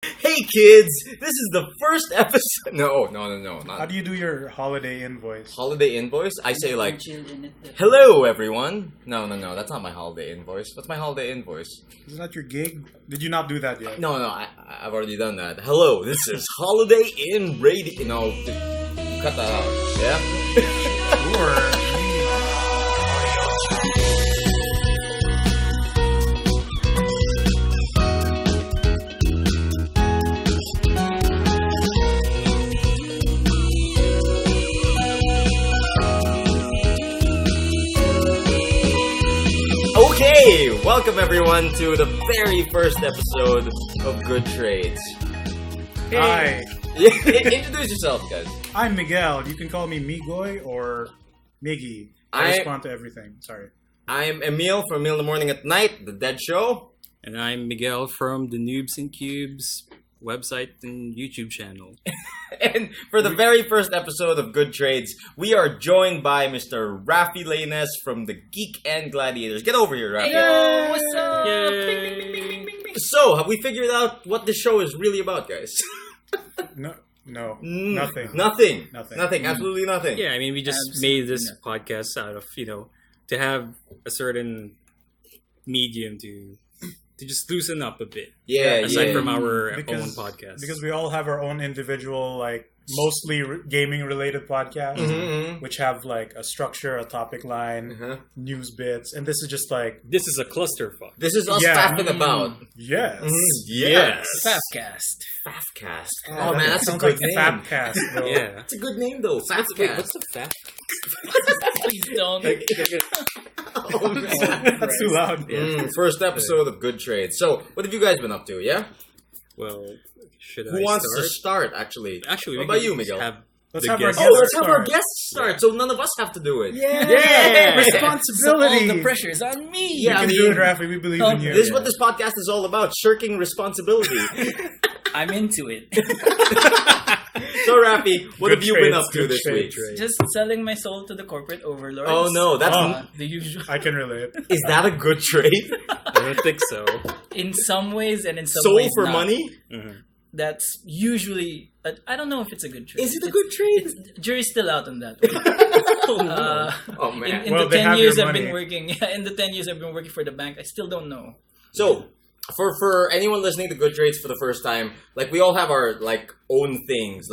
Hey kids, this is the first episode. No, How not do you do your holiday invoice? holiday invoice. I say like, hello everyone. No, that's not my holiday invoice. What's my holiday invoice? Isn't that your gig? Did you not do that yet? No, I've already done that. Hello, this is Holiday in Radio. No, cut that out. Yeah. Sure. Okay, welcome everyone to the very first episode of Good Trades. Hi, Introduce yourself, guys. I'm Miguel. You can call me Migoy or Miggy. I respond to everything. Sorry. I'm Emile from Emile in the Morning at Night, The Dead Show. And I'm Miguel from the Nubs In Cubes website and YouTube channel. And for the very first episode of Good Trades, we are joined by Mr. Rafi Lanes from the Geek and Gladiators. Get over here, Rafi. Yo, what's up? Yay! So, have we figured out what the show is really about, guys? No, nothing. Nothing. Nothing. Absolutely nothing. Yeah, I mean, we just made this podcast out of, to have a certain medium to just loosen up a bit. Yeah, Aside from our own Because- podcast. Because we all have our own individual, mostly gaming-related podcasts, Mhm. which have, a structure, a topic line, Uh-huh. news bits, and this is just This is a clusterfuck. This is us Yeah. faffing about. yes. Yes. Fafcast. Faffcast. Oh, Oh, man, that's a sounds good like name. Fabcast, bro. Yeah. That's a good name, though. Wait, Faffcast. what's the fat? Please don't. Oh, man. That's too loud. First episode of Good Trades. So, what have you guys been up to, yeah? Well, should I Who wants start? to start, actually? Actually, What we about can you, Miguel? Have Let's the have our guests- guests Oh, let's have our start. guests start, so none of us have to do it. Yeah! Responsibility. So all the pressure is on me. You Yeah, can I do mean- it, Rafi. We believe in you. This is what this podcast is all about, shirking responsibility. I'm into it. So, Rafi, what Good have you been trades, up to good this week? trades. Just selling my soul to the corporate overlords. Oh, no, that's... The usual. I can relate. Is that a good trade? I don't think so. In some ways and in some Soul ways for not. money? That's usually. I don't know if it's a good trade. Is it a good trade? Jury's still out on that. Oh, man. In Well, the they 10 have years your I've been money. working, in the 10 years I've been working for the bank, I still don't know. So, for anyone listening to Good Trades for the first time, we all have our own things.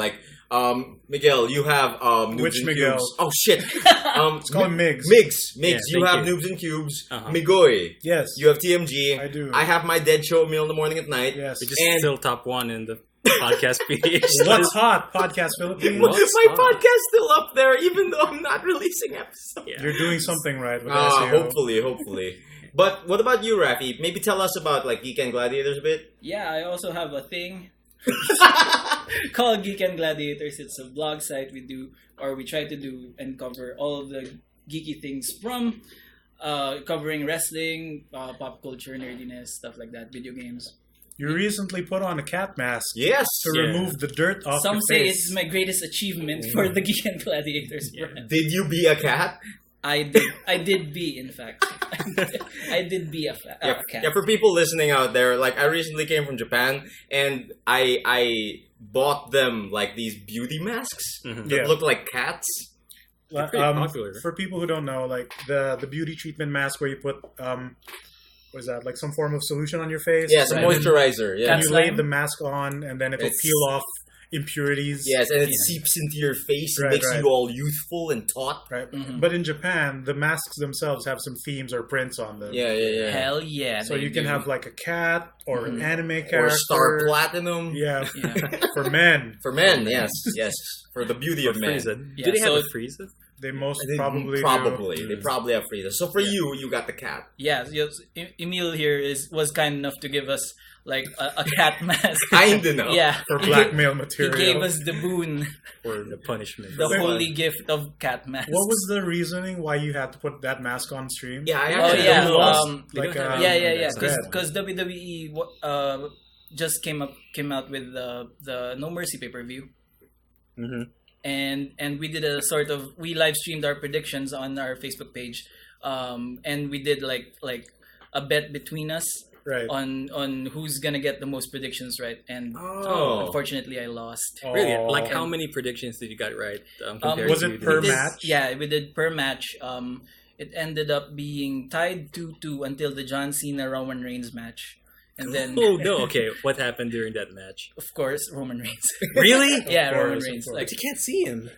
Miguel, you have Noobs Which in Miguel? Cubes. Oh shit! Let's call him Migs. Migs, Yeah, you thank have you. Noobs in Cubes. Uh-huh. Migoy, Yes. you have TMG. I do. I have my Dead Show Meal in the Morning at Night. Yes. Which is And- still top one in the podcast page. What's hot? Podcast Philippines. What? My Oh. podcast's still up there, even though I'm not releasing episodes. Yeah. You're doing something right with SEO. Hopefully. But what about you, Rafi? Maybe tell us about Geek and Gladiators a bit. Yeah, I also have a thing called Geek and Gladiators. It's a blog site we try to do and cover all of the geeky things from covering wrestling, pop culture, nerdiness, stuff like that, video games. You recently put on a cat mask Yes. to Yeah. remove the dirt off Some your say face. it's my greatest achievement for the Geek and Gladiators brand. Did you be a cat? I did be, in fact. I did be a cat. Yeah, for people listening out there, I recently came from Japan and I bought them these beauty masks that Yeah. look like cats. Well, pretty popular. For people who don't know, the beauty treatment mask where you put what is that? Some form of solution on your face. Yes, a and then moisturizer. Yeah. you Cat lay slime? the mask on, and then it'll It's- peel off impurities. Yes, and it Yeah. seeps into your face and Right, makes right. you all youthful and taut. Right. Mhm. But in Japan, the masks themselves have some themes or prints on them. Yeah. Hell yeah. So they you can do. have a cat or an anime character. Or Star Platinum. Yeah, Yeah. for men. For men, yes. For the beauty of men. Frieza. Yeah, Do they so- have a Frieza? They most They probably do. They probably have freezer. So for you got the cat. Yes, Emile here was kind enough to give us a cat mask. Kinda know. Yeah. For blackmail He material. gave us the boon, Or the punishment? the Wait, holy gift of cat masks. What was the reasoning why you had to put that mask on stream? Yeah, I Oh actually yeah, don't know. They don't have yeah. that's Because WWE just came out with the No Mercy pay-per-view, Mm-hmm. and we did we live streamed our predictions on our Facebook page, and we did like a bet between us Right. on who's gonna get the most predictions right, and Oh. unfortunately I lost. Really? Oh. Like how many predictions did you get right? Compared was to it the- per We did- match? Yeah, we did per match. It ended up being tied 2-2 until the John Cena Roman Reigns match, and then Oh no! Okay, what happened during that match? of course Roman Reigns. Really? Yeah, course, Roman of Reigns. course. Like But you can't see him.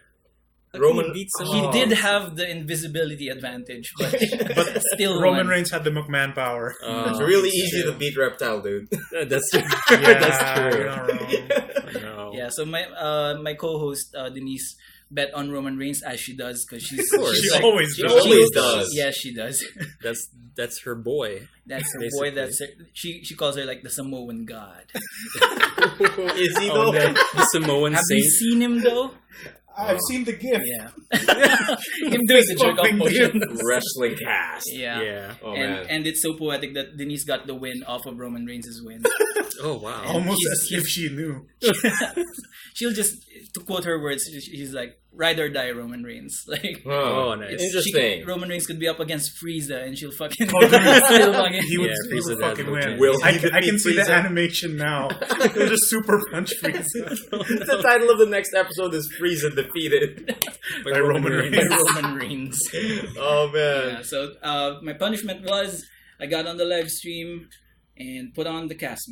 How Roman- can he beat he someone? did have the invisibility advantage, but But still Roman won. Reigns had the McMahon power. It's really easy to beat Reptile, dude. That's true. Yeah, That's you're true. not wrong. No. Yeah, so my co-host Denise bet on Roman Reigns as she does because she's course. She like- always She does. always does. Yeah, she does. That's her boy. That's her Basically. boy. That's her, she calls her like the Samoan god. Is he Oh, though? the Samoan Have you saint. seen him though? I've seen the GIF. Yeah, him doing the jerk off Fucking motion. Wrestling cast. Yeah. Yeah. Oh and man. and it's so poetic that Denise got the win off of Roman Reigns' win. Oh wow. Almost He's- as if she knew. She'll just, to quote her words, she's like, ride or die Roman Reigns. Like, Oh, nice. Interesting. Roman Reigns could be up against Frieza and she'll fucking Oh, dude. still fucking. He would, Yeah, he Frieza would has fucking no win. chance. Will I he can defeat see the Frieza? animation now. He'll just super punch Frieza. The title of the next episode is Frieza defeated. By Roman Reigns. Roman Reigns. Oh Yeah, man. so my punishment was I got on the live stream and put on the cast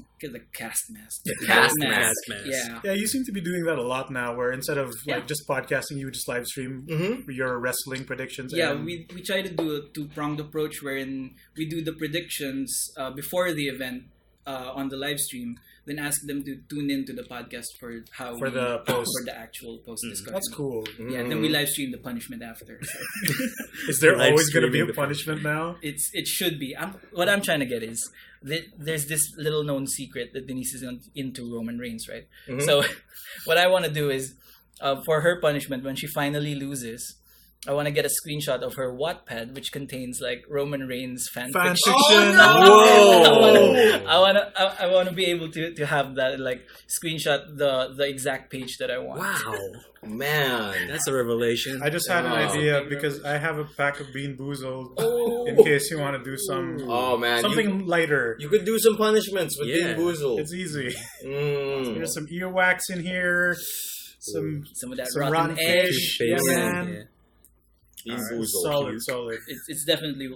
mask. The cast mask. Yeah. Yeah, you seem to be doing that a lot now, where instead of Yeah. like just podcasting, you would just live stream Mm-hmm. your wrestling predictions. Yeah, and we try to do a two-pronged approach wherein we do the predictions before the event on the live stream, then ask them to tune in to the podcast for how For the post. for the actual post discussion. That's cool. Yeah, then we live stream the punishment after. So Is there Live always going to be streaming a the punishment now? it should be. What I'm trying to get is there's this little known secret that Denise is into Roman Reigns, right? Mhm. So what I want to do is for her punishment when she finally loses, I want to get a screenshot of her Wattpad, which contains like Roman Reigns fan Fan fiction. fiction. Whoa! I want to be able to have that like screenshot the exact page that I want. Wow. Man. That's a revelation. I just had an Oh. idea because I have a pack of Bean Boozled Oh. in case you want to do some Oh man. something lighter. You could do some punishments with Yeah. Bean Boozled. It's easy. Mm. There's some earwax in here. Some of that Some rotten, rotten egg. fish. Face. Yeah, man. Yeah. Bean Alright, Boozled. solid. It's definitely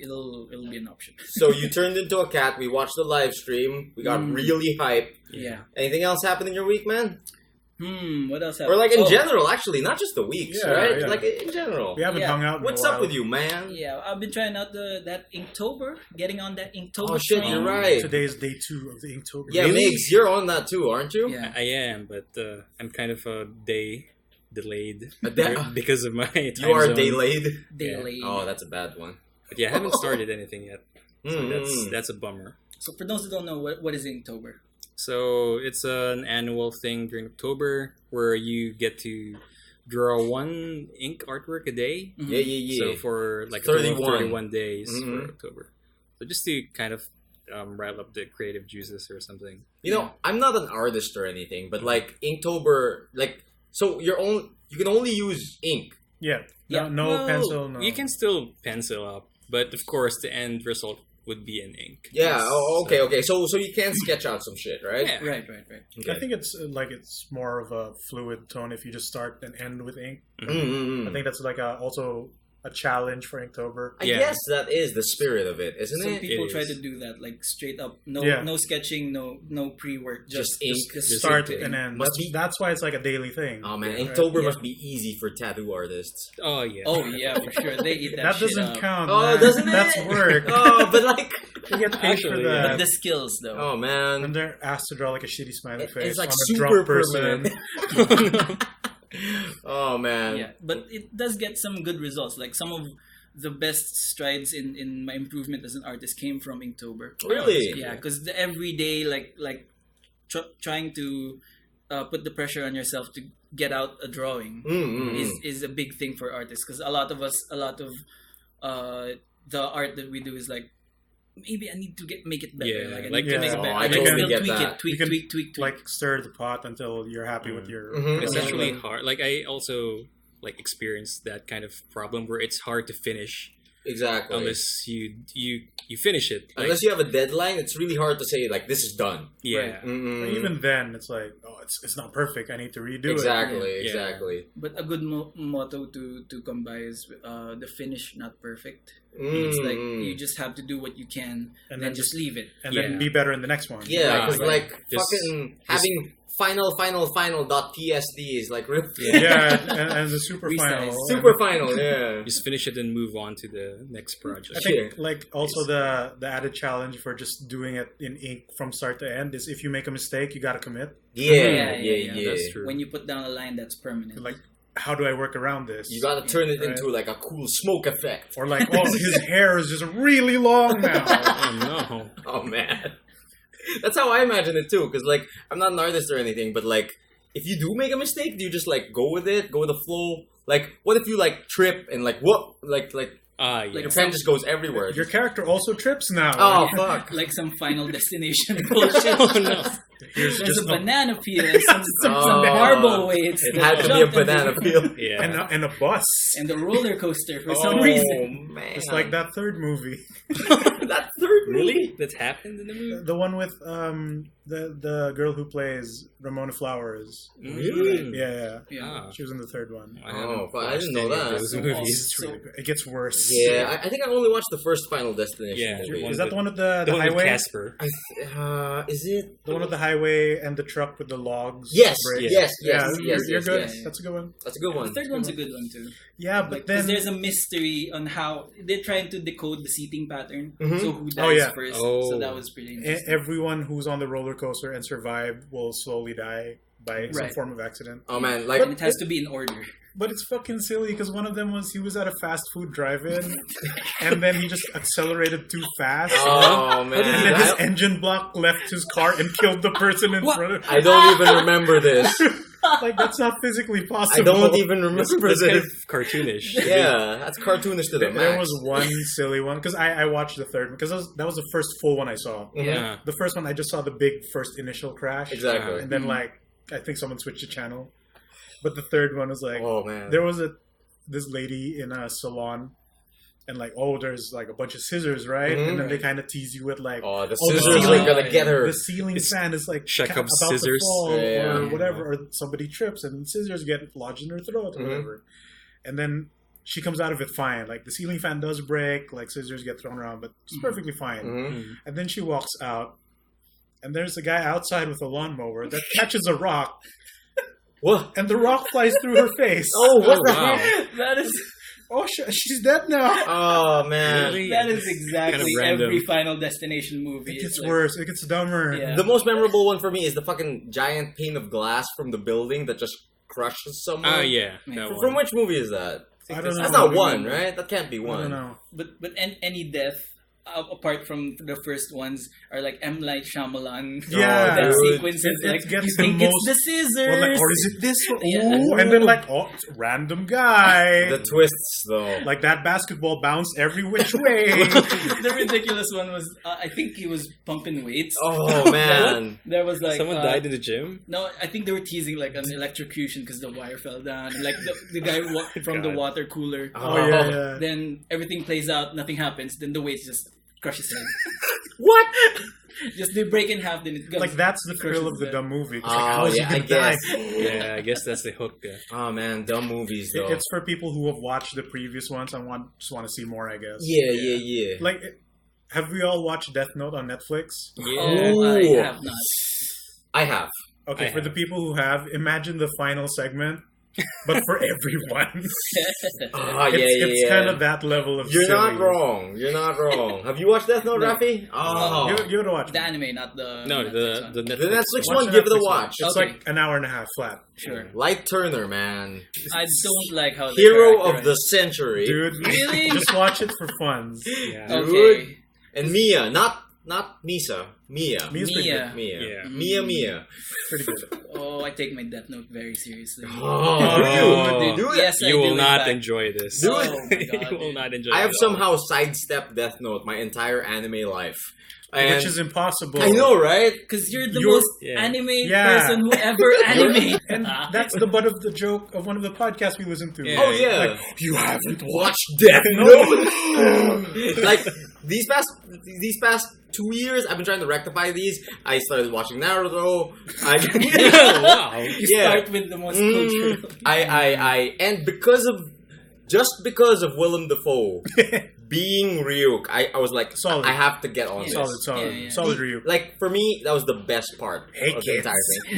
it'll be an option. So you turned into a cat. We watched the live stream. We got really hyped. Yeah. Anything else happened in your week, man? What else? Or like in Oh, general, actually, not just the weeks, Yeah, right? yeah. Like in general. We haven't Yeah. hung out in What's a while. up with you, man? Yeah, I've been trying out that Inktober, getting on that Inktober. Oh shit, train. you're right. Today's day 2 of the Inktober. Yeah, Really? Migs, you're on that too, aren't you? Yeah. I am, but I'm kind of a day delayed A day- because of my time You are zone. delayed. Daily. Oh, that's a bad one. But yeah, I haven't started anything yet. So Mm. that's a bummer. So for those who don't know, what is Inktober? So it's an annual thing during October where you get to draw one ink artwork a day. Yeah, yeah, yeah. So for like a total of 31. 31 days Mhm. for October. So just to kind of rile up the creative juices or something. You know, I'm not an artist or anything, but like Inktober, like so you can only use ink. Yeah. Yeah. No Well, pencil, no. You can still pencil up, but of course the end result would be in ink. Yeah. Oh, okay, So- okay. So you can sketch out some shit, right? Yeah. Right. Okay. I think it's it's more of a fluid tone if you just start and end with ink. Mm-mm-mm. I think that's like also a challenge for Inktober. I Yeah. guess that is the spirit of it, isn't Some it? people It try is. to do that, like straight up, no Yeah. no sketching, no pre-work, Just ink. Just Just start ink. and end. Must That's, be- that's why it's like a daily thing. Oh man, Right? Inktober Yeah. must be easy for tattoo artists. Oh yeah. Oh yeah, for sure. They eat that, That shit doesn't up. count. Oh, man. doesn't it? That's work. Oh, but like, You get paid Actually, for yeah. that. But the skills though. oh man, And they're asked to draw like a shitty smiley It- face it's like on a super drunk person. permanent. Oh man. Yeah, but it does get some good results. Like some of the best strides in my improvement as an artist came from Inktober. Really? Yeah, because the everyday trying to put the pressure on yourself to get out a drawing Mm-mm. is a big thing for artists. Because a lot of the art that we do is like, maybe I need to make it better. Yeah, Like I like- need to make Yeah. it better. Oh, I I can totally still get tweak that. it, tweak, You can, tweak. Like stir the pot until you're happy with your. Mhm. It's Yeah. actually hard. Like I also like experienced that kind of problem where it's hard to finish Exactly. unless you finish it. Like, Unless you have a deadline, it's really hard to say like this is done. yeah. Right. Mm-mm. Even then, it's like, oh, it's not perfect. I need to redo Exactly, Yeah. exactly. But a good motto to come by is the finish not perfect. Mm. It's like you just have to do what you can And and then then just leave it. and Yeah. then be better in the next one. Yeah, Right, because right. like Just- fucking having final dot PSD is like really Yeah, and the super Resize. final. super final. Yeah. Just finish it and move on to the next project. I think like also the added challenge for just doing it in ink from start to end is if you make a mistake, you gotta commit. Yeah. That's true. When you put down a line that's permanent. Like, how do I work around this? You gotta turn it Right. into like a cool smoke effect. Or like, oh, his hair is just really long now. Oh no. Oh man, that's how I imagine it too. Because like I'm not an artist or anything, but like if you do make a mistake, do you just like go with it, go with the flow? Like what if you like trip and like whoop, like Yeah. your pen just goes everywhere? Your character also trips now. Oh fuck! like some Final Destination bullshit. Oh no. Here's There's just a banana peel and some Oh. marble weights. It that had to be a jumped and banana they- peel. Yeah. and a bus. And the roller coaster for Oh some reason. man, Just like that third movie. that third Really? That's happened in the movie? The one with the girl who plays Ramona Flowers. Really? Yeah. Yeah. Ah. She was in the third one. I Oh, haven't but I watched didn't know any of that. those So movies. It's So- really good. It gets worse. Yeah, I think I only watched the first Final Destination Yeah, movie. one Is that the one with the The one with highway? Casper. Is it? The one with the highway and the truck with the logs. Yes, bridge. yes, Yeah, yes, you're, yes, you're yes, good. yes. That's a good one. That's a good The one. third one's a good one too. Yeah, but Because then there's a mystery on how they're trying to decode the seating pattern. Mhm. So who dies Oh, yeah. first? Oh. So that was pretty interesting. everyone who's on the roller coaster and survive will slowly die by some Right. form of accident. Oh man, and like it has to be in order. But it's fucking silly because one of them he was at a fast food drive-in and then he just accelerated too fast. oh and then man, his engine block left his car and killed the person in front of him. I don't even remember this. Like, that's not physically I possible. don't even remember It's kind this. of cartoonish. Yeah, that's cartoonish to the max. There was one silly one because I watched the third because that was the first full one I saw. Mhm. Yeah. The first one I just saw the big first initial crash. Exactly. And then like I think someone switched the channel. But the third one was like Oh man. there was this lady in a salon and like, oh, there's like a bunch of scissors, right? Mhm. And then they kind of tease you with like, Oh, the Oh, the scissors ceiling- are gonna get her. the ceiling It's fan is like Chekhov's about scissors. to fall Yeah. or whatever, or somebody trips and scissors get lodged in her throat or Mhm. whatever. And then she comes out of it fine. Like the ceiling fan does break, like scissors get thrown around, but it's perfectly fine. Mhm. And then she walks out, and there's a guy outside with a lawnmower that catches a rock, What? and the rock flies through her face. Oh, what Oh, the wow. heck? That is She's dead now. Oh man. Really? that is exactly Kind of random. every Final Destination movie. It gets It's like- worse. It gets dumber. Yeah. The most memorable one for me is the fucking giant pane of glass from the building that just crushes someone. Oh, yeah. Yeah. That From one. which movie is that? I don't know. That's not one, right? That can't be I one. don't know. But any death apart from the first ones are like M. Night Shyamalan. Yeah. That dude. sequence is It like gets you the think most- it's the scissors. Or, like, or is it this one? Yeah. Ooh, and then like, oh, it's a random guy. The twists, though. Like that basketball bounced every which way. The ridiculous one was I think he was pumping weights. Oh man. There was like Someone died in the gym? No, I think they were teasing like an electrocution because the wire fell down. Like the guy from the God. water cooler. Oh yeah. Then everything plays out, nothing happens. Then the weights just crush his head. What? Just they break in half. Then it goes. Like that's the crushes thrill of the his dumb movie. 'Cause, Oh, like, how is yeah, he I gonna die? guess. Yeah, I guess that's the hook there. Oh man, dumb movies though. It's for people who have watched the previous ones and just want to see more, I guess. yeah. Like, have we all watched Death Note on Netflix? Yeah. Oh, I Ooh. have not. I have. Okay, I for the have. people who have, imagine the final segment, but for everyone. Ah, It's kind of that level of You're silly. not wrong. You're not wrong. Have you watched Death Note, No. Rafi? Oh. Give it a watch. The anime, not the No, Netflix one. the The Netflix. Netflix Watch one, the give it a Netflix one. watch. It's Okay. like an hour and a half flat. Sure. Light Turner, man. I don't like how the Hero of character- the century. Dude, Really? just watch it for fun. Yeah. Okay. And Mia, not Misa. Mia. Mia's pretty Mia. good. Mia. Yeah. Mia. Pretty good. Oh, I take my Death Note very seriously. Oh, Do do it. Yes, I You do, will in not fact. enjoy this. Do Oh it. my God, You will dude. not enjoy I it have at all. somehow sidestepped Death Note my entire anime life. And which is impossible. I know, right? Because you're the You're- most Yeah. anime Yeah. person who ever animated. And that's the butt of the joke of one of the podcasts we listen to. Yeah. Oh yeah. Like, you haven't Watch Death Note. Like these past 2 years, I've been trying to rectify these. I started watching Naruto. Wow. You Yeah. start with the most cultural. And because of Willem Dafoe being Ryuk, I was like, Solid. I have to get on this. solid, Yeah. solid Ryu. Like for me, that was the best part Hey, of the kids. entire thing,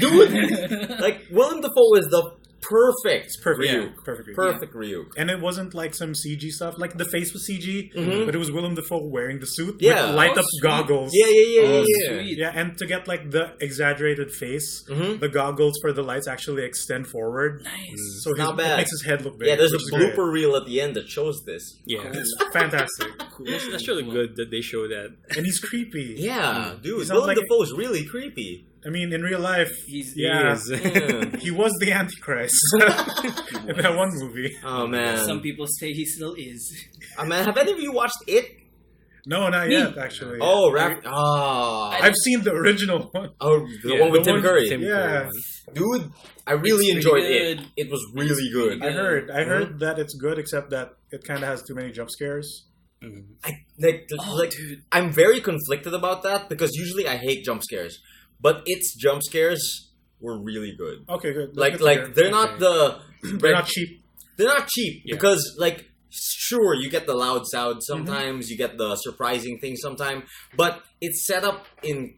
dude. Like Willem Dafoe is the perfect Perfect. Ryuk. Perfect. Ryu. Perfect Ryuk. And it wasn't like some CG stuff. Like the face was CG, Mhm. but it was Willem Dafoe wearing the suit Yeah. with light Oh, up sweet. goggles. Yeah. Oh, Yeah. sweet. Yeah, and to get like the exaggerated face, Mhm. the goggles for the lights actually extend forward. Nice. So Not it bad. makes his head look big. Yeah, there's a which is great. blooper reel at the end that shows this. Yeah. It's fantastic. That's really good that they show that. And he's creepy. Yeah, dude, He sounds Willem like- Dafoe is really creepy. I mean, in real life, He's yeah, Yeah. he was the Antichrist in that one movie. Oh man. Some people say he still is. Man, have any of you watched it? No, not Me. yet, actually. Oh, Oh, I've seen the original one. the Yeah, one with the Tim one- Curry. Tim Yeah. Curry. Dude, I really It's enjoyed pretty it. good. It was really good. pretty good. I heard that it's good, except that it kind of has too many jump scares. Mhm. Oh, dude. I'm very conflicted about that because usually I hate jump scares, but its jump scares were really good. Okay, good. Like Good to hear. they're not Okay. the They're not cheap. they're not cheap Yeah. because like sure you get the loud sound sometimes, you get the surprising thing sometimes, but it's set up in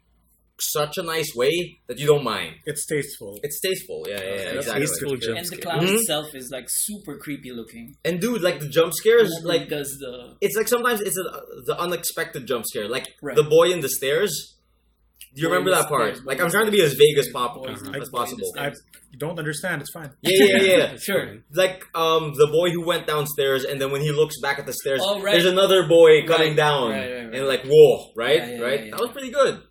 such a nice way that you don't mind. It's tasteful. It's tasteful, yeah, That's exactly. tasteful jump And the scare. clown Mhm. itself is like super creepy looking. And dude, like the jump scares, Like like does the it's like sometimes it's the unexpected jump scare, like Right. the boy in the stairs. Do you Boy remember in the that part? stairs, Like boy I'm in trying to the be as vague as, stairs, boy in as the possible. stairs. I don't understand. It's fine. Yeah. Sure. Like the boy who went downstairs, and then when he looks back at the stairs, Oh, right. there's another boy coming Right. down, Right. and like whoa, right, Yeah, yeah, right. yeah, That was pretty good.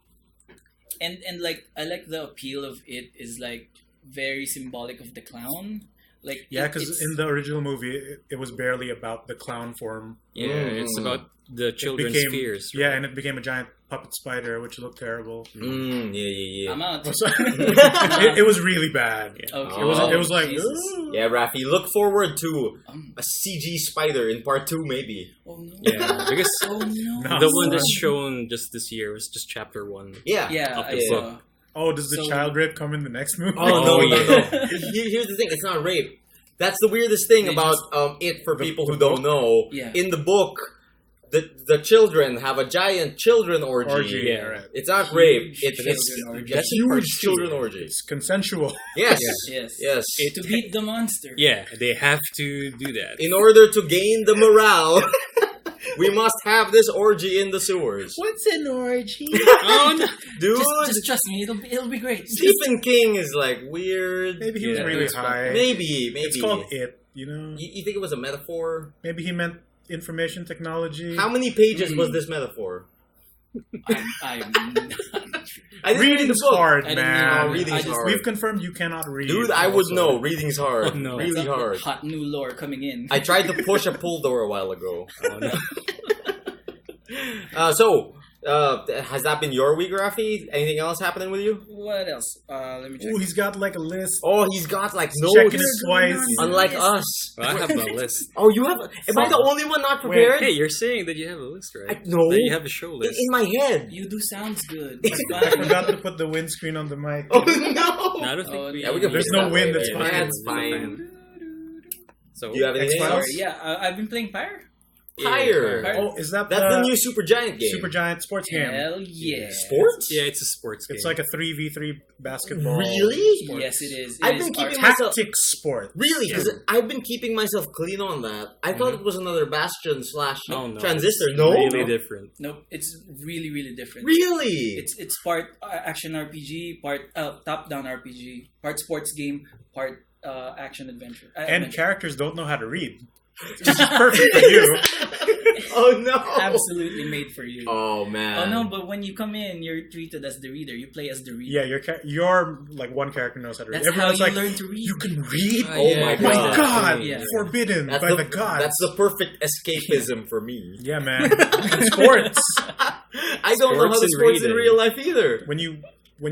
And like I like the appeal of it is like very symbolic of the clown. Like Yeah, it- because it's- in the original movie, it was barely about the clown form. Yeah, it's Mm. about the It children's became, fears. Yeah, and it became a giant puppet spider, which looked terrible. Yeah. I'm out. Oh, sorry. it was really bad. Yeah. Okay. It was. Oh, It was like. Jesus. "Ooh." Yeah, Rafi, look forward to Um, a CG spider in part 2, maybe. oh no. Yeah, because Oh no. No. the one that's shown just this year was just chapter 1. Yeah. Yeah, Of I the saw. Oh, does the So- child rape come in the next movie? Oh, no, Oh, no, yeah. no. Here's the thing: it's not rape. That's the weirdest thing They about just- it for The- people the who don't book? know. Yeah. In the book, the children have a giant children orgy. Orgy. Yeah. Yeah, right. It's not rape. Huge It's children orgy. a That's in part huge two. children orgy. It's consensual. Yes. Yes. Yes. To beat the monster. Yeah, they have to do that. In order to gain the morale, we must have this orgy in the sewers. What's an orgy? Oh, no. Dude, Just trust me, it'll be great. Stephen King is like weird. Maybe he was Yeah, really it's high. Maybe. It's called It. You know. You think it was a metaphor? Maybe he meant information technology. How many pages was this metaphor? I'm I didn't read the Reading's book. hard, I didn't man. know. Reading's I just- hard. We've confirmed you cannot read. Dude, I would also. know. Reading's hard. Oh, no. Really hard. hot new lore coming in. I tried to push a pull door a while ago. Oh, no. Has that been your week, Rafi? Anything else happening with you? What else? Let me check. Ooh, he's got like a list. Oh, he's got like Checking notes. it twice. Unlike Yes. us. Well, I have a list. Oh, you have. Am I the only one not prepared? Hey, you're saying that you have a list, right? No. That you have a show list. In my head. You do sounds good. It's I fine. forgot to put the windscreen on the mic. Oh no. No, I don't think Oh, we. yeah, we can There's fix no that wind, later. it's fine. That's fine. So, Do you have anything X-Files? else? Yeah, I've been playing Pyre. Pyre. Pyre. Oh, is that That's the new Supergiant game. Supergiant sports game? Hell yeah. Sports? Yeah, it's a sports game. It's like a 3v3 basketball. Really? sports. Yes, it is. I've It been is keeping art- myself- Tactics sport. Really? Because I've been keeping myself clean on that. I thought it was another Bastion slash Oh, no. Transistor. It's No? really different. Nope, it's really really different. Really? It's part action RPG, part top-down RPG, part sports game, part action adventure. And adventure. characters don't know how to read. Which is perfect for you. Oh no! Absolutely made for you. Oh man! Oh no, but when you come in, you're treated as the reader. You play as the reader. Yeah, your like one character knows how to read. That's Everyone's how you like, learn to read. you can read? Oh, Oh yeah, my I My got God! that. Yeah. Forbidden That's by the the gods. That's the perfect escapism for me. Yeah, man. And sports. I don't know how Sports this and works in reading. real life either. When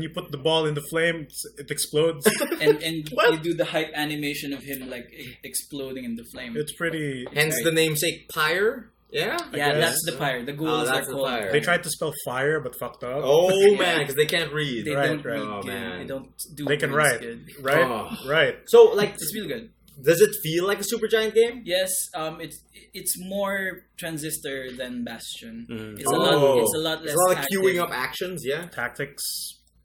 you put the ball in the flame, it explodes. and What? you do the hype animation of him like exploding in the flame. It's pretty. Hence the namesake Pyre. Yeah. Yeah, guess. that's the pyre. The ghouls that's are the called. pyre. They tried to spell fire, but fucked up. Oh man, because they can't read. They Right, don't right. read Oh, good. man. They don't do. They can words write. good. Right, Oh. right. So like, It's really good. does it feel like a Supergiant game? Yes, it's more Transistor than Bastion. Mm. It's a lot. It's a lot less. There's a lot of active. queuing up actions. Yeah. Tactics.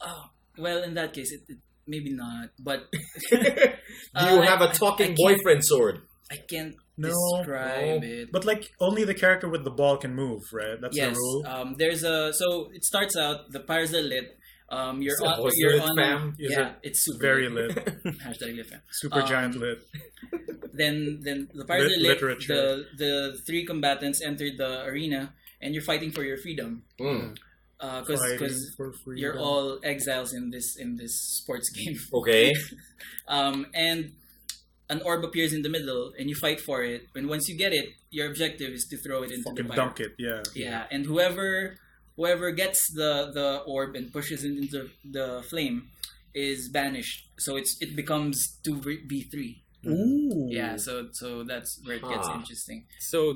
Oh, well, in that case, it maybe not. But Do you have a I talking can't- boyfriend sword? I can't No, describe no. it. But like only the character with the ball can move, right? That's Yes, the rule. there's a so it starts out the pyres are lit. You're Is it on. always You're lit, on. fam? Is Yeah, it it's super very lit. Hashtag lit fam. Super giant lit. Then the pyres are lit. Literature. The three combatants enter the arena, and you're fighting for your freedom. Mm. Because Fighting for freedom. you're all exiles in this sports game. Okay. And an orb appears in the middle, and you fight for it. And once you get it, your objective is to throw it into Fucking the fire. dunk it, yeah. Yeah, and whoever gets the orb and pushes it into the flame is banished. So it becomes 2v3. Ooh. Yeah, so that's where it gets Huh. interesting. So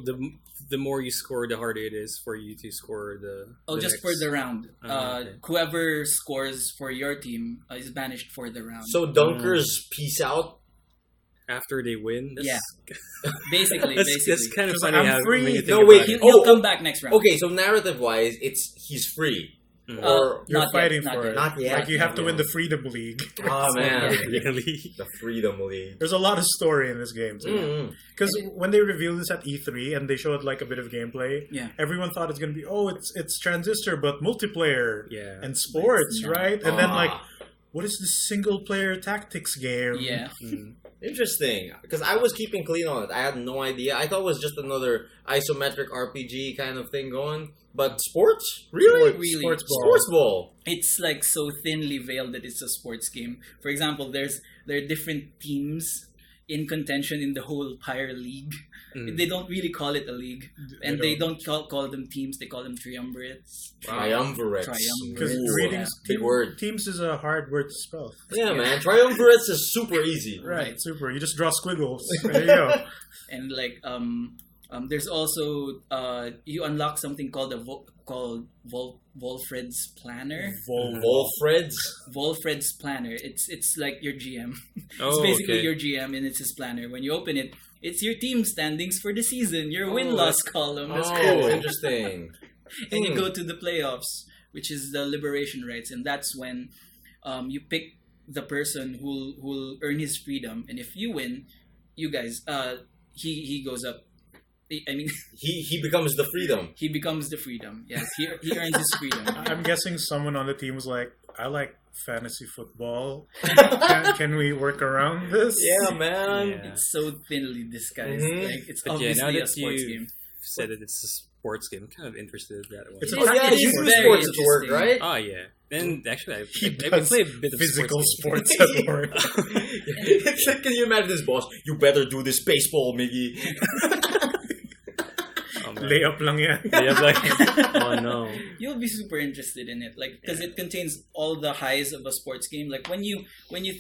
the more you score, the harder it is for you to score the. Oh, the just next- for the round. Okay. Whoever scores for your team is banished for the round. So dunkers peace out. after they win. Yeah. basically. That's kind of 'Cause funny. I'm how, free. when you think No, about wait, it. He'll Oh, come back next round. Okay, so narrative wise, he's free. Mm. Or You're Not fighting yet, for it. Not yet. Like you have to Yeah. win the Freedom League. oh man, really? the Freedom League. There's a lot of story in this game too. Mm. Because when they revealed this at E3 and they showed like a bit of gameplay, Yeah. everyone thought it's gonna be it's Transistor but multiplayer Yeah. and sports, But it's not. right? And then like, Ah, what is this single player tactics game? Yeah. Mm. interesting. Because I was keeping clean on it. I had no idea. I thought it was just another isometric RPG kind of thing going. But sports? Really? Really? Sports ball. Sports ball. It's like so thinly veiled that it's a sports game. For example, there are different teams in contention in the whole Pyre League. Mm. They don't really call it a league, and they don't call them teams. They call them triumvirates. Triumvirates. Because Ooh, reading big word. teams is a hard word to spell. Yeah, man. Triumvirates is super easy. Right, super. You just draw squiggles. There you go. And like there's also you unlock something called Volfred's Planner. Wolfreds. Volfred's Planner. It's like your GM. Oh, It's basically okay. your GM, and it's his planner. When you open it, it's your team standings for the season, your Oh, win-loss column. That's Oh, cool. interesting. And you Hmm. go to the playoffs, which is the liberation rights, and that's when you pick the person who'll earn his freedom. And if you win, you guys, he goes up. I mean, He becomes the freedom. he becomes the freedom. Yes, he earns his freedom. I'm guessing someone on the team was like, I like fantasy football. Can we work around this? Yeah, man. Yeah. It's so thinly disguised. Mhm. Like it's But yeah, now obviously a that sports you game. said that it's a sports game, I'm kind of interested in that one. It's a Oh, yeah, tactics you game. do Very sports at work, interesting. right? Oh yeah, and actually I He I does play a bit of Physical sports. sports at work. It's like, can you imagine this boss? You better do this baseball, Miggy. Oh, man. Layup lang yan. They have like, oh no. You'll be super interested in it, like because it contains all the highs of a sports game. Like when you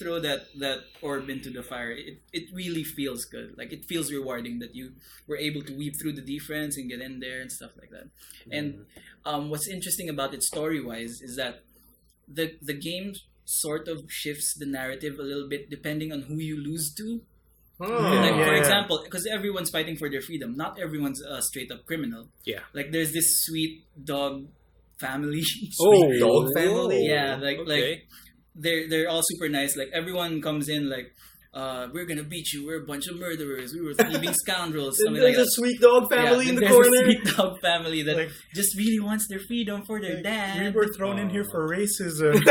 throw that orb into the fire, it really feels good. Like it feels rewarding that you were able to weave through the defense and get in there and stuff like that. And what's interesting about it story wise is that the game sort of shifts the narrative a little bit depending on who you lose to. Oh. Like for Yeah. example, because everyone's fighting for their freedom, not everyone's a straight up criminal. Yeah. Like there's this sweet dog family. Sweet dog family? Yeah, like Okay. they're all super nice. Like everyone comes in like, we're gonna beat you. We're a bunch of murderers. We were thieving scoundrels. Something like There's a that. sweet dog family Yeah, in the there's corner. a sweet dog family that Like- just really wants their freedom for their dad. We were thrown in here for racism.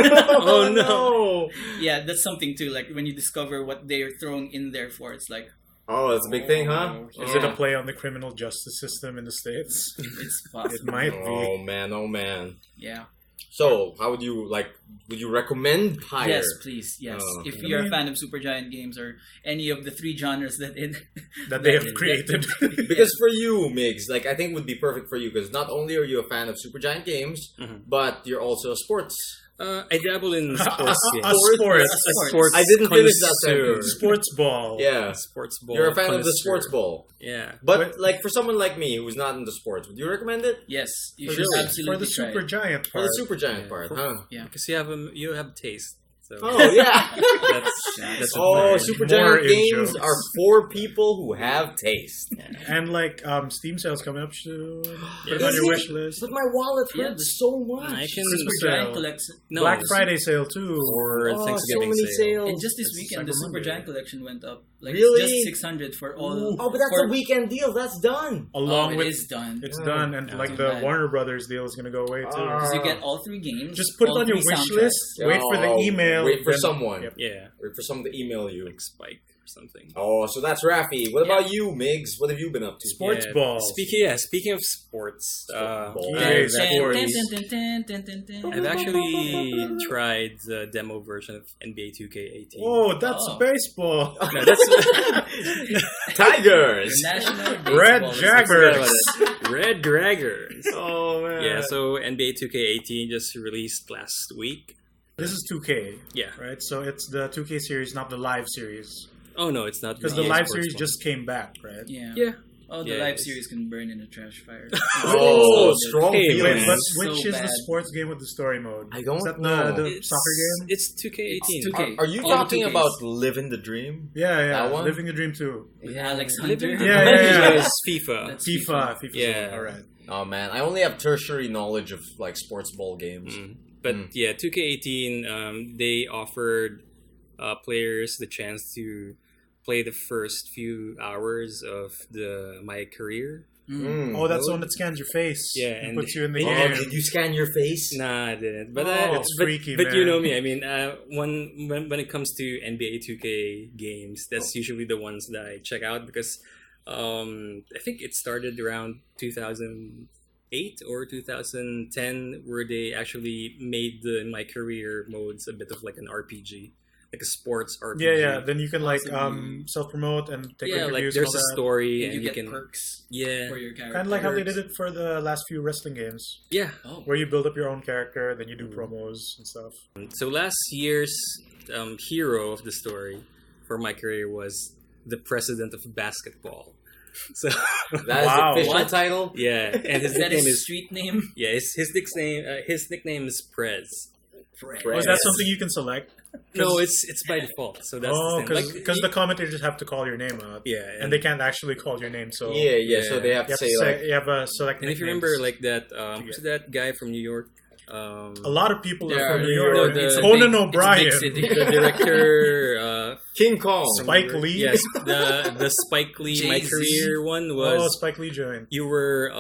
Oh no! Yeah, that's something too. Like when you discover what they're thrown in there for, it's like Oh, that's a big thing, huh? Is it a play on the criminal justice system in the States? it's It possible. might be. Oh man! Oh man! Yeah. So, how would you like? Would you recommend Pyre? Yes, please. Yes, if okay. you're a fan of Supergiant games or any of the 3 genres that they have created. Because for you, Migs, like I think would be perfect for you because not only are you a fan of Supergiant games, but you're also a sports. I dabble in sports games. Sports. I didn't finish that connoisseur. sentence. Sports ball. Yeah, Sports ball. you're a fan of the connoisseur. sports ball. Yeah. But like for someone like me who's not into sports, would you recommend it? Yes, you For should the- absolutely For the try super it. giant For part. the Supergiant part, huh? Yeah. Because you have taste. So Oh yeah. that's Oh, a Supergiant More games in-jokes. are for people who have taste. And like Steam sales coming up soon. Put it Is on your it? wish list. But my wallet Yeah, hurts so much. I can Christmas Supergiant sale. collection. no, Black Friday sale too. or Oh, so Thanksgiving many sale. sales. And just this It's weekend, the Cyber Monday. Supergiant collection went up. Like Really? it's just 600 for all. Oh, but that's for, a weekend deal. That's done. Along it with is done. it's Oh, done, and not like too the bad. Warner Brothers deal is gonna go away too. Ah. Because you get all 3 games. Just put it all on your 3 wish soundtracks. list. Wait for the Oh, email. wait for then- someone. Yep. Yeah, Wait for someone to email you. like Spike or something. Oh, so that's Rafi. What about you, Migs? What have you been up to? Sports Yeah, ball. Speaking of sports, ball. Yeah, I've, sports. I've actually tried the demo version of NBA 2K18. Oh, that's Oh. baseball. No, that's Tigers. National Red Baseball Jaggers. Red Draggers. Oh man. Yeah, so NBA 2K18 just released last week. This is 2K, Yeah. right? So it's the 2K series, not the live series, Oh no, it's not because the EA live Sports series one. just came back, right? Yeah. Yeah. Oh, the Yeah, live it's- series can burn in a trash fire. Oh, So strong Hey, feelings. Wait, man. but So which is bad. the sports game with the story mode? I don't is that know. the It's- soccer game? It's 2K18. It's 2K. Are you All the talking 2Ks. about living the dream? Yeah, yeah. That one? Living the Dream too. With Alex Living Hunter. Yeah, yeah, yeah. is FIFA. That's FIFA. Yeah. All right. Oh man, I only have tertiary knowledge of like sports ball games. But Mm. yeah, 2K18, they offered players the chance to play the first few hours of my career. Mm. Oh, that's the one that scans your face. Yeah, and and- puts you in the Oh, Oh, game. did you scan your face? Nah, I didn't. But It's freaky, but you man. know me. I mean, when it comes to NBA 2K games, that's usually the ones that I check out because I think it started around 2008 or 2010, where they actually made my career modes a bit of like an RPG, like a sports RPG. Yeah, yeah. Then you can like Possibly. self promote and take Yeah, like reviews. there's a and all that. story, And and you you get can perks yeah, for your character. Kind of like how they Perks. did it for the last few wrestling games, yeah. Oh. where you build up your own character, then you do promos and stuff. So last year's hero of the story for my career was the president of basketball. So That is Wow. the official What? title. yeah, and his Is that nickname his is street name? yeah, his nickname is Prez. Prez. Was that something you can select? No, it's by default. So that's Oh, the thing. because the commentators have to call your name out. yeah, And they can't actually call your name, so Yeah, yeah. So Yeah. they have you to have say like, you have a select. and if you nicknames. remember like that, who's that guy from New York? a lot of people There are from are- New no, York. the- It's the Conan big- O'Brien. it's a big city. The director, King Kong. Spike Lee? Yes, the Spike Lee My Jay-Z. Career one Oh, was Spike Lee joined. you were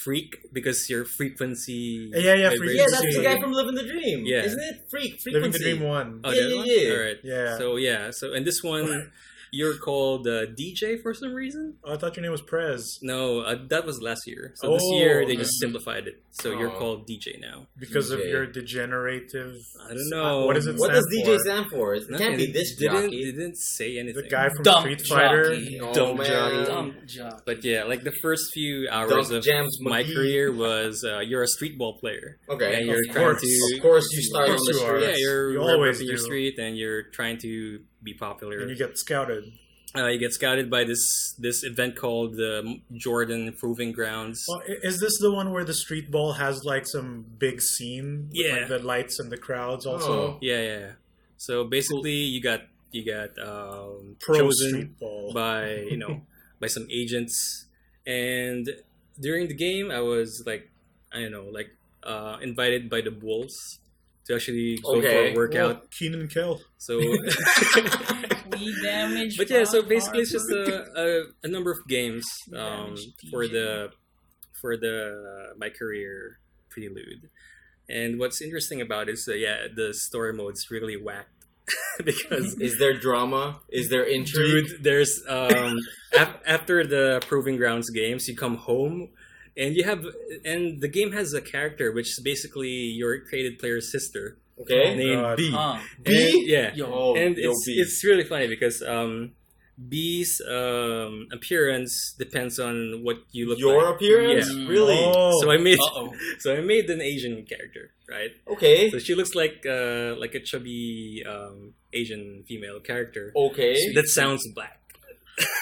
freak because your frequency. Yeah, yeah, vibrates. Yeah, that's the Frequency. guy from Living the Dream. Yeah. Isn't it? Frequency. Living the Dream 1. Oh, Yeah, that yeah, one? yeah. All right. Yeah. So yeah, so in this one, you're called DJ for some reason. Oh, I thought your name was Prez No, that was last year. So this Oh, year they okay. just simplified it. So you're Oh. called DJ now. because of DJ. your degenerative. I don't know. What does it What stand does DJ for? stand for? It Nothing. can't be this They didn't, jockey. they didn't say anything. The guy from Dump Street Fighter. jockey. Oh, Dumb man. jockey. Dumb job. But yeah, like the first few hours Dunk of Jams my McGee. career was you're a street ball player. Okay. And you're Of trying course. to Of course, you start Of on course the you are. street. yeah, you're You always representing your do. street and you're trying to be popular. And you get scouted. You get scouted by this event called the Jordan Proving Grounds. Well, is this the one where the street ball has like some big scene? With, Yeah. like, the lights and the crowds also. Oh. Yeah. So basically, you got Pro chosen street ball. by by some agents, and during the game, I was like, I don't know, like invited by the Bulls to actually go for Okay. a workout. Oh, Keenan Kill. So, We damage. but yeah, so Bob basically, it's just Harper. a number of games Damage for DJ. the my career prelude. And what's interesting about it is the story mode's really whacked because Is there drama? Is there intrigue? dude, there's after the Proving Grounds games, you come home and the game has a character which is basically your created player's sister Okay. named God. B. B? And, yeah, Yo. Oh, and yo, it's B. it's really funny because B's appearance depends on what you look Your like. appearance? Yeah. Really? Oh. So I made Uh-oh. an Asian character, right? Okay. So she looks like a chubby Asian female character Okay. that sounds black.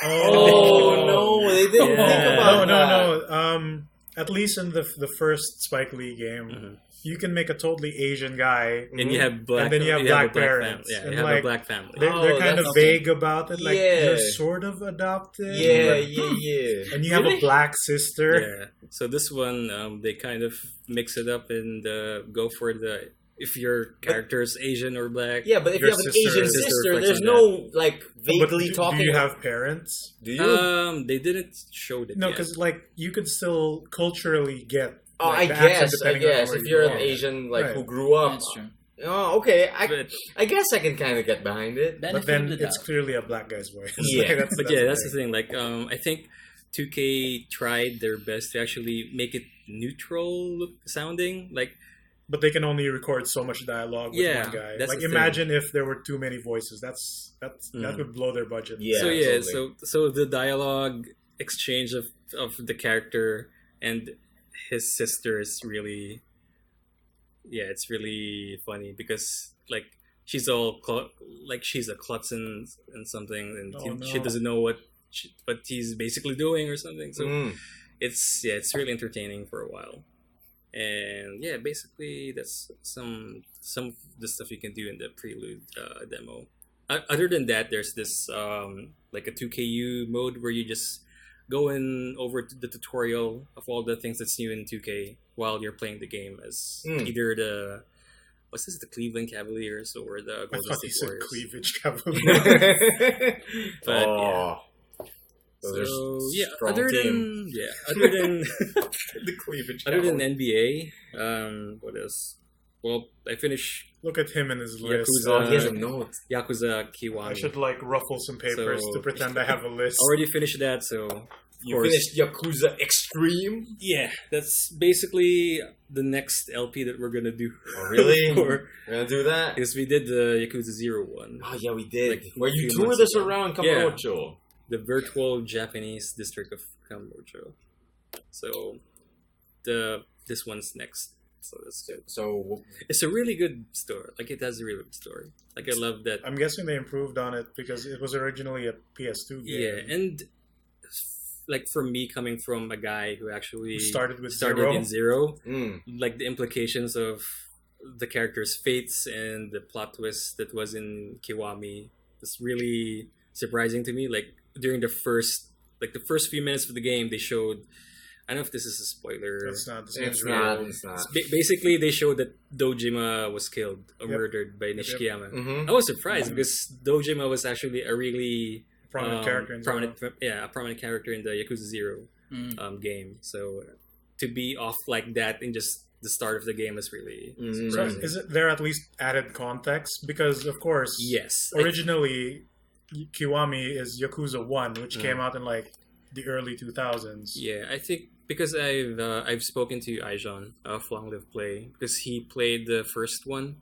Oh no, they didn't Yeah. think about No. that. At least in the first Spike Lee game, Mhm. you can make a totally Asian guy. And you have black, And then you have a black black parents. family. Yeah, And you have like, a black family. They're Oh, kind of that's okay. vague about it. Like Yeah. you're sort of adopted. Yeah, but- yeah. And you have a Really? black sister. Yeah. So this one, they kind of mix it up and go for the if your character's Asian or black. Yeah, but if Your you have an sister- Asian sister sister, reflects there's on no like But vaguely do talking. you have parents? Do you? They didn't show that. No, yet. because like you could still culturally get. Oh, like, I the accent guess. I depending on guess where if you you're an are. Asian like Right. who grew up. That's true. Oh, okay. But, I guess I can kind of get behind it. But Benefit then of the it's doubt. clearly a black guy's voice. Yeah. that's that's the thing. Like, I think 2K tried their best to actually make it neutral sounding. Like, But they can only record so much dialogue with Yeah, one guy. that's Like the thing. imagine if there were too many voices. That Mm. would blow their budget. Yeah. so totally. so the dialogue exchange of the character and his sister is really, it's really funny because like she's all like she's a klutz and something, and Oh, she no. doesn't know what he's basically doing or something. So Mm. it's really entertaining for a while. And yeah, basically that's some of the stuff you can do in the prelude demo. Other than that, there's this like a 2KU mode where you just go in over to the tutorial of all the things that's new in 2K while you're playing the game as either the the Cleveland Cavaliers or the I Golden thought you State said Warriors. cleavage cavalry. But Oh. so there's yeah, strong other team. than the cleavage. other than cavalry. NBA, what else? Well, I finished Look at him in his list. Yakuza. Oh, he has a note. Yakuza I Kiwami. should like ruffle some papers So- to pretend I have a list. Already finished that, so of You course. finished Yakuza Extreme. Yeah, that's basically the next LP that we're gonna do. Oh, really? For- We're gonna do that. Because we did the Yakuza 0 one, Oh yeah, we did. Like, Where a you few toured months us ago. around Yeah. Kamurocho. the virtual Japanese district of Kamurocho. So this one's next. So that's good. So It's a really good story. Like it has a really good story. Like I love that. I'm guessing they improved on it because it was originally a PS2 game. Yeah, and like for me, coming from a guy who actually Who started with in Zero, mm, like the implications of the character's fates and the plot twist that was in Kiwami was really surprising to me. Like during the first few minutes of the game, they showed. I don't know if this is a spoiler. It's not. This it's game's not. real. It's not. Basically, they showed that Dojima was killed or Yep. murdered by Yep. Nishikiyama. Mm-hmm. I was surprised because Dojima was actually a really Prominent character in Zero. a prominent character in the Yakuza 0 Mm. game. So to be off like that in just the start of the game was really Mhm. So surprising. is it there at least added context? Because of course, Yes. originally Kiwami is Yakuza 1, which Mm. came out in like the early 2000s. Yeah, I think because I've spoken to Aijon of Long Live Play because he played the first one,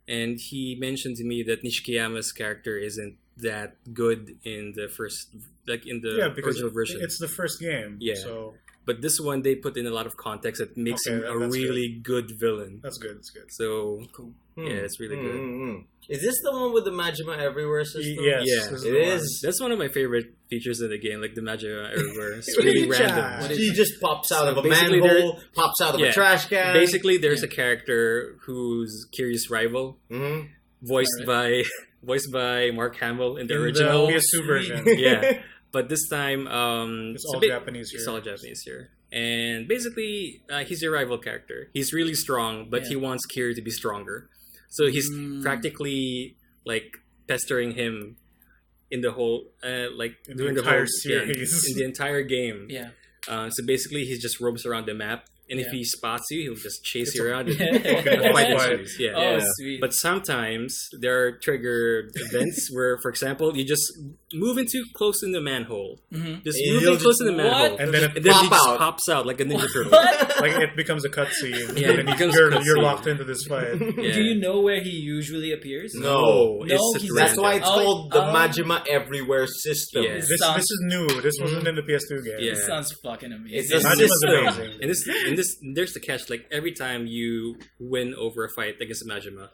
and he mentioned to me that Nishikiyama's character isn't that good in the first, like in the Yeah, because original version. it's the first game. Yeah. So But this one they put in a lot of context that makes Okay, him a that's really good villain. that's good. It's good. So Cool. yeah, it's really good. Is this the one with the Majima Everywhere system? Yes, Yeah, this it the one. is. That's one of my favorite features in the game, like the magic everywhere. It's What really is random. that? What is- He just pops out So of a basically manhole, pops out of a Yeah. trash can. Basically, there's Yeah. a character who's Curious Rival, Mhm. voiced by Mark Hamill in the In original. the PS2 version. Yeah, but this time It's a all bit- Japanese here. It's all Japanese here, and basically he's a rival character. He's really strong, but Yeah. he wants Kiri to be stronger, so he's Mm. practically like pestering him in the whole like In the during the entire whole series. in the entire game. Yeah. So basically, he just roams around the map and if Yeah. he spots you, he'll just chase It's you a around. fucking And fight boss fight. ensues. Yeah. Oh, Yeah. sweet. But sometimes there are trigger events where, for example, you just move into close in the manhole. Mhm. Just And move he'll in close just- in the manhole. And then And then he Pop just out. pops out like a ninja turtle. What? like it becomes a cutscene. Yeah, and it then becomes a you're cutscene. locked into this fight. Yeah. Do you know where he usually appears? No. it's No, at he's- That's random. why it's Oh, called the oh. Majima Everywhere system. Yeah. This is new. This wasn't in the PS2 game. Yeah. This sounds fucking It's amazing. a Majima's system. amazing. And this, there's the catch. Like every time you win over a fight against Majima,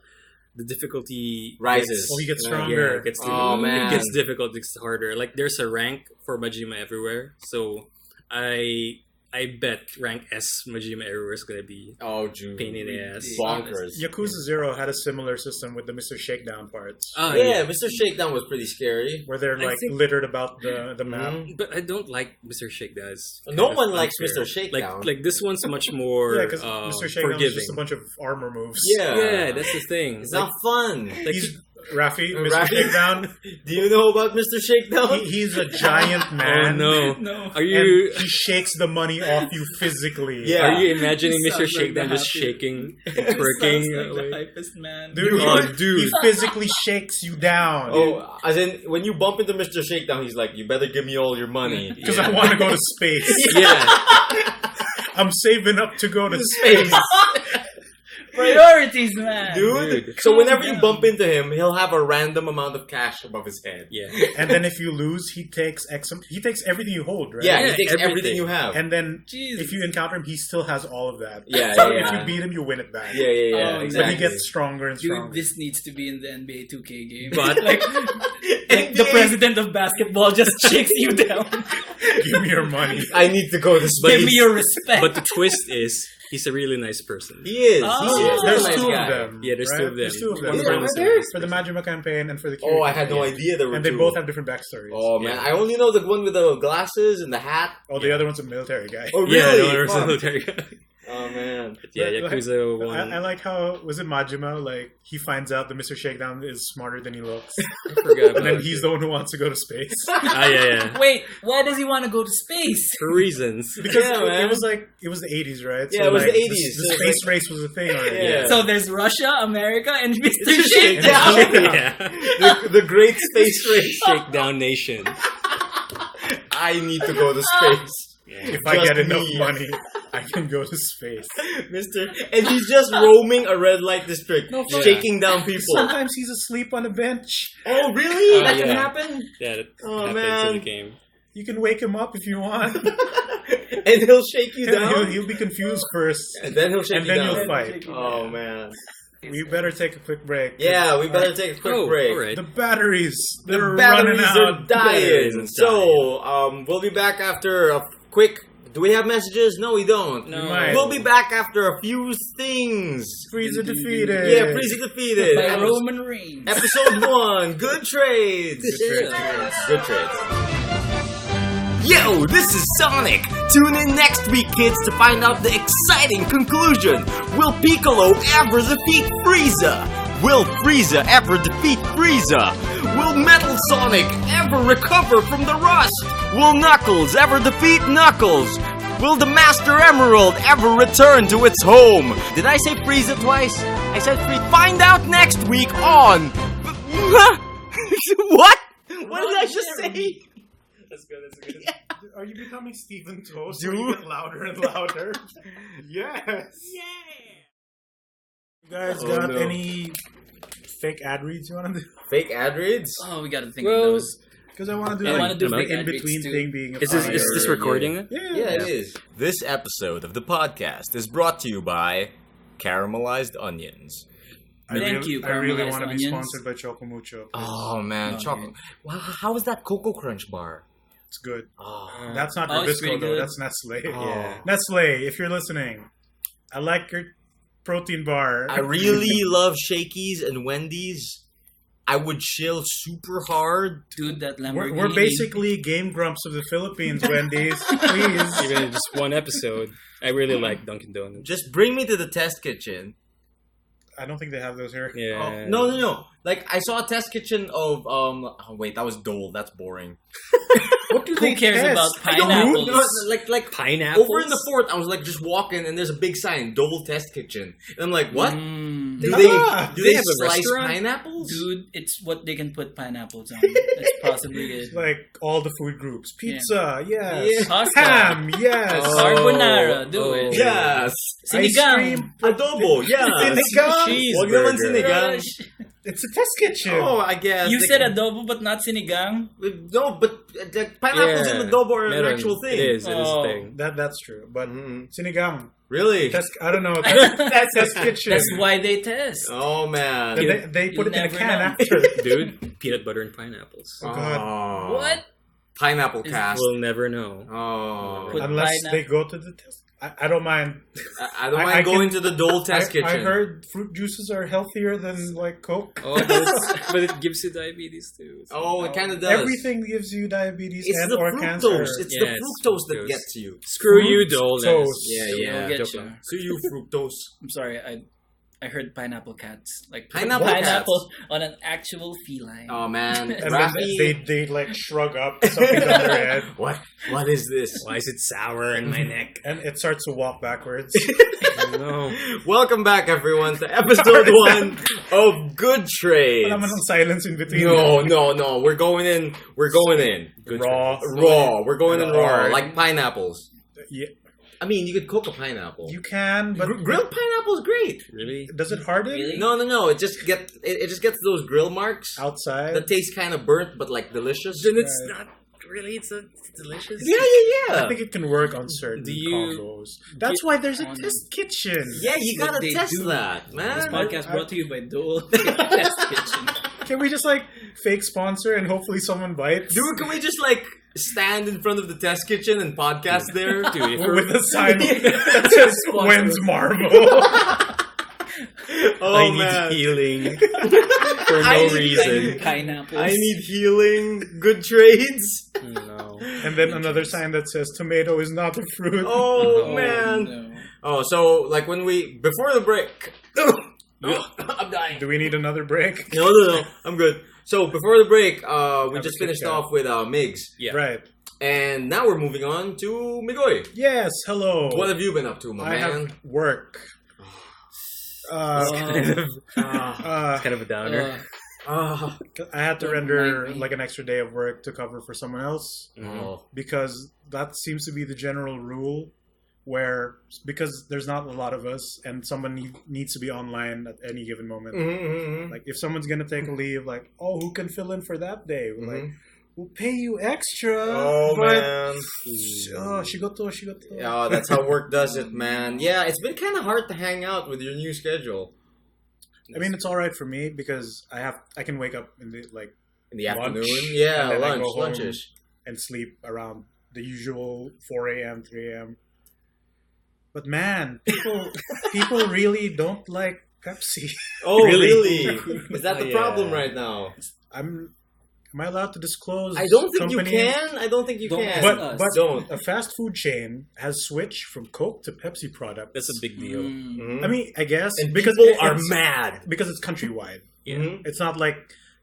the difficulty Rises. Oh, he gets Yeah. stronger. Yeah, it gets, Oh, man. it gets difficult. It gets harder. Like there's a rank for Majima Everywhere, so I bet rank S Majima Everywhere is gonna be Oh, dude. pain in the ass. Bonkers. Yakuza 0 had a similar system with the Mr. Shakedown parts. Ah, Yeah, Mr. Shakedown was pretty scary. Where they're I like think- littered about the map. Mhm. But I don't like Mr. Shakedown. It's No kind of one likes unfair. Mr. Shakedown. Like this one's much more Yeah, because Mr. Shakedown is forgiving. just a bunch of armor moves. Yeah. Yeah, that's the thing. It's not fun. like, He's Rafi, Mr. Rafi? Shakedown. Do you know about Mr. Shakedown? He's a giant oh man. no. No. Are And you he shakes the money off you physically. Yeah. are you imagining He Mr. sounds like Shakedown the just happy- shaking and Sounds twerking? like the away? hypest man. Dude, Oh, he dude. physically shakes you down. Oh, as in, when you bump into Mr. Shakedown, he's like, you better give me all your money. Because I want to go to space. Yeah. I'm saving up to go to Space. space. Priorities, man. Dude. So calm whenever you down. bump into him, he'll have a random amount of cash above his head. Yeah. And then if you lose, he takes everything you hold, right? Yeah, Yeah, he takes everything. everything you have. And then Jesus. if you encounter him, he still has all of that. Yeah, So yeah, if yeah. you beat him, you win it back. Yeah, Oh, But exactly. he gets stronger and Dude, stronger. this needs to be in the NBA 2K game. But- like the president of basketball just shakes you down. Give me your money. I need to go to space. Give me your respect. But the twist is he's a really nice person. He is. Oh. He's a There's nice two guy. of them. Yeah, there's right? two of them. There's two of them. One Yeah, For, person's there? for the Majima campaign and for the Oh, I Kiryu had no campaign. idea there were And two. they both have different backstories. Oh, man. I only know the one with the glasses and the hat. Oh, the other one's a military guy. Oh, Yeah, really? no, there's Fuck. military. Oh, man. Yeah, But, Yakuza 1. I like how, was it Majima? Like, he finds out that Mr. Shakedown is smarter than he looks. I forgot about And then it. he's the one who wants to go to space. Ah, yeah. Wait, why does he want to go to space? For reasons. Because Yeah, man. it was the 80s, right? Yeah, it was like, the 80s. The space race was a thing already. Yeah. So there's Russia, America, and Mr. Mr. Shakedown. Shakedown. Yeah. The great space race. Shakedown Nation. I need to go to space. If I Just get enough me. money, I can go to space. Mr. And he's just roaming a red light district, No, fuck. shaking down people. Sometimes he's asleep on a bench. Oh, really? Oh, That can yeah. happen? Yeah, that Oh, happens man. in the game. You can wake him up if you want. And he'll shake you down? He'll be confused first. And then he'll shake And you then down. you'll fight. Oh, man. We better take a quick break. Yeah, we better take a quick Oh, break. alright. The batteries, The they're batteries running are out. dying. Batteries So, we'll be back after a quick... Do we have messages? No, we don't. No. might. We'll be back after a few things. Frieza defeated. Yeah, Frieza defeated. By Roman Reigns. Episode 1, Good Trades. Good trades. Good trades. Yo, this is Sonic. Tune in next week, kids, to find out the exciting conclusion. Will Piccolo ever defeat Frieza? Will Frieza ever defeat Frieza? Will Metal Sonic ever recover from the rust? Will Knuckles ever defeat Knuckles? Will the Master Emerald ever return to its home? Did I say Frieza twice? I said Frieza. Find out next week on... What? What did I just say? That's good, that's good. Are you becoming Stephen Toast? Dude. You get louder and louder. Yes. You guys Oh, got no. any fake ad reads you want to do? Fake ad reads? Oh, we gotta think Well, of those. Because I want to do I like wanna do the fake ad in-between reads too. thing being a Is this, fire. is this recording? Yeah. Yeah, it is. This episode of the podcast is brought to you by Caramelized Onions. Thank you, I really caramelized want to be onions. sponsored by Chocomucho. Oh, man. Oh, Chocolate. Wow, how is that Cocoa Crunch bar? It's good. Oh. That's not Oh, it's Nabisco pretty though. good. That's Nestle. Yeah. Nestle, if you're listening, I like your protein bar. I really love Shakey's and Wendy's. I would chill super hard. Dude, that We're, Lamborghini. we're basically Game Grumps of the Philippines, Wendy's. Please. Even in just one episode, I really like Dunkin' Donuts. Just bring me to the test kitchen. I don't think they have those here. Yeah. No. Like I saw a test kitchen of oh wait, that was Dole. That's boring. What do Who they cares test? about I don't pineapples? know. Like Pineapples? over in the fort, I was like just walking, and there's a big sign, Dole Test Kitchen, and I'm like, what? Mm. Do Ah, they they have a slice restaurant? pineapples? Dude, it's what they can put pineapples on. That's possibly it. Like all the food groups. Pizza, yes. Yeah. Pasta. Ham, yes. Carbonara, do it. Yes. Ice Sinigang. cream. Adobo, yes. Sinigang. Huwag naman Cheeseburger. sinigang. Gosh. It's a test kitchen. Oh, I guess. You they said can- adobo but not sinigang? No, but pineapples in adobo are an Meron. actual thing. It is a Oh. thing. That's true. But Mhm. sinigang. Really? I don't know. That's test kitchen. That's why they test. Oh, man. And they put You it in a never can know. after. Dude, peanut butter and pineapples. Oh, God. Oh. What? Pineapple cast. We'll never know. Oh. Put Unless pineapple. they go to the test. I don't mind. I don't I mind going can- to the Dole Test I Kitchen. heard fruit juices are healthier than like Coke. Oh, but it gives you diabetes too. So. Oh, it kind of does. Everything gives you diabetes It's and the or fructose. cancer. It's Yeah, the it's fructose that fructose. gets you. Screw you, Dole. Fructose. Yeah, We'll yeah. get joke you. lang. So you fructose. I'm sorry, I heard pineapple cats. Like Pineapple pineapple on an actual feline. Oh man, And then Rafi. they like shrug up something on their head, What is this? Why is it sour in my neck? and it starts to walk backwards. Oh, no. Welcome back, everyone, to episode 1 of Good Trades. Wala man ng silence in between. No. We're going in. Good Raw. Raw. We're going in raw, Hard. like pineapples. Yeah, I mean, you could cook a pineapple. you can, but Grilled pineapple is great. Really? does it harden Really? No. It just gets those grill marks outside? that taste kind of burnt, but like delicious. Then it's Right. not really. It's delicious. Yeah. I think it can work on certain Do you- combos. That's why there's a on- test kitchen. Yeah, you What gotta they test do. that, man. This podcast brought to you by Dole Test Kitchen. Can we just like fake sponsor and hopefully someone bites? Dude, can we just like stand in front of the test kitchen and podcast there? Dude, if we're- with a sign that says "When's Marvel." Oh I need man, healing for no reason. Pineapples. I need healing. Good trades. No. And then another sign that says "Tomato is not a fruit." Oh, Oh, man. no. Oh, so like when we before the break. I'm dying. Do we need another break? No. I'm good. So before the break, we Have just a finished Kit Kat. off with Migs, Yeah. Right. and now we're moving on to Migoy. Yes. Hello. What have you been up to, my I man? have work. Kind of a downer. I had to Don't render mind me. like an extra day of work to cover for someone else Oh. because that seems to be the general rule. Where because there's not a lot of us and someone needs to be online at any given moment. Mm-hmm. Like if someone's gonna take a leave, like who can fill in for that day? We're like, Mhm. we'll pay you extra. Oh but man. shigoto. Yeah, that's how work does it, man. Yeah, it's been kind of hard to hang out with your new schedule I mean, it's all right for me because I can wake up in the in the Lunch, afternoon. Yeah, and then I lunch, go home. lunches. and sleep around the usual 4 a.m., 3 a.m. But man, people really don't like Pepsi. Oh, Really? really? Is that the Yeah. problem right now? Am I allowed to disclose? I don't think company? you can. I don't think you Don't can. ask But us. don't. a fast food chain has switched from Coke to Pepsi products. That's a big deal. Mm. Mhm. I mean, I guess and because people are it's- mad. because it's countrywide. Yeah. Mhm. It's not like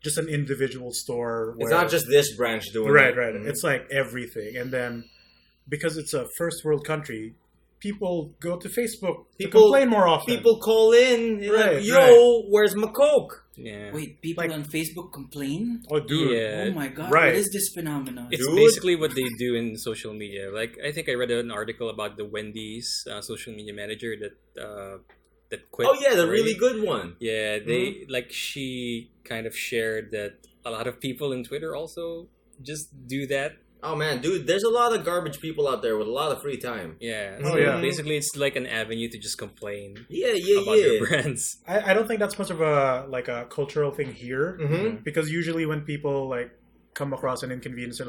just an individual store. It's where- not just this branch doing right. it. Right. Mhm. It's like everything, and then because it's a first world country, people go to Facebook to People- complain more often. People call in, Right, like, yo, right. where's my Coke? Yeah. Wait, people Like- on Facebook complain? Oh, dude. Yeah. Oh my god, right. what is this phenomenon? It's Dude. basically what they do in social media. Like I think I read an article about the Wendy's social media manager that quit. Oh yeah, the already. really good one. Yeah, they like she kind of shared that a lot of people in Twitter also just do that. Oh man, dude, there's a lot of garbage people out there with a lot of free time. Yeah. Oh, So yeah. basically, it's like an avenue to just complain Yeah, about their yeah. brands. I don't think that's much of a cultural thing here Mm-hmm. because usually when people like come across an inconvenience,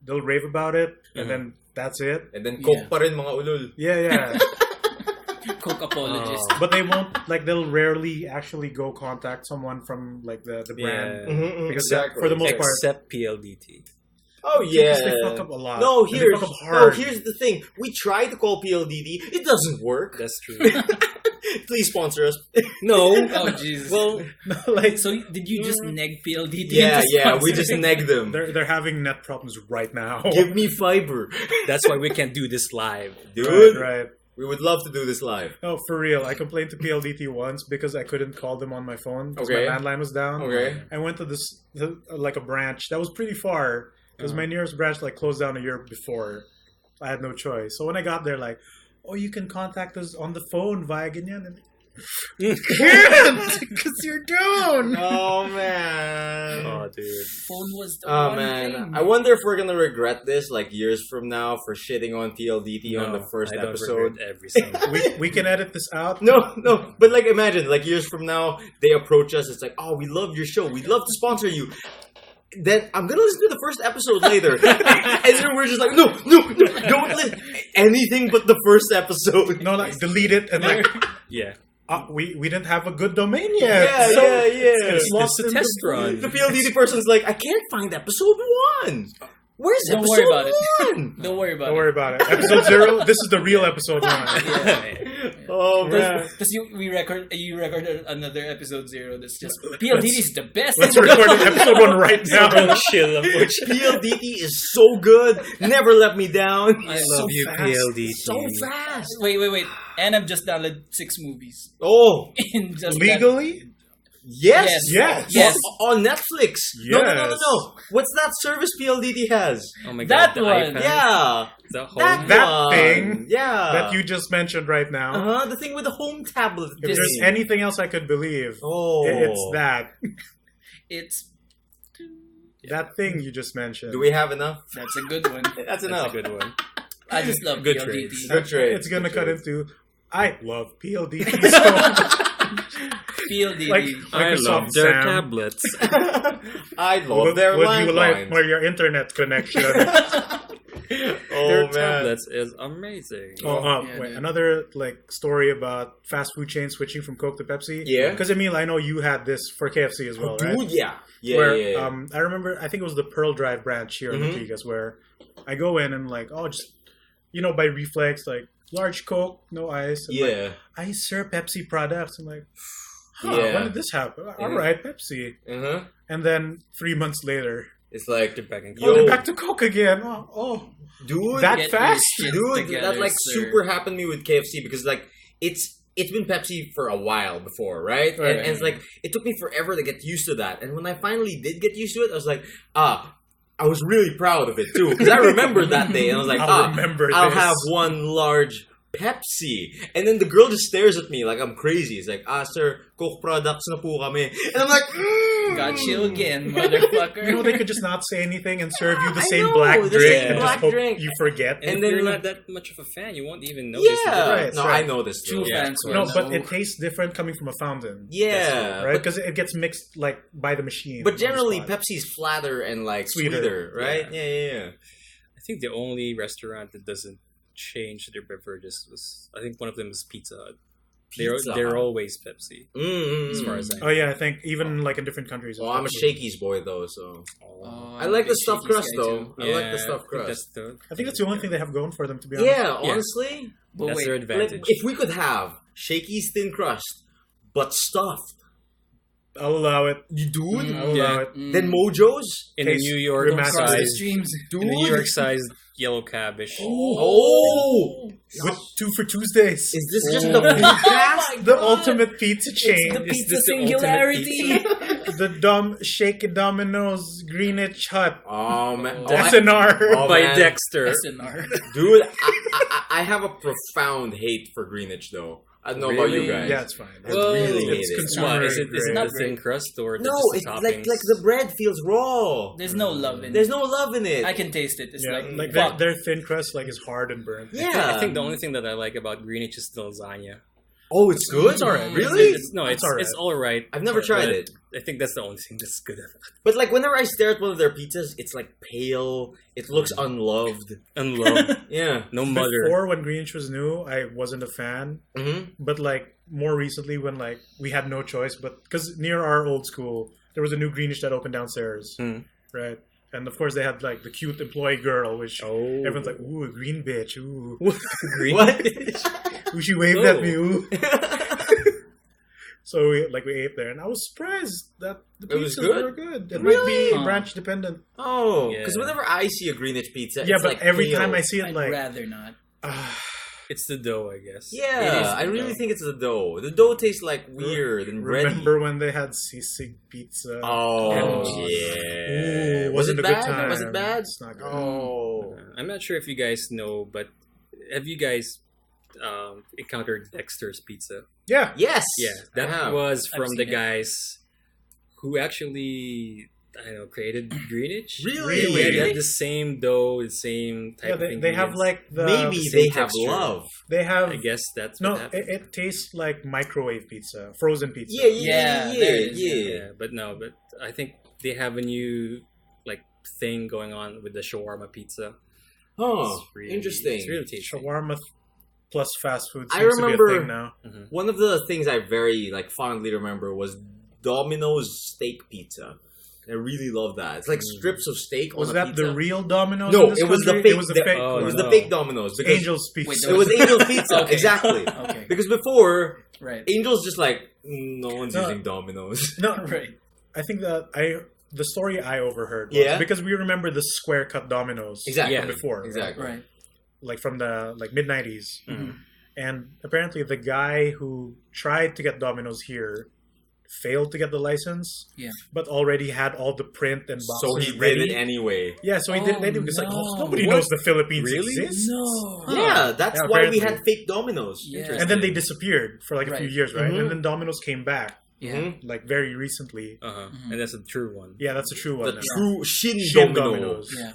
they'll rave about it and Mhm. then that's it. And then Coke Yeah. pa rin mga ulol. Yeah. Coke apologist. Oh. But they won't they'll rarely actually go contact someone from like the brand. Yeah. Mm-hmm, Because for the most part, Except PLDT. Oh because yeah. they fuck up a lot. No, And they fuck up no, hard. here's the thing. We tried to call PLDD. It doesn't work. That's true. Please sponsor us. No. Oh Jesus. Well, Like so did you just neg PLDT? Yeah, into we just sponsoring? neg them. they're having net problems right now. Give me fiber. that's why we can't do this live. Dude, Right. we would love to do this live. No, for real. I complained to PLDT once because I couldn't call them on my phone because Okay. my landline was down. Okay. I went to like a branch that was pretty far because my nearest branch like closed down a year before. I had no choice. So when I got there, like, oh, you can contact us on the phone via ganyan. And can't because you're down. Oh, man. Oh, dude. Phone was the Oh one man, thing. I wonder if we're gonna regret this like years from now for shitting on TLDT on the first I don't episode. regret every single. We can edit this out. No, but like imagine like years from now they approach us. It's like, oh, we love your show. We'd love to sponsor you. Then I'm gonna listen to the first episode later, and then we're just like, no, don't listen anything but the first episode. No, like delete it and like Yeah. we didn't have a good domain yet. Yeah, So yeah. It's It's lost a in test the- run. The PLDT person's like, I can't find episode 1. Where's Don't episode worry about it. 1? Don't worry about Don't worry about it. Episode 0. This is the real episode 1. Oh man. Because you recorded another episode 0 that's just PLDT is the best. Let's record episode 1 right now. Chill, unfortunately. PLDT is so good. Never let me down. I So love you, fast. PLDT. So fast. Wait. And I've just downloaded 6 movies. Oh, In just Legally? yes. Yes. On Netflix. No. Yes. What's that service PLDT has? Oh my That god, the one. iPad, Yeah. the whole That one. thing Yeah. that you just mentioned right now. Uh-huh. The thing with the home tablet. If thing. there's anything else I could believe, Oh. it's that. It's That thing you just mentioned. Do we have enough? that's a good one. That's That's enough. a good one. I just love Good PLDT. trades. Good trade. It's gonna cut into I love PLDT so much. PLDT. Like I Microsoft love their Sam. tablets. I love their Would you like landlines. for your internet connection? Oh their man. tablets is amazing. Yeah, Wait, dude. another like story about fast food chains switching from Coke to Pepsi. Yeah. Because Emile, I know you had this for KFC as well, right? Dude, yeah. Yeah, Where yeah. I remember, I think it was the Pearl Drive branch here in Mhm. Ortigas, where I go in and like, oh, just by reflex, like large Coke, no ice. And like, Yeah. I serve Pepsi products. I'm like, Yeah. when did this happen? All right, Pepsi. Uh-huh. And then 3 months later, It's like, They're back in oh, they're Yo. back to Coke again. Oh, dude, that Get your fast? shit dude, together, that like sir. super happened to me with KFC because like it's been Pepsi for a while before, right? Right. And it's like it took me forever to get used to that. And when I finally did get used to it, I was like, I was really proud of it too because I remember that day and I was like, I'll remember I'll this. have one large Pepsi. And then the girl just stares at me like I'm crazy. It's like, sir, Coke products na po kami. And I'm like, Got you again, motherfucker. they could just not say anything and serve you the I same know, black the drink same and black just hope drink. you forget. And, And if then you're like- not that much of a fan, you won't even notice the yeah. Right, No, right. I know this. True though. fans will No, but know. it tastes different coming from a fountain. Yeah. Right? Because it gets mixed like by the machine. But on the generally, spot. Pepsi's flatter and like Sweeter. sweeter, right? Yeah. I think the only restaurant that doesn't change their beverages was, I think one of them is Pizza Hut. Pizza They're Hut. always Pepsi, as far as I know. Oh yeah, I think even like in different countries. Oh, I'm a especially. Shakey's boy though, so Oh, I like the big stuffed Shakey's crust guy, though. too. I like the stuffed I think crust. I think that's the only thing they have going for them, to be honest. Yeah, honestly, But That's wait, their like, advantage. if we could have Shakey's thin crust but stuffed, I'll allow it. you dude, I'll allow it. then Mojo's, in the Taste New York remastered. cross the size, streams. dude. in the New York size yellow cabbage. Oh, With 2 for Tuesdays. is this just the podcast? The ultimate pizza chain. It's the Is pizza this the ultimate singularity. The dumb Shake It Domino's Greenwich Hut. Oh man, SNR. Oh, by man. Dexter. SNR. Dude, I have a profound hate for Greenwich though. I don't know about you Really? guys. Yeah, it's fine. I really hate it's it. consumer Why? Is it grade. the thin crust or No, just it's the like toppings? the bread feels raw. There's no love in it. There's no love in it. I can taste it. It's Yeah, like, like fuck. their thin crust like is hard and burnt. Yeah. I think the only thing that I like about Greenwich is the lasagna. Oh, it's good. It's alright. Really? It's all right. I've never tried but it. I think that's the only thing that's good. But like whenever I stare at one of their pizzas, it's like pale. It looks unloved. Unloved. Yeah. No mother. Before, when Greenwich was new, I wasn't a fan. Mm-hmm. But like more recently, when like we had no choice, but because near our old school, there was a new Greenwich that opened downstairs, right? And of course, they had like the cute employee girl, which Oh. everyone's like, "Ooh, a green bitch, ooh, Green. What? ooh, she waved at Oh. me, ooh." So we ate there, and I was surprised that the It was pizzas good? were good. It Really? might be branch dependent. Oh, Yeah. because whenever I see a Greenwich pizza, Yeah, it's but like every pale. time I see it, I'd like, rather not. It's the dough, I guess. It is Yeah, I the really dough. think it's the dough. The dough tastes like weird and bready. remember when they had sisig pizza? Oh, And- yeah. Ooh, Was wasn't it a good bad? time. Was it bad? It's not good. Oh. I'm not sure if you guys know, but have you guys encountered Dexter's Pizza? Yeah. Yes. Yeah, that I have. was I've from seen the it. guys who actually, I don't know, created Greenwich. Really? Yeah, they had the same dough, the same type Yeah, of they have ingredients. like the Maybe same they have texture. love. they have I guess that's no. what happened. It tastes like microwave pizza, frozen pizza. Yeah, yeah, Yeah, there it yeah. is. Yeah, but no, but I think they have a new like thing going on with the shawarma pizza. Oh, It's really- interesting. It's really tasty. Shawarma plus fast food I seems to be remember- a thing now. One of the things I very fondly remember was Domino's steak pizza. I really love that. It's like strips of steak Was on a that pizza. the real Domino's? No, in this it was the country? fake. It was the fake. oh, It was one. the fake Domino's. Because Angel's Wait, pizza. there It was Angel's Pizza. Okay. Exactly. Okay. Because before, Right. Angel's just like, no one's No. using Domino's. No, Right. I think that the story I overheard was Yeah? because we remember the square cut Domino's Exactly. from before, right? Exactly. Right. Like from the mid 90s. Mhm. And apparently the guy who tried to get Domino's here failed to get the license, Yeah. but already had all the print and So boxes he ready. did it anyway. Yeah, so he did it Oh, anyway because like, no. nobody What? knows the Philippines Really? exists. No. Yeah, that's Yeah, why we apparently. had fake Domino's. Yeah. And then they disappeared for like a few Right. years, right? Mhm. And then Domino's came back Yeah. Mhm. like very recently. And that's a true one. Yeah, that's a true The one. now. true Shin, Shin Domino's. Yeah.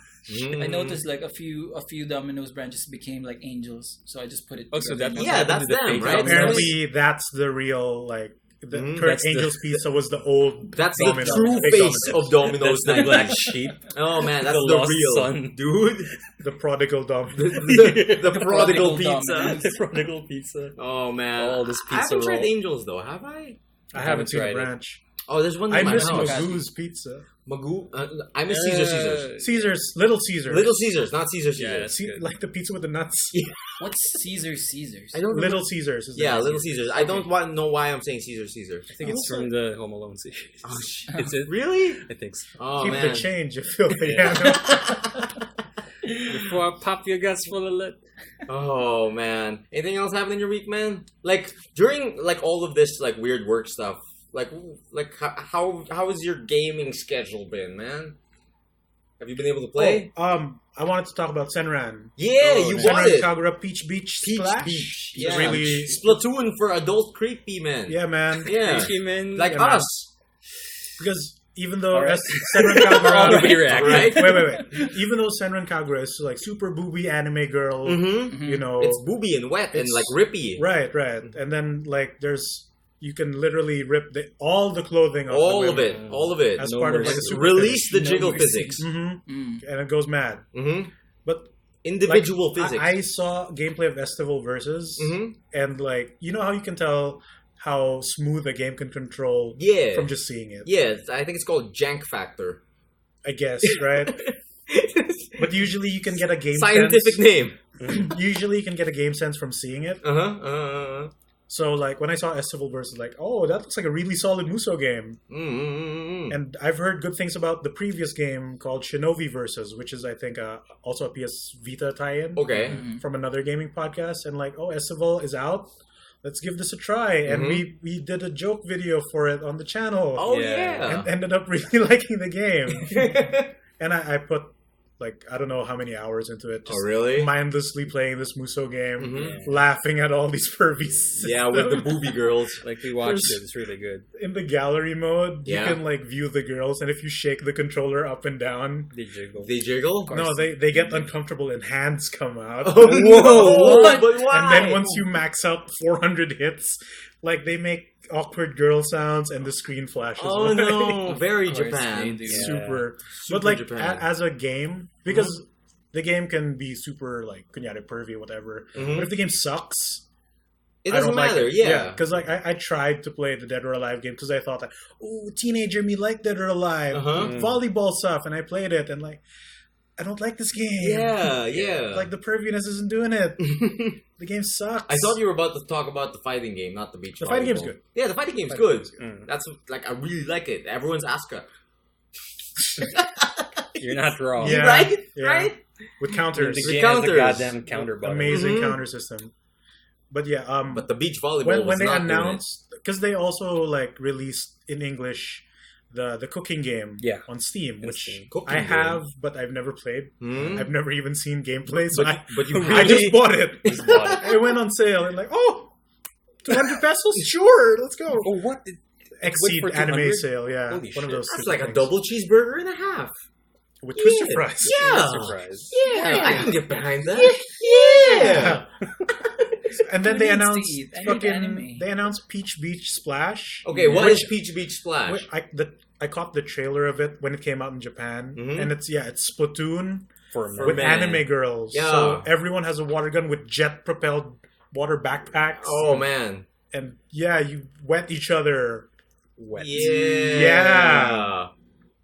Mm. I noticed like a few Domino's branches became like angels, so I just put it. Oh, so together. that Yeah, happened that's to the them, fake right? Domino's. Apparently, that's the real like the Mhm. current That's the- Angel's Pizza was the old. That's Domino's, the true fake face Domino's. of Domino's. That's the black 90s. sheep. Oh man, that's The the, lost real son. dude. The prodigal Domino's. The prodigal prodigal pizza. Domino's. The prodigal pizza. Oh man, All this I pizza haven't tried roll. Angels though, have I? I haven't seen a tried it. branch. Oh, there's one I in my miss house. Magoo's Pizza. Magoo? I miss Caesar's. Caesar's, Little Caesars. Little Caesars, not Caesar's. Yeah, Caesars. that's See, good. like the pizza with the nuts. What's Caesar's? I don't. Little Caesars. Is the Yeah, name. Little Caesars. I don't want to know why I'm saying Caesar. I think it's from the Home Alone series. Oh shit! It's it. Really? I think so. Oh Keep man. the change, you filthy Yeah. animal. Before I pop your guts full of lead. Oh man. Anything else happened in your week, man? Like during like all of this like weird work stuff. Like how has your gaming schedule been, man? Have you been able to play? I wanted to talk about Senran. Yeah, Oh, you nice. bought Senran it. Kagura Peach Beach Peach Splash. Beach. It's Yeah. really, Splatoon for adult creepy men. yeah, man. Yeah. Creepy man. Like Yeah, man. us. Because even though Alright. Senran Kagura, Nobody reacted. Right? wait. Even though Senran Kagura is like super booby anime girl, Mm-hmm. you know, It's booby and wet and It's- like rippy. right, and then like you can literally rip all the clothing off All the of it. All of it. as No part of mercy. like a super Release the No jiggle mercy. physics. Mm-hmm. Mm. And it goes mad. Mm-hmm. But Individual like, physics. I saw gameplay of Estival Versus, Mm-hmm. and like you know how you can tell how smooth a game can control Yeah. from just seeing it. Yeah, I think it's called jank factor. I guess, right? But usually you can get a game Scientific sense. name. Usually you can get a game sense from seeing it. Uh-huh. So like when I saw Estival Versus, like, oh, that looks like a really solid Muso game. Mm-hmm. And I've heard good things about the previous game called Shinobi Versus, which is I think also a PS Vita tie-in Okay. Mhm. from another gaming podcast. And like, oh, Estival is out. Let's give this a try. And Mhm. we did a joke video for it on the channel. Oh, Yeah. yeah. And ended up really liking the game. And I put like I don't know how many hours into it. Oh, really? Mindlessly playing this Muso game, Mhm. laughing at all these pervy Yeah, with the booby girls. Like we watched There's- it. It's really good. in the gallery mode, Yeah. you can like view the girls, and if you shake the controller up and down, They jiggle. They jiggle? no, they get uncomfortable and hands come out. Oh, whoa! What? But why? And then once you max out 400 hits, like they make awkward girl sounds and the screen flashes. Oh, away. no. Very Of course Japan. they do. Yeah. Super. Super But like Japan. as a game, because the game can be super like kunyari pervy, whatever. Mhm. But if the game sucks, It I doesn't don't like matter, it. yeah. Because like I tried to play the Dead or Alive game because I thought that, oh, teenager me like Dead or Alive, Uh-huh. volleyball stuff, and I played it and like I don't like this game. Yeah. Like the perviness isn't doing it. The game sucks. I thought you were about to talk about the fighting game, not the beach. The fighting game's volleyball. good. Yeah, the fighting game's good. That's like I really like it. Everyone's Asuka. You're not wrong. Yeah. Right? Yeah. Right? With counters. The With game has a counters. goddamn counter button. Amazing Mhm. counter system. But yeah, But the beach volleyball when they not doing it. announced, because they also like released in English the cooking game Yeah. on Steam, In which Steam. Cooking I game. have, but I've never played. Hmm? I've never even seen gameplay, so But you I just bought it. Just bought it. It went on sale and like, oh, 200 pesos? Sure, let's go. Oh, what? Exceed for anime 200? sale, yeah. Holy One of shit. those That's stupid like a things. double cheeseburger and a half. with twister fries. Yeah. Surprise. Yeah, I can get behind that. Yeah. And then Who they needs to announced eat? I need fucking. anime. They announced Peach Beach Splash. Okay, what Which- is Peach Beach Splash? I caught the trailer of it when it came out in Japan, Mhm. and it's Splatoon For a For with men. anime girls. Yeah. So everyone has a water gun with jet propelled water backpacks. Oh man. And yeah, you wet each other. wet. Yeah.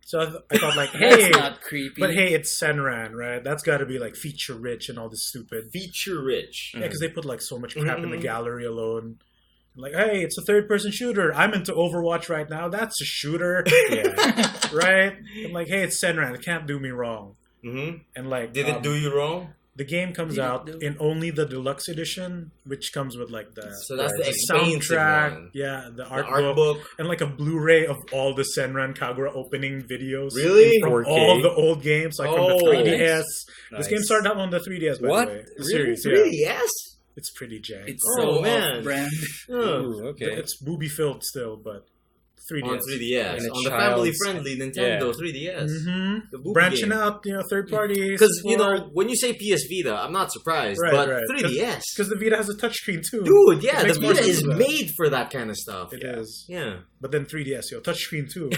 So I thought like, That's hey, not creepy. but hey, it's Senran, right? That's got to be like feature rich and all this stupid. Feature rich. Yeah, because they put like so much crap in the Mhm. gallery alone. Like, hey, it's a third-person shooter. I'm into Overwatch right now. That's a shooter, Yeah. right? And like, hey, it's Senran. It can't do me wrong. Mm-hmm. And like, Did it do you wrong? the game comes Did it out do- in only the deluxe edition, which comes with like the So that's the the expensive soundtrack, one. yeah, the The art, art book, book. and like a Blu-ray of all the Senran Kagura opening videos. Really? From 4K? all the old games, like from the Oh. 3DS. Nice. This game started out on the 3DS, by What? the way. The Really? series, yeah. Really? Yes. It's pretty jank. It's Oh, so man. off-brand. Oh. Ooh, okay. It's booby filled still, but 3DS. On 3DS. And a On the child's- family-friendly Nintendo 3DS. Mm-hmm. The booby Branching game. out, third parties. Because, when you say PS Vita, I'm not surprised. Right, but right. 3DS. Because the Vita has a touchscreen too. Dude, yeah, It the makes more Vita sense is for that. made for that kind of stuff. It is. Yeah. But then 3DS, touchscreen too.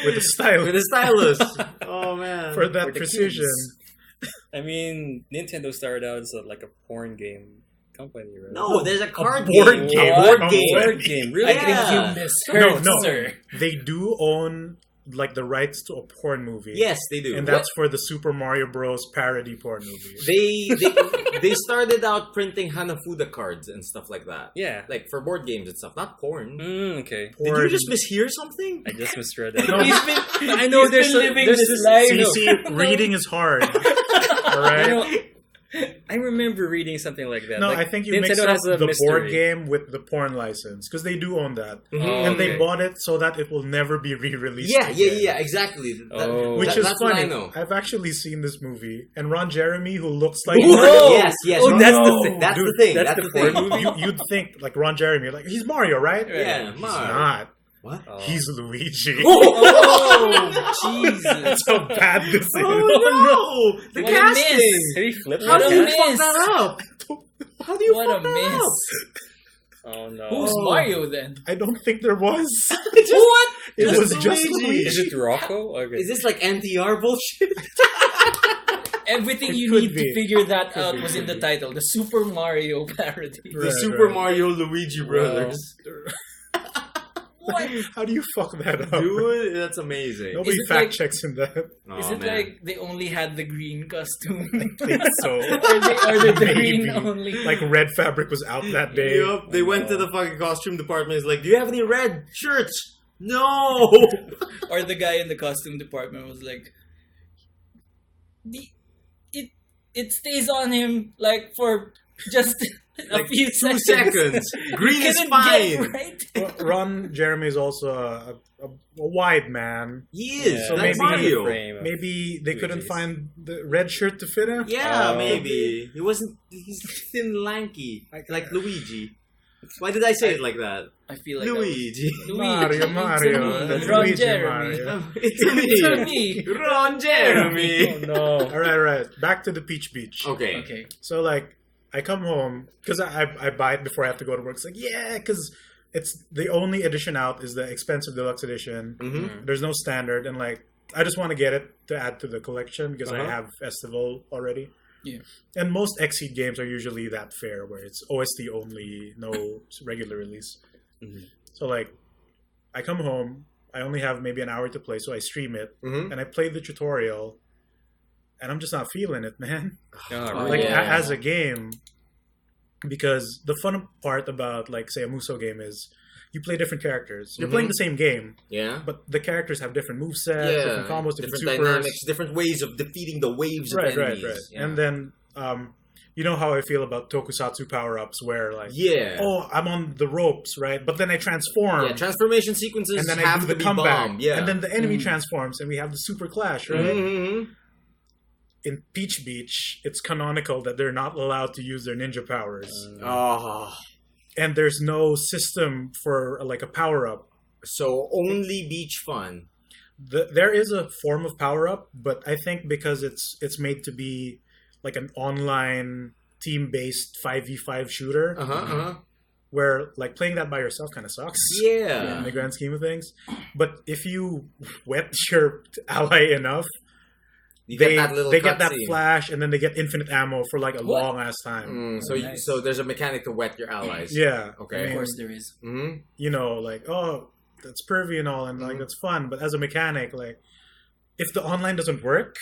With a stylus. With a stylus. Oh, man. For that For the precision. kids. I mean, Nintendo started out as like a porn game company, right? No, there's a card board game. game. A board What? game. Board game, really? I think Yeah. you misheard, No, sir. They do own like the rights to a porn movie. Yes, they do. And that's for the Super Mario Bros. Parody porn movie. They started out printing Hanafuda cards and stuff like that. Yeah. Like for board games and stuff, not porn. Okay. Did you Porn- just mishear something? I just misread that. No. He's been, I know he's there's been a- living there's this this- life. CC, reading is hard. All right? I remember reading something like that. No, like, I think you Nintendo mix up has a the mystery. board game with the porn license because they do own that, Mhm. Oh, and they okay. bought it so that it will never be re-released. Yeah, again. yeah, exactly. Oh. Which is that's what I funny. know. I've actually seen this movie, and Ron Jeremy, who looks like Whoa! Yes, yes. Oh, no, that's no. the thing. That's Dude, the thing. that's That's the the thing. porn movie? you'd think like Ron Jeremy, like he's Mario, right? Yeah, He's Mario. not. What? Oh. He's Luigi. Oh, Jesus. That's how bad this is. Oh no! The What a casting. miss. Did he flip How What do a you miss. fuck that up? How do you What fuck a that miss. up? Oh no. Who's Oh. Mario then? I don't think there was. What? It Just was just Luigi. Luigi. Is it Rocco? Okay. Is this like NTR bullshit? Everything It you could need be. to figure that Could out be, was could in the be. title. The Super Mario parody. The Right, Super right. Mario Luigi brothers. What? How do you fuck that up? Dude, that's amazing. Nobody Is it fact like- checks in that. Oh, Is it man. like they only had the green costume? I think so. or they ordered the green Maybe. only? Like red fabric was out that day. Yup, they went to the fucking costume department. It's like, do you have any red shirts? No. Or the guy in the costume department was like, it stays on him like for just a Like few 2 seconds. seconds. Green is Couldn't fine. get right. Well, Ron Jeremy is also a wide man. He is. Yeah, So That's maybe- Mario. frame of Maybe they couldn't Luigi's. find the red shirt to fit him. Yeah, Oh. maybe. He wasn't. He's thin, lanky, like Luigi. Why did I say it like that? I feel like Luigi. Mario, Mario. It's That's me, Ron Luigi, Jeremy. Mario. It's me. Ron Jeremy. Oh no. All right. Back to the Peach Beach. Okay. Okay. So like, I come home because I buy it before I have to go to work. It's like, yeah, because it's the only edition out is the expensive deluxe edition. Mm-hmm. There's no standard, and like I just want to get it to add to the collection because I Uh-huh. have Festival already. Yeah. And most Xseed games are usually that fair, where it's OST only, no regular release. Mhm. So like, I come home, I only have maybe an hour to play, so I stream it, Mm-hmm. and I play the tutorial, and I'm just not feeling it, man. Oh, Oh, Like yeah. as a game, because the fun part about like say a Muso game is you play different characters. You're playing the same game, Yeah. but the characters have different movesets, Yeah. different combos, different supers. dynamics, different ways of defeating the waves of Right. enemies. Yeah. And then you know how I feel about tokusatsu power-ups where like yeah. oh, I'm on the ropes, right? But then I transform. Yeah, transformation sequences and then I have do to the be comeback. bombed. Yeah. And then the enemy transforms and we have the super clash, right? Mhm. In Peach Beach, it's canonical that they're not allowed to use their ninja powers. Oh, And there's no system for like a power-up. so only beach fun. There is a form of power-up, but I think because it's made to be like an online team-based 5v5 shooter, where like playing that by yourself kind of sucks. Yeah. In the grand scheme of things. But if you wet your ally enough, You they get that little get that cutscene. flash and then they get infinite ammo for like a What? long ass time. So Nice. so there's a mechanic to wet your allies. Yeah. Okay. I Of mean, course there is. hmm you know, like, oh, that's pervy and all, and like that's fun. But as a mechanic, like, if the online doesn't work,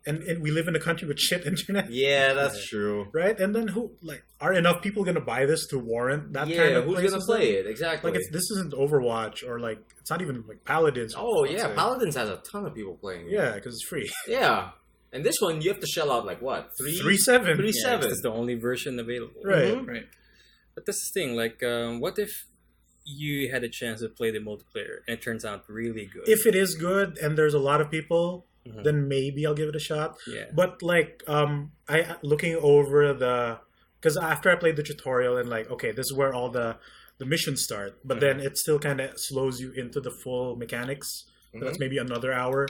and we live in a country with shit internet, Yeah, that's true. right? And then who like are enough people gonna buy this to warrant that kind of who's play gonna system? play it? Exactly. Like, this isn't Overwatch or like it's not even like Paladins. oh for yeah, fuck's sake. Paladins has a ton of people playing. it. Yeah, because it's free. Yeah. And this one you have to shell out like what? 3.7. 3.7. It's the only version available. Right. Mhm. Right. But that's the thing. Like, what if you had a chance to play the multiplayer and it turns out really good? If it is good and there's a lot of people, Mhm. then maybe I'll give it a shot. Yeah. But like, I looking over because after I played the tutorial and like, okay, this is where all the missions start. But then it still kind of slows you into the full mechanics. That's maybe another hour.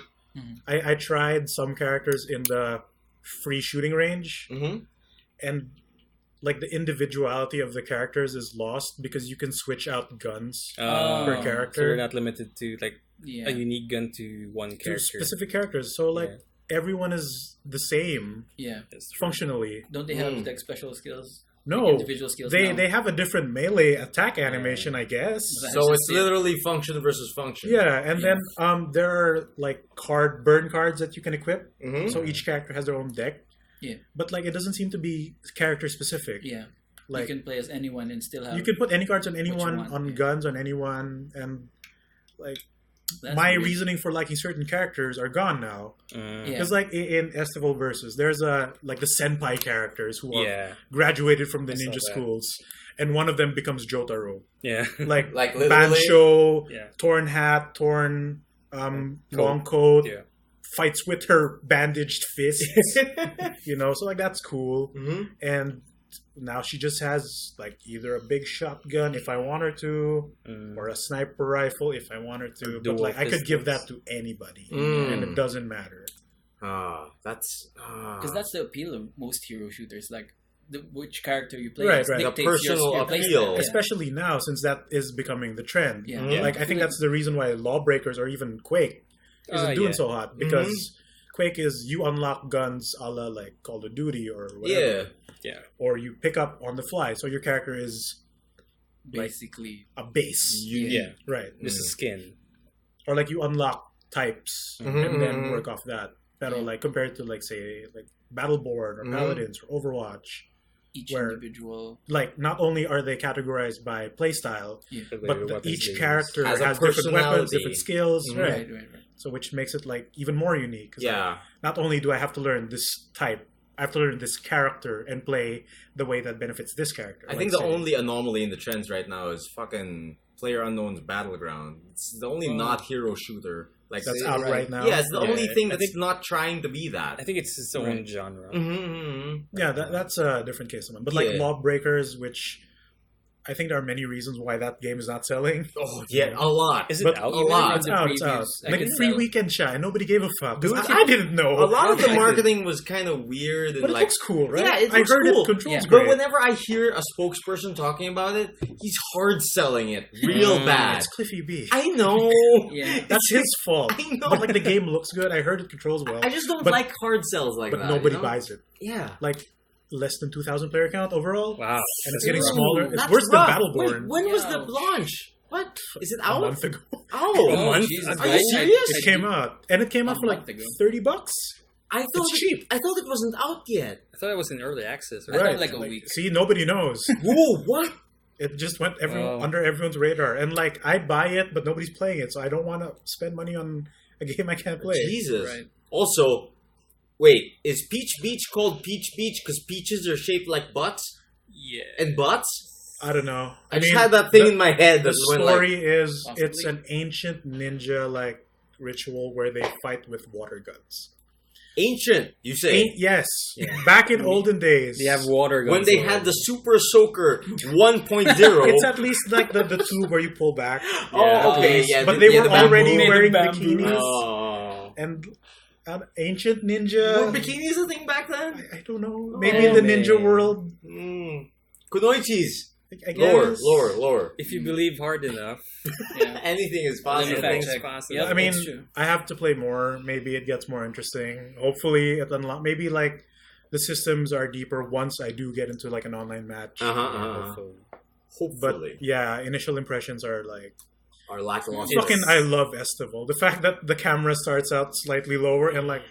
I tried some characters in the free shooting range, and like the individuality of the characters is lost because you can switch out guns per So character. you're not limited to like Yeah. a unique gun to one to character. specific characters. So like everyone is the same Yeah. That's true. functionally. Don't they have like special skills? No, Like, individual skills they now? they have a different melee attack animation, I guess. But I So just it's see it. literally function versus function. Yeah, and then there are like burn cards that you can equip. Mhm. So each character has their own deck. Yeah. But like it doesn't seem to be character specific. Yeah. Like You can play as anyone and still have. you can put any cards on anyone, want, on yeah. guns on anyone, and like That's my weird. reasoning for liking certain characters are gone now. Yeah. Because like in Estival Versus, there's like the senpai characters who are Yeah. graduated from the I saw ninja that. schools, and one of them becomes Jotaro. Yeah. Like Like literally. Bancho, Yeah. torn hat, torn long coat, Yeah. fights with her bandaged fists. You know, so like that's cool. Mhm. And now she just has like either a big shotgun if I want her to, or a sniper rifle if I want her to. But Dual like I could give pistols. that to anybody, Mm. and it doesn't matter. That's Because that's the appeal of most hero shooters. Like which character you play Right, as right. The dictates personal your appeal. playstyle. Yeah. Especially now, since that is becoming the trend. Yeah. Mhm. Like I think that's the reason why Lawbreakers or even Quake isn't doing yeah. so hot, because Quake is you unlock guns a la like Call of Duty or whatever, yeah. or you pick up on the fly, so your character is basically. a base, Yeah. right? Just a skin. Or like you unlock types Mhm, and then mhm. work off that. But like compared to like say like Battleborn or Paladins or Overwatch, Each where- individual. like not only are they categorized by playstyle, but each character Has has a different weapons, personality. different skills, Mhm. right? Right. So which makes it like even more unique. 'Cause, like, Yeah. not only do I have to learn this type, I have to learn this character and play the way that benefits this character. I think the only anomaly in the trends right now is fucking PlayerUnknown's Battleground. It's the only not hero shooter. Like that's out right now. Yeah, it's the only thing I that's think- not trying to be that. I think it's its own Right. genre. Yeah, that's a different case. But like Yeah. Lawbreakers, which I think there are many reasons why that game is not selling. Oh yeah, a lot. Is it But out? a lot. It's the out. It's out. previews, I Like can free tell. weekend shy. Nobody gave a fuck. 'Cause Dude, I didn't know. A lot of the I did. marketing was kind of weird and But it like. looks cool, right? Yeah, it I looks heard cool. it controls Yeah. great. But whenever I hear a spokesperson talking about it, he's hard selling it real bad. It's Cliffy B. I know. Yeah. That's his fault. I know. But like the game looks good. I heard it controls well. I just don't But- like hard sells like but that. nobody you know? buys it. Yeah. Like less than 2,000 player count overall. Wow. And it's getting Ooh, smaller. It's that's worse rough. than Battleborn. Wait, when was the Ouch. launch? What? Is it a out? month ago. Oh, A month Jesus. ago? Are you serious? It came out. And it came out A for like month ago. $30. It's cheap. I thought it wasn't out yet. I thought it was in early access. I thought like a week. See, nobody knows. Whoa, what? It just went Oh. under everyone's radar. And like, I'd buy it, but nobody's playing it. So I don't want to spend money on a game I can't play. Jesus. Right. Also, wait, is Peach Beach called Peach Beach because peaches are shaped like butts Yeah. and butts? I don't know. I just had that thing in my head. The that went story like, is Possibly. it's an ancient ninja like ritual where they fight with water guns. ancient, you say? Yes, back in olden days. They have water guns. When they had the Super Soaker 1.0. It's at least like the tube where you pull back. Oh, okay, yeah. But they were the bamboo. already Made of wearing bamboo. bikinis. Oh. And ancient ninja. Were bikinis a thing back then? I don't know. Maybe in Oh, the ninja man. world. Kunoichis. I guess. Lower. If you believe hard enough, Yeah. Anything is Let me possible. fact Anything's check. possible. Yep, I mean, it's true. I have to play more. Maybe it gets more interesting. Hopefully, it unlock. Maybe like the systems are deeper once I do get into like an online match. Hopefully. But Hopefully. yeah, initial impressions are like Our lackluster. fucking. I love Estival. The fact that the camera starts out slightly lower and like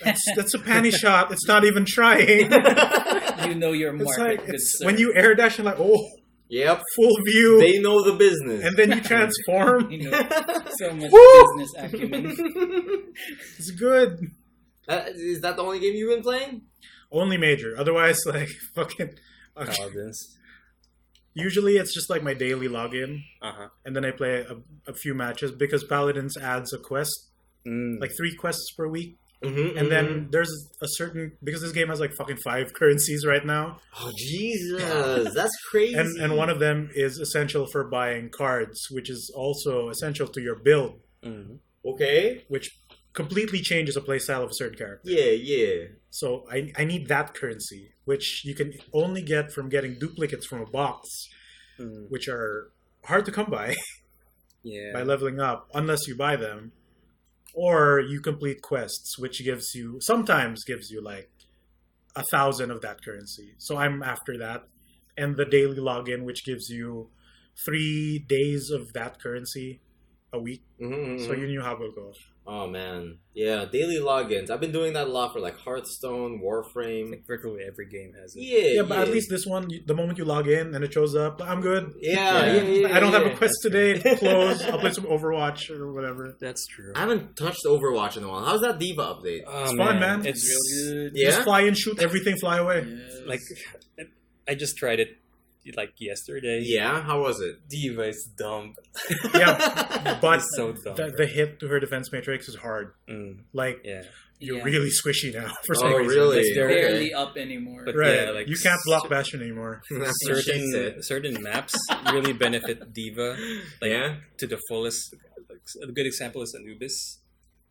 that's a panty shot. It's not even trying. You know your It's market. like good sir. when you air dash, you're like, oh, Yep. full view, They know the business. and then you transform. You know so much Woo! business acumen. It's good. Is that the only game you've been playing? Only major. Otherwise, like fucking. Paladins. Usually, it's just like my daily login, Uh-huh. and then I play a few matches because Paladins adds a quest, Mm. like 3 quests per week. Mm-hmm, And then there's a certain, because this game has like fucking 5 currencies right now, Oh, Jesus. That's crazy. and one of them is essential for buying cards, which is also essential to your build, Mm. Okay. which completely changes the playstyle of a certain character. Yeah. So I need that currency, which you can only get from getting duplicates from a box, Mm. which are hard to come by Yeah. by leveling up, unless you buy them. Or you complete quests, which sometimes gives you like 1,000 of that currency. So I'm after that. And the daily login, which gives you 3 days of that currency a week. Mm-hmm. So you knew how it would go. Oh, man. Yeah, daily logins. I've been doing that a lot for like Hearthstone, Warframe. Like virtually every game has it. Yeah, but at least this one, the moment you log in and it shows up, I'm good. Yeah. I don't have a quest today. Close. I'll play some Overwatch or whatever. That's true. I haven't touched Overwatch in a while. How's that Diva update? Oh, fun, man. It's Real good. Yeah? Just fly and shoot everything, fly away. Yes. like I just tried it like yesterday. Yeah? How was it? Diva is dumb. Yeah, but It's so dumb. the hit to her defense matrix is hard. Mm, Like, yeah. you're Yeah. really squishy now for some Oh, reason. really? It's very- Barely up anymore. But Right. yeah, like you can't block Bastion anymore. That's what she said. certain maps really benefit Diva like Yeah? to the fullest. Like, a good example is Anubis.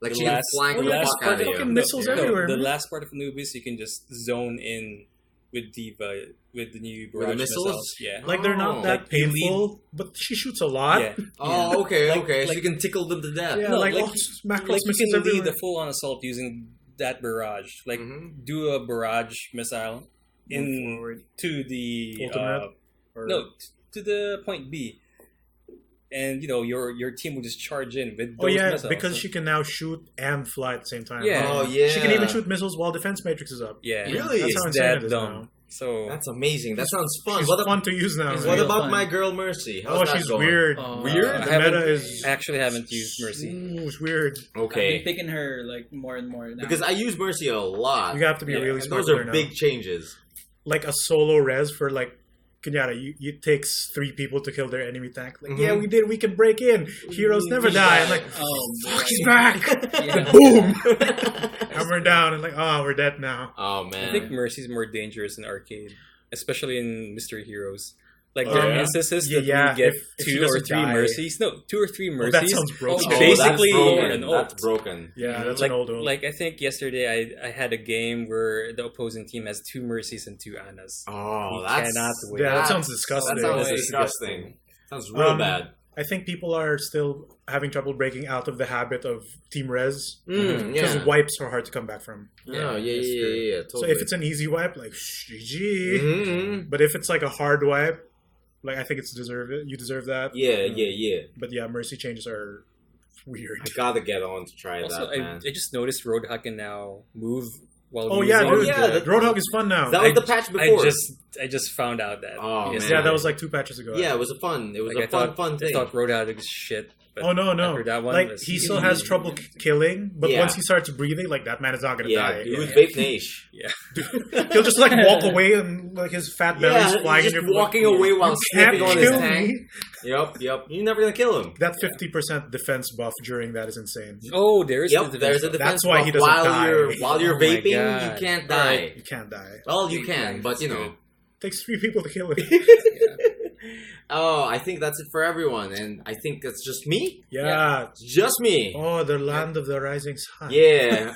Like The she can last- flank the the last fuck part out of of you. fucking missiles everywhere, The man. last part of Anubis, you can just zone in with Diva with the new With the barrage missiles? missiles. Yeah. Like, they're not Oh. that Like, you painful, but she shoots a lot. Yeah. Oh, okay, Like- okay. So like- you can tickle them to death. Yeah, No, like, like oh, you- macros Like you missiles can lead everywhere. the full on assault using that barrage. Like Mhm. do a barrage missile in forward. to the Ultimate? Or- no to the point B, and your team will just charge in with those Oh yeah, missiles. because she can now shoot and fly at the same time. Yeah. Oh, yeah. She can even shoot missiles while defense matrix is up. yeah, Really? That's it's how insane that it is dumb. now. So That's amazing. That sounds fun. She's What, fun to use now. It's what real about fun. my girl Mercy? How's Oh, that she's going? weird. Weird? I The haven't- meta is actually haven't used Mercy. Ooh, it's weird. I've Okay. been picking her like more and more now. Because I use Mercy a lot. You have to be Yeah, really and smart those with are her now. big changes. Like a solo res for like Kenyatta, it takes 3 people to kill their enemy tank. Like, Mhm. yeah, we did. We can break in. Heroes never die. I'm like, oh, fuck, boy. he's back. Yeah. Boom. And we're down. And like, oh, we're dead now. Oh I man. think Mercy's more dangerous in arcade, especially in Mystery Heroes. Like Oh, there are yeah? instances Yeah, that yeah, you get if she 2 or doesn't 3 die. mercies. No, 2 or 3 Oh, mercies. that sounds broken. Oh, basically that's broken. an ult. That's broken. Yeah, that's like, an old one. like I think yesterday I had a game where the opposing team has 2 mercies and 2 Annas. Oh, You that's cannot win. Yeah, that that's- sounds disgusting. That sounds That's disgusting. Sounds real bad. I think people are still having trouble breaking out of the habit of team res because Yeah. wipes are hard to come back from. Yeah, that's true. yeah. So Totally. if it's an easy wipe, like GG. Mhm. But if it's like a hard wipe, like I think you deserve that. Yeah. But yeah, mercy changes are weird. I gotta get on to try Also, that, man. I just noticed Roadhog can now move while Oh using yeah, dude. yeah, the- Roadhog is fun now. That was the patch before. I just found out that. Oh, Yes, man. Yeah, that was like 2 patches ago. Yeah, it was Like, a fun thing. I thought Roadhog was shit. But Oh no, no! after that one Like was- he still has trouble killing, but Yeah. once he starts breathing, like that man is not gonna die. He was vape niche. Yeah. He'll just like walk away and like his fat belly's Yeah, flying he's in just your walking away while You can't sniffing on his kill tank. me. Yep. You're never gonna kill him. That 50% defense buff during that is insane. Oh, there's Yep, the there's a defense. defense That's why buff. he doesn't while die. you're Oh my vaping, God. you can't die. You can't die. Well, you can, but you know. Takes 3 people to kill it. Oh, I think that's it for everyone, and I think that's just me. Yeah. It's just me. Oh, the land of the rising sun. Yeah.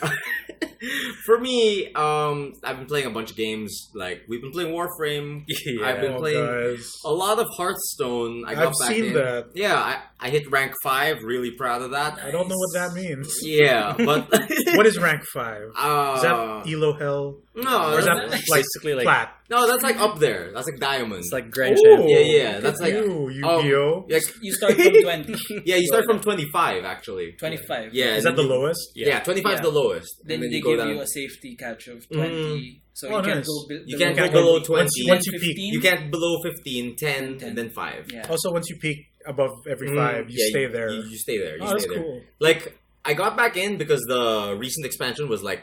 For me, I've been playing a bunch of games. Like we've been playing Warframe. Yeah. I've been playing guys. a lot of Hearthstone. I got I've back seen in. that. Yeah, I hit rank 5. Really proud of that. I don't know what that means. Yeah, but What is rank 5? Is that Elo Hell? no? Or is that that's- like basically like- flat? no, that's like up there. That's like diamond. It's like Grand Ooh, Champ. Yeah, that's like Yu-Gi-Oh! like You start from 20. yeah, you start from 25 actually. 25. Yeah, Is and that the then you- lowest? Yeah, 25 is Yeah. the lowest. Then and then they you go give down. you a safety catch of 20. So Oh, you can't nice. go You can't go below 20. 20. Once you peak. You can't below 15, 10, 10. and then 5. Yeah. Also, once you peak above every 5, you Yeah, stay there. You stay there. You Oh, that's stay there. cool. Like, I got back in because the recent expansion was like,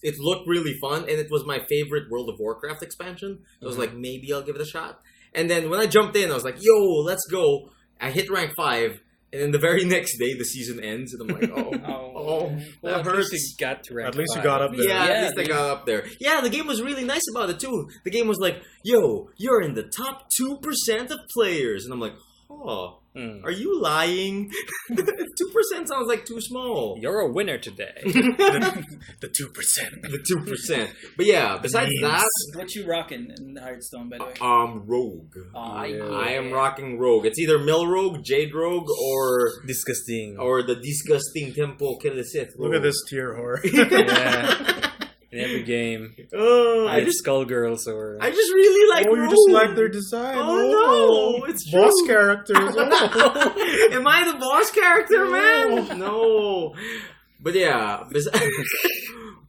it looked really fun, and it was my favorite World of Warcraft expansion. I was like, maybe I'll give it a shot. And then when I jumped in, I was like, yo, let's go. I hit rank 5, and then the very next day, the season ends, and I'm like, oh, Oh. Well, that at least hurts. you got to rank At least you 5. got up there. Yeah, Yeah, at least I got up there. Yeah, the game was really nice about it too. The game was like, yo, you're in the top 2% of players. And I'm like, oh, Mm. are you lying? 2% sounds like too small. You're a winner today. The 2%. The 2%. But yeah, besides Memes. that, What you rocking in Hearthstone, by the way? Rogue. Yeah. I am rocking Rogue. It's either Mill Rogue, Jade Rogue, Disgusting. or the disgusting Temple Kill the Sith. Look at this tier whore. Yeah. In every game. Oh, Either Skullgirls or... I just really like Oh, Rogue. you just like their design. Oh, no, it's Boss true. characters. Oh. Am I the boss character, man? No. But yeah,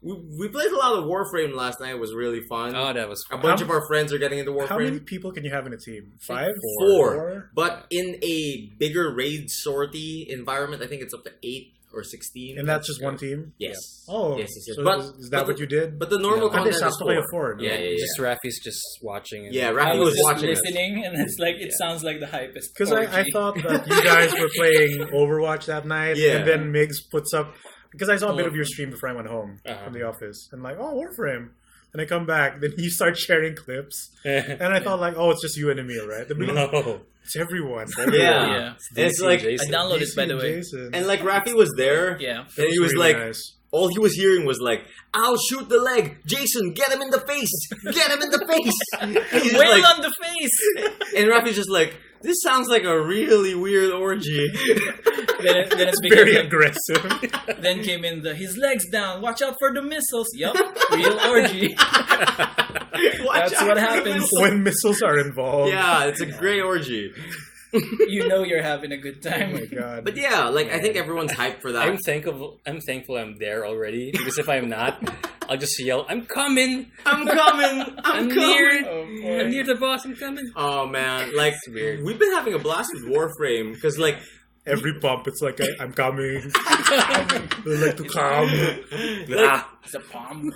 we played a lot of Warframe last night. It was really fun. Oh, that was A fun. bunch of our friends are getting into How many Warframe. people can you have in a team? 5? 4. But in a bigger raid sortie environment, I think it's up to 8 or 16. And that's just one team? Yes. Oh, Yes. so But is that what you did? But the normal No. content They is stopped playing 4. 4. Yeah. Just Rafi's just watching. And Yeah, I Rafi was was just watching us. listening, and it's like, it sounds like the hypest. Because I orgy. thought that you guys were playing Overwatch that night, Yeah. and then Migs puts up... Because I saw a bit Oh. of your stream before I went home Uh-huh. from the office. And like, oh, Warframe. And I come back, then you start sharing clips. And I thought like, oh, it's just you and Emile, right? They'd be like, No. it's everyone. Yeah. Yeah. And it's DC like, Jason. I downloaded it, DC by the and way. Jason. and like Rafi was there. Yeah. And he was really like, nice. all he was hearing was like, I'll shoot the leg. Jason, get him in the face. Get him in the face. And he's just Wail like, on the face! and Rafi's just like, this sounds like a really weird orgy. then it's Very aggressive. Then came in his legs down. Watch out for the missiles. Yup, real orgy. Watch That's out what for happens. the- When missiles are involved. Yeah, it's a great orgy. You know you're having a good Oh time. my god. But yeah, like I think everyone's hyped for that. I'm thankful I'm there already. Because if I'm not, I'll just yell, I'm coming! I'm coming. I'm I'm coming. near. Oh, boy. I'm near the boss, I'm coming. Oh man, like It's weird. we've been having a blast with Warframe because like Every pump, it's like, I'm coming. They like to come. Ah, It's a palm.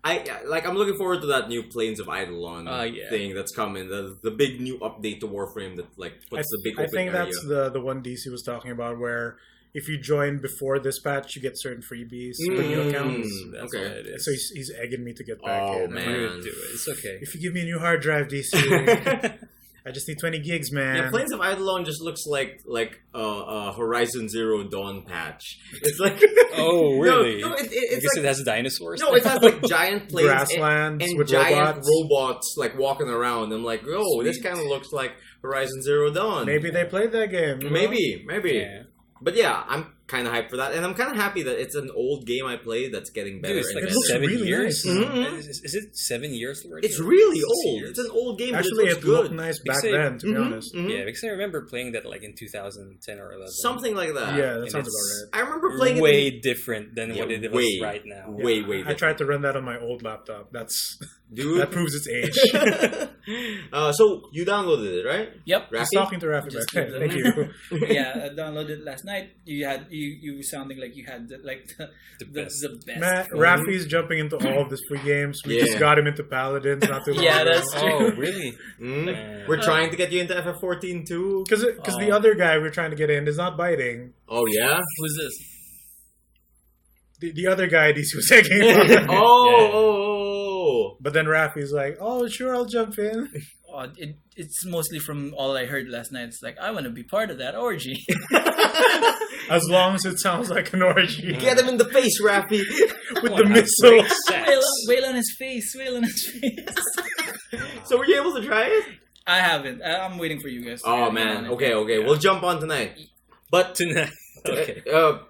I'm looking forward to that new Plains of Eidolon Yeah. thing that's coming. The big new update to Warframe that like puts the big I open think area. that's the one DC was talking about where if you join before this patch, you get certain freebies for new accounts. That's Okay. what it is. So he's egging me to get back Oh, in. man. Do it. It's okay. If you give me a new hard drive, DC, I just need 20 gigs, man. Yeah, Plains of Eidolon just looks like a Horizon Zero Dawn patch. It's like Oh, really? No, it's Because like it has dinosaurs? no, it has like giant plains Grasslands and with giant robots. like walking around. I'm like, oh, this kind of looks like Horizon Zero Dawn. Maybe they played that game. you know? maybe. Yeah. But yeah, I'm kind of hyped for that, and I'm kind of happy that it's an old game I played that's getting better. Dude, it's and like It looks better. 7 really years. nice. Mhm. Is it 7 years already? It's really 6 old. years? It's an old game, Actually, but it it looks looked good. nice back Because then, to be Mhm, honest. mhm. Yeah, because I remember playing that like in 2010 or 11. Something like that. Yeah, that And sounds it's about I remember playing it. way different than Yeah, what it way. was right now. Way, way right. I tried to run that on my old laptop. Dude. That proves its age. So you downloaded it, right? Yep. I was Rafi? talking to Rafi Just back then. keep Thank you. Yeah, I downloaded it last night. You sounding like you had the best. best. Matt, phone. Rafi's jumping into all of these free games. We Yeah. just got him into Paladins not too long Yeah, ago. that's true. Oh, really? Mm. We're trying to get you into FF14 too. Because the other guy we're trying to get in is not biting. Oh yeah. Who's this? The other guy DC was taking Oh. But then Rafi's like, oh, sure, I'll jump in. Oh, it's mostly from all I heard last night. It's like, I want to be part of that orgy. As long as it sounds like an orgy. Get him in the face, Rafi. With Wanna the have missile. great sex. wail on his face. Wail on his face. So were you able to try it? I haven't. I'm waiting for you guys. to Oh get man. on it. Okay. Yeah. We'll jump on tonight. But Tonight. Okay.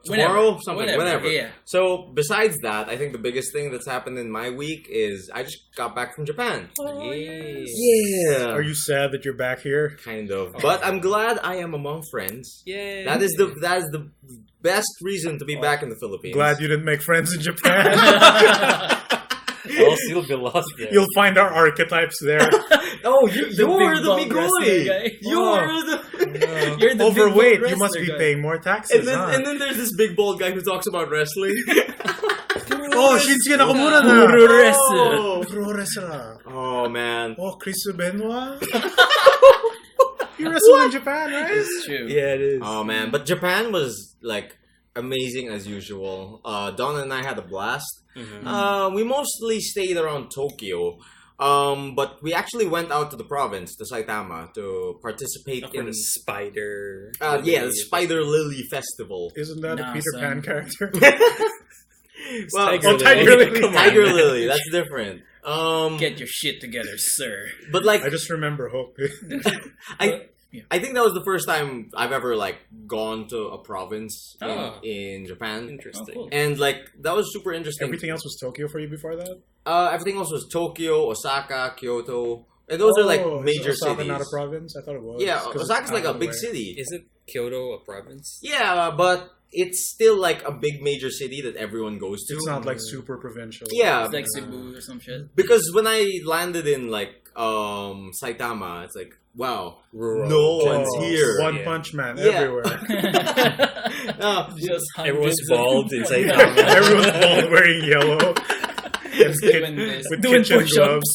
tomorrow, Whenever. whenever. Yeah. So besides that, I think the biggest thing that's happened in my week is I just got back from Japan. Yeah. Are you sad that you're back here? Kind of. But I'm glad I am among friends. Yay. That is the best reason to be back in the Philippines. Glad you didn't make friends in Japan. I'll still be lost there. You'll find our archetypes there. Oh, you're big the bald big wrestler boy. guy. You're the. You're the Overweight. big bald You must be wrestler guy. paying more taxes, huh? And then there's this big bald guy who talks about wrestling. Oh, Shinsuke Nakamura na! Pro wrestler. Oh. Pro wrestler. Oh man. Oh, Chris Benoit? You wrestled in Japan, right? It's true. Yeah, it is. Oh man, but Japan was like amazing as usual. Donna and I had a blast. Mhm. We mostly stayed around Tokyo. But we actually went out to the province, to Saitama, to participate For in the spider. the Spider Lily Festival. Isn't that Nah, a Peter son. Pan character? Well, Tiger Tiger Lily. Lily. Come on, Tiger man. Lily, that's different. Get your shit together, sir. But like I just remember Hope. I think that was the first time I've ever like gone to a province Oh. in Japan. Interesting. Oh, cool. And like that was super interesting. Everything else was Tokyo for you before that? Everything else was Tokyo, Osaka, Kyoto, and those are like major is Osaka cities. not a province? I thought it was. Yeah, 'cause it's Osaka's like out a of big the way. city. Isn't Kyoto a province? Yeah, but it's still like a big major city that everyone goes to. It's not like super provincial. Yeah, It's like Cebu or some shit. because when I landed in like Saitama, it's like wow, Rural. no Oh, one's here. One Yeah. Punch Man Yeah. everywhere. No, Just Everyone's hundreds of bald people. inside Yeah. Tama. Everyone's bald wearing yellow. Just doing this. With Doing kitchen push-ups. gloves.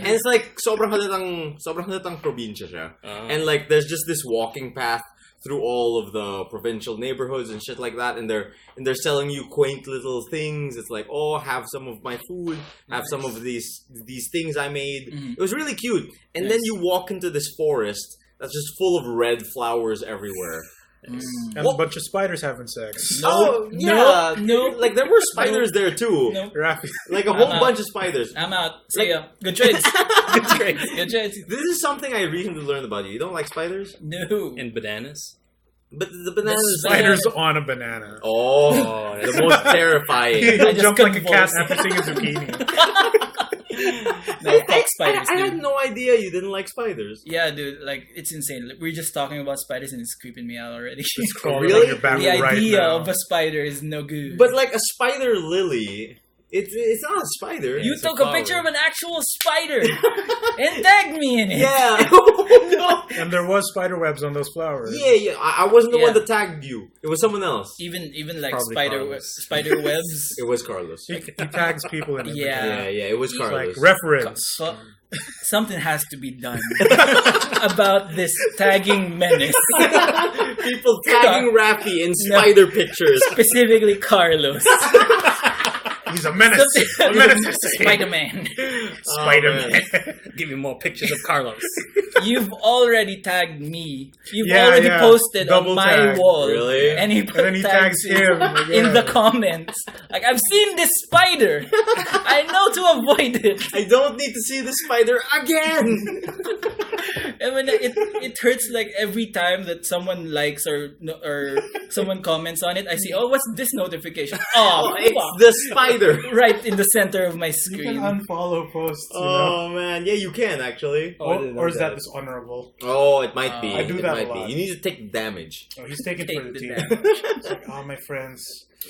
and it's like sobrang halatang probinsya siya. Ah. And like there's just this walking path through all of the provincial neighborhoods and shit like that, and they're selling you quaint little things. It's like, oh, have some of my food, have some of these things I made. Mhm. It was really cute. And then Nice. you walk into this forest that's just full of red flowers everywhere. And What? a bunch of spiders having sex. Oh yeah, no. like there were spiders there too, Nope. Rafi. like a whole I'm out. bunch of spiders. I'm out. See ya. Good trades. Good trades. Good trades. This is something I recently learned about you. You don't like spiders, No. And bananas? but the bananas. Spiders on a banana. Oh, Oh, the most terrifying. He'll just jump like a cat convulsed. after seeing a zucchini. No, fuck spiders, I dude. had no idea you didn't like spiders. Yeah, dude, like, it's insane. Like, we're just talking about spiders and it's creeping me out already. It's crawling Really? on your back The right idea now. of a spider is no good. But like a spider lily, it's not a spider. you it's a took a flower. picture of an actual spider and tagged me in it. Yeah. No. And there was spider webs on those flowers. Yeah. I wasn't the Yeah. one that tagged you. It was someone else. Even like Probably Carlos. spider webs. It was Carlos. He tags people in it. Yeah. Yeah. It was It's Carlos. like reference. Something has to be done about this tagging menace. People tagging Rafi in spider pictures. Specifically Carlos. He's a menace. A menace. Spider-Man. Spider-Man. Give me more pictures of Carlos. you've already tagged me. You've Yeah, already yeah. posted Double on my tag. wall. Really? And he And then he tags him in again. the comments. Like, I've seen this spider. I know to avoid it. I don't need to see the spider again. And when it hurts like every time that someone likes or someone comments on it, I see, oh, what's this notification? Oh, It's fuck. the spider. Right in the center of my You screen. can unfollow posts, you know? Oh man, yeah, you can actually. Oh, I didn't know Or is that that. dishonorable? Oh, it might be. I do It that a might lot. be. You need to take damage. Oh, he's taking Take for the the team. damage. It's like, oh, my friends.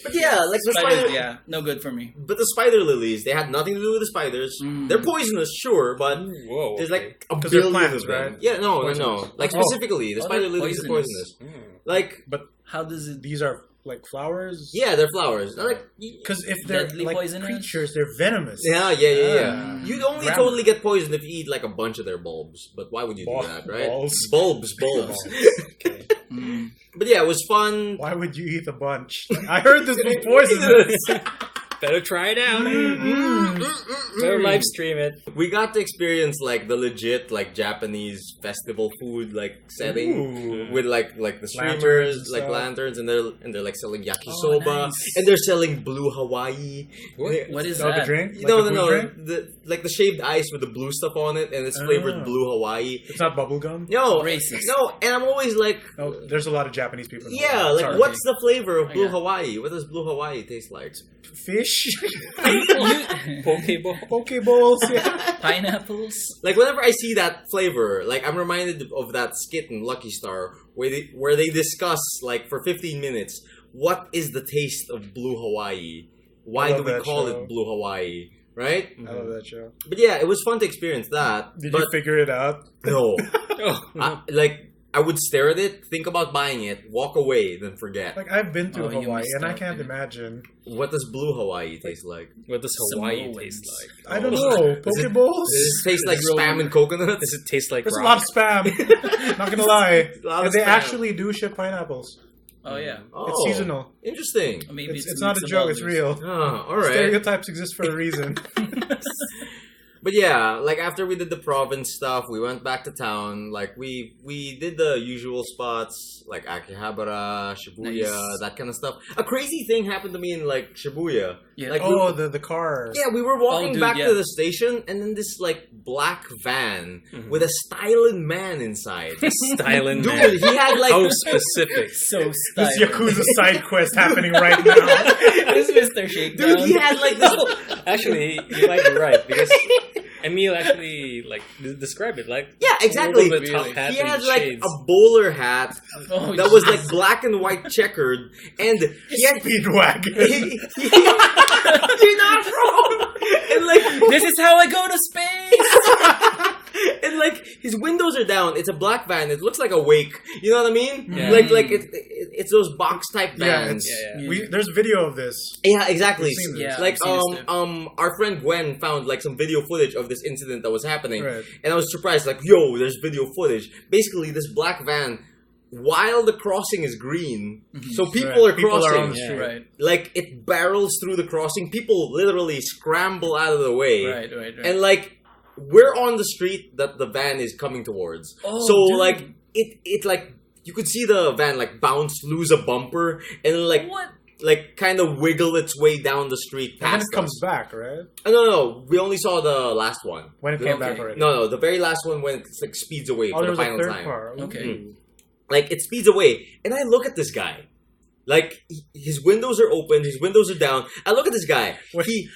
But yeah, like the Spiders, spider. yeah, no good for me. But the spider lilies, they had nothing to do with the spiders. Mm. They're poisonous, sure, but Whoa. there's like a 'Cause they're billion plants, of them. right? Yeah, no. Poisonous. Like Oh. specifically, the Oh, spider they're lilies are poisonous. poisonous. Mm. Like, But How does it? these are like flowers? yeah, they're flowers. They're like, Because if they're Deadly like poisonous? creatures, they're venomous. yeah. You'd only Grandma. totally get poisoned if you eat like a bunch of their bulbs. But why would you do that, right? Balls. Bulbs. Okay. Mm. But yeah, it was fun. Why would you eat a bunch? I heard this was poisonous. Better try it out. Mm. Better live stream it. We got to experience like the legit like Japanese festival food like setting. Ooh. With like the Lanterns streamers, and like stuff. lanterns, and they're like selling yakisoba, Oh, nice. and they're selling blue Hawaii. What? What is Oh, the that? drink? Like No, the no, blue no. drink? The like the shaved ice with the blue stuff on it, and it's flavored Oh. blue Hawaii. It's not bubblegum? No, Racist. no, and I'm always like, No, there's a lot of Japanese people. in the yeah, world. like Sorry. what's the flavor of blue Yeah. Hawaii? What does blue Hawaii taste like? Fish? Pokeball. Pokeballs? Yeah. Pineapples. Like whenever I see that flavor, like I'm reminded of that skit in Lucky Star where they discuss like for 15 minutes what is the taste of blue Hawaii? Why I do love we that call show. it blue Hawaii? Right? I love that show. But yeah, it was fun to experience that. Did but you figure it out? no, Oh. I would stare at it, think about buying it, walk away, then forget. Like, I've been to Oh, you Hawaii, missed and I out, can't yeah. imagine. What does blue Hawaii taste like? What does Hawaii Samoans. taste like? I don't Oh. know. Does it- Pokeballs? Does it taste like Is it spam and coconuts? Does it taste like There's a rock? lot of spam. Not gonna lie. A lot of And they spam. actually do ship pineapples. Oh yeah. Oh, It's seasonal. Interesting. Or maybe It's not a mix of joke, all it's those. real. Oh, all right. Stereotypes exist for a reason. But yeah, like after we did the province stuff, we went back to town. Like we did the usual spots like Akihabara, Shibuya, Nice. that kind of stuff. A crazy thing happened to me in like Shibuya. Yeah. Like Oh, the car. yeah, we were walking dude, back yeah. to the station, and then this like black van Mhm. with a styling man inside. Styling Dude, man. he had like How specific. So This stylish. Yakuza side quest happening right now. This is Mr. Shakedown. dude, he had like this. Actually, you might be right because Emile actually like described it like Yeah, exactly. with top hat He and had like shades. a bowler hat Oh, that was jeez. like black and white checkered, and he had Speedwagon. you're not wrong. And like This is how I go to space. and like his windows are down. It's a black van. It looks like a wake. You know what I mean? Yeah. Like it's those box type Yeah, vans. it's, Yeah. there's video of this. Yeah, exactly. We've seen this. Yeah, Like I've seen this too. our friend Gwen found like some video footage of this incident that was happening, Right. and I was surprised. Like, yo, there's video footage. Basically, this black van, while the crossing is green, so people Right. are People are crossing. on the Yeah. street. Right. Like it barrels through the crossing. People literally scramble out of the way, Right. and like we're on the street that the van is coming towards. Oh, So dude. like it like you could see the van like bounce, lose a bumper, and What? like kind of wiggle its way down the street And then past it comes us. back, right? No, we only saw the last one. When it came back Okay. already. No, the very last one when it like speeds away Oh, for there the was a final third time. car. Okay. Ooh. Like it speeds away, and I look at this guy. Like his windows are open, his windows are down. I look at this guy. When he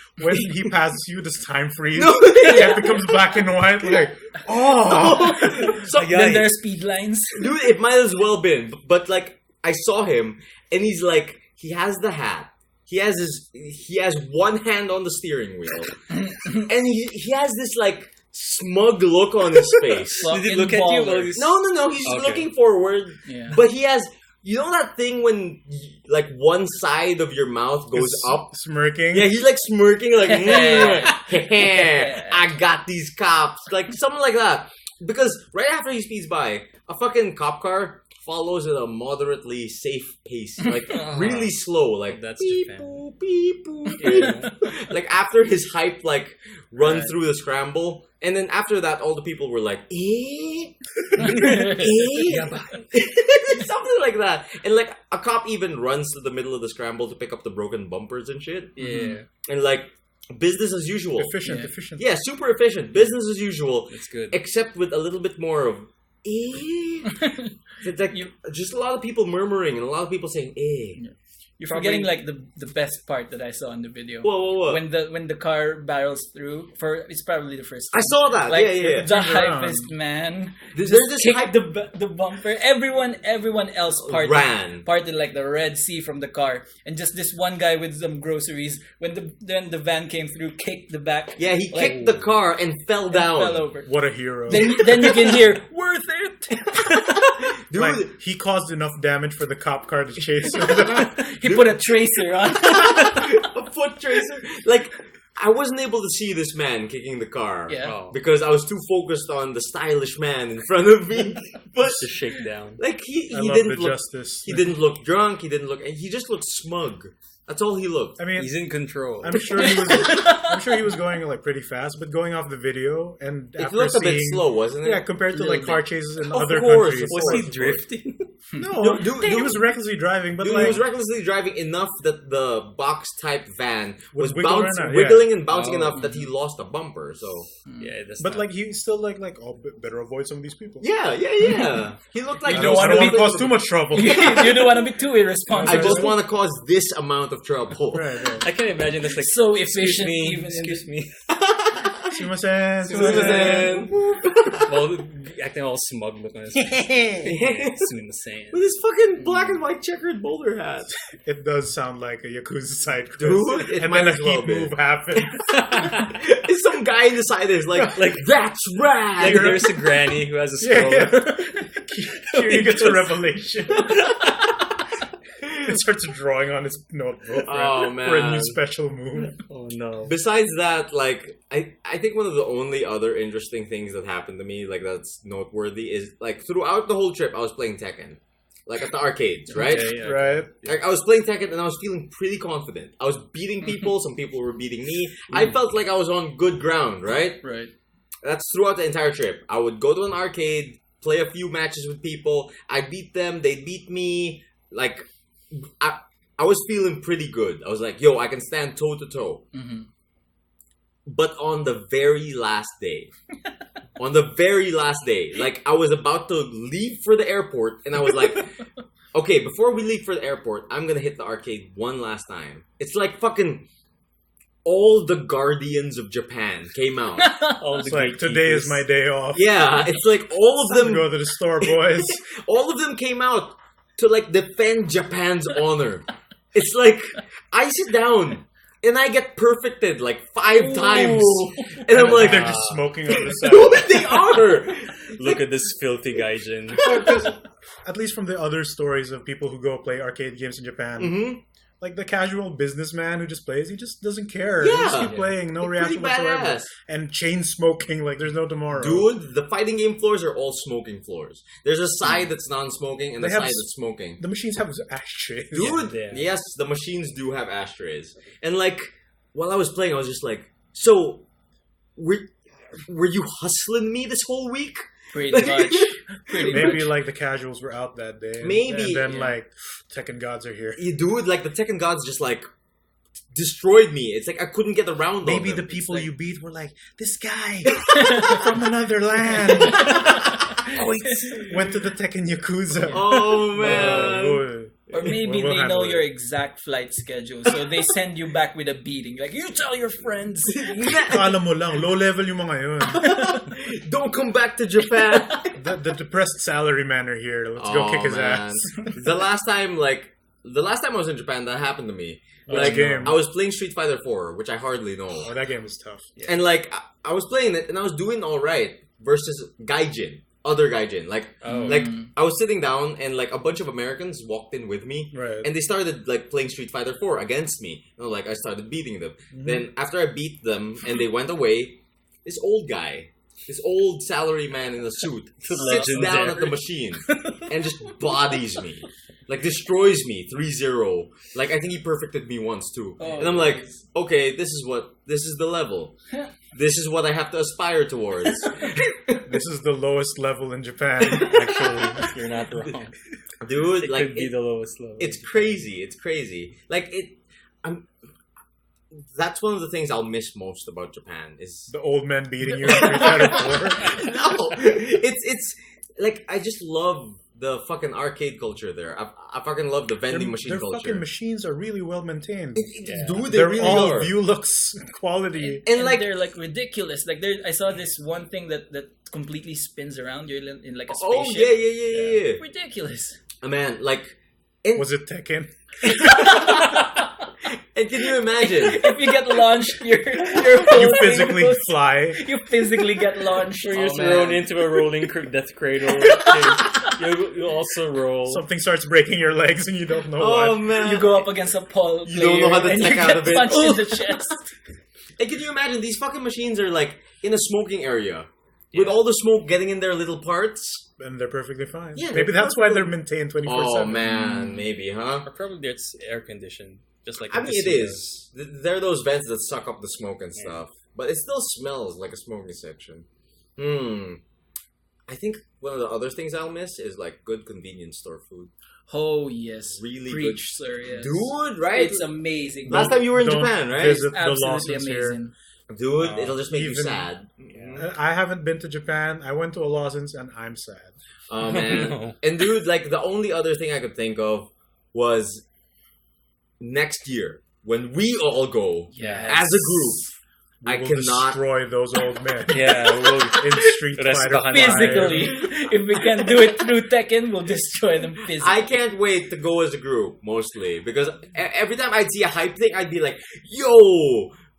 passes you, this time freeze. No, It becomes black and white. Like, oh. So, Then there are speed lines. dude, it might as well been. But like, I saw him, and he's like, he has the hat. He has one hand on the steering wheel, and he has this like smug look on his face. Fucking Did he look at you? baller. while he's- No, he's Okay. looking forward, Yeah. but he has. You know that thing when like one side of your mouth goes He's up? smirking. Yeah, he's like smirking, like, I got these cops. Like, something like that. Because right after he speeds by, a fucking cop car follows at a moderately safe pace. Like, really slow. Like, That's beep, Japan. boop, beep, boop, beep. Like, after his hype, like, run Right. through the scramble, And then after that, all the people were like, eh? Something like that. And like a cop even runs to the middle of the scramble to pick up the broken bumpers and shit. Yeah. And like business as usual. Efficient. Yeah, super efficient. Business as usual. It's good. Except with a little bit more of It's like just a lot of people murmuring and a lot of people saying You're forgetting like the best part that I saw in the video. Whoa. When the car barrels through, it's probably the first I time. saw that. Like, Yeah. The hypest man. There's just this kicked hype- the bumper. Everyone else Ran. parted like the Red Sea from the car, and just this one guy with some groceries. When the van came through, kicked the back. Yeah, he like, kicked the car and fell down. Fell over. What a hero. Then you can hear worth it. Dude, Like, he caused enough damage for the cop car to chase him. He put a tracer on. a foot tracer. Like, I wasn't able to see this man kicking the car. Yeah. Oh. Because I was too focused on the stylish man in front of me. But To shake down. like he I love didn't the look justice. he didn't look drunk, he just looked smug. That's all he looked. I mean, He's in control. I'm sure he was going like pretty fast, but going off the video and It after looked a bit seeing- slow, wasn't it? Yeah, compared to A like little car bit. chases in Of other course, countries. Was he drifting? No, Dude, he was recklessly driving, but Dude, like he was recklessly driving enough that the box type van was wiggle around, wiggling and bouncing Oh. enough that he lost a bumper. So Yeah, that's but not- like he still like better avoid some of these people. yeah. He looked like You I don't don't wanna want be- to cause too much trouble. You don't want to be too I irresponsible. just want to cause this amount of trouble. Right. I can imagine this like So excuse efficient. me, Even excuse me. Sumimasen, Sumimasen. Well, acting all smug look on his face. Sumimasen. With his fucking black and white checkered bowler hat. It does sound like a Yakuza side quest. Dude, it and might then a as well heat be. move happens. It's some guy in the side that's like, that's rad! Like there's a granny who has a Yeah, stroller. Here you get a revelation. It starts drawing on his notebook Oh, for a man. new special move. Oh no. Besides that, like, I think one of the only other interesting things that happened to me, like, that's noteworthy is, like, throughout the whole trip, I was playing Tekken. Like, at the arcades, right? Okay, yeah. Right? Like, I was playing Tekken and I was feeling pretty confident. I was beating people, some people were beating me. I felt like I was on good ground, right? Right. That's throughout the entire trip. I would go to an arcade, play a few matches with people, I beat them, they beat me, like... I was feeling pretty good. I was like, yo, I can stand toe to toe. Mm-hmm. But on the very last day, like I was about to leave for the airport and I was like, okay, before we leave for the airport, I'm going to hit the arcade one last time. It's like fucking all the Guardians of Japan came out. All It's the like, today is my day off. Yeah, it's like all of Time to them, go to the store, boys. all of them came out to like defend Japan's honor. It's like I sit down and I get perfected like 5 times, and I'm like, They're just smoking on the side. dude, they are. Look at this filthy gaijin. At least from the other stories of people who go play arcade games in Japan, Mm-hmm. like the casual businessman who just plays, he just doesn't care. Yeah. He just keep playing, no Pretty reaction whatsoever. badass. And chain smoking like there's no tomorrow. Dude, the fighting game floors are all smoking floors. There's a side that's non-smoking and a They have side that's smoking. The machines have ashtrays. Dude, Yeah. yes, the machines do have ashtrays. And like, while I was playing, I was just like, so, were you hustling me this whole week? Pretty much. Pretty Maybe much. like the casuals were out that day. Maybe, And then yeah. like Tekken gods are here. You dude, like the Tekken gods just like destroyed me. It's like I couldn't get around on Maybe them. the It's people like- you beat were like, this guy from another land. Went to the Tekken Yakuza. Oh man. Oh, Or maybe we'll they handle know it. your exact flight schedule, so they send you back with a beating. Like, you tell your friends. Alam mo lang, low level yung mga yun. Don't come back to Japan. The depressed salary man are here. Let's go kick his man. ass. The last time I was in Japan, that happened to me. Which Like, game? I was playing Street Fighter 4, which I hardly know. Oh, that game is tough. And like, I was playing it, and I was doing all right versus Gaijin, other Gaijin. Like, Oh. like I was sitting down, and like a bunch of Americans walked in with me, Right. and they started like playing Street Fighter 4 against me. And like, I started beating them. Then after I beat them, and they went away, this old guy. This old salary man in a suit sits down Legendary. at the machine and just bodies me. Like, destroys me 3-0. Like, I think he perfected me once too. Oh, and I'm like, okay, this is the level. This is what I have to aspire towards. This is the lowest level in Japan. Actually, you're not wrong. Dude, It like, could be the lowest level. it's crazy. It's crazy. Like, that's one of the things I'll miss most about Japan is The old men beating you in Street Fighter 4. no, it's like I just love the fucking arcade culture there. I fucking love the vending machine Their culture. fucking machines are really well maintained. Dude, they They're really all are. view looks quality. And like, they're like ridiculous. Like I saw this one thing that completely spins around. You're in like a oh spaceship. yeah. Ridiculous. Man, like, Was it Tekken? and can you imagine? If you get launched, your You whole thing physically goes- fly. You physically get launched. Or you're Oh, thrown man. into a rolling death cradle. You also roll. Something starts breaking your legs and you don't know Oh what. man, You go up against a pole. You don't know how to and tech you out get of it. punched in the chest. And can you imagine these fucking machines are like in a smoking area with all the smoke getting in their little parts? And they're perfectly fine. Yeah, Maybe they're that's why perfectly- they're maintained 24/7. Oh man, maybe, huh? Or probably it's air conditioned, just like I a mean, it casino. is. There are those vents that suck up the smoke and stuff, but it still smells like a smoking section. I think one of the other things I'll miss is like good convenience store food. Oh yes, Really preach, sir. Yes, Dude, right? It's amazing. Last time you were in Don't Japan, right? visit the Absolutely Lawsons here. amazing. Dude, it'll just make you Even- sad. I haven't been to Japan. I went to a Lawson's and I'm sad. Oh man. No. And dude, like the only other thing I could think of was next year when we all go Yes. as a group. We I will cannot. destroy those old men Yeah, we'll in Street Rest Fighter behind 5. Physically, if we can do it through Tekken, we'll destroy them physically. I can't wait to go as a group, mostly because every time I'd see a hype thing, I'd be like, "Yo,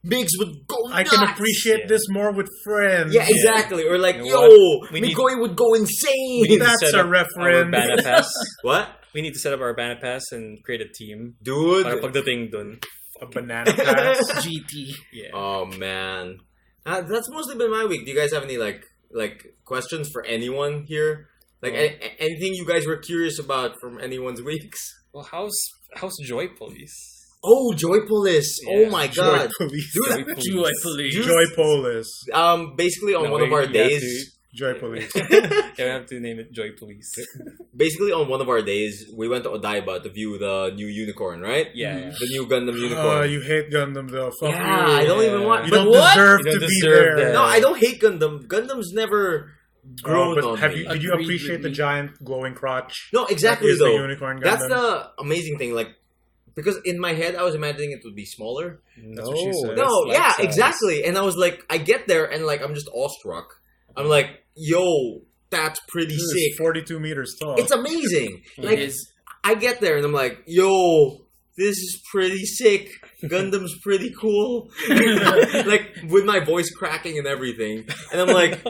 Migs would go nuts." I can appreciate this more with friends. Yeah, exactly. Or like, You know "Yo, what? We need- Migoi would go insane." we need to That's set a up our reference. Bana Pass. What, We need to set up our Bana Pass and create a team. dude? Para pagdating dun. A banana pass. GT. Yeah. Oh man, that's mostly been my week. Do you guys have any like questions for anyone here? Like anything you guys were curious about from anyone's weeks? Well, how's Joy Police? Oh, Joypolis! Yeah. Oh my Joy god, Police. dude! Joy Police. Joy Police. Dude. Joy Polis. Basically on No, one of our you have days, Joy Police. Yeah, we have to name it Joy Police. basically on one of our days, we went to Odaiba to view the new unicorn, right? Yeah. The new Gundam Oh, unicorn. you hate Gundam though. Fuck Yeah, you. I don't even want. You But don't what? deserve You to don't be deserve there. that. no, I don't hate Gundam. Gundam's never grown but on have me. you? Did you Agreed appreciate with the me. giant glowing crotch? No, exactly That is the though. unicorn Gundam. That's the amazing thing. Like, because in my head I was imagining it would be smaller. That's what she said. No, that's yeah, life size. exactly. And I was like, I get there and like I'm just awestruck. I'm like, yo, that's pretty Dude, sick. it's 42 meters tall. It's amazing. Like, It is. I get there and I'm like, yo, this is pretty sick. Gundam's pretty cool. Like, with my voice cracking and everything. And I'm like,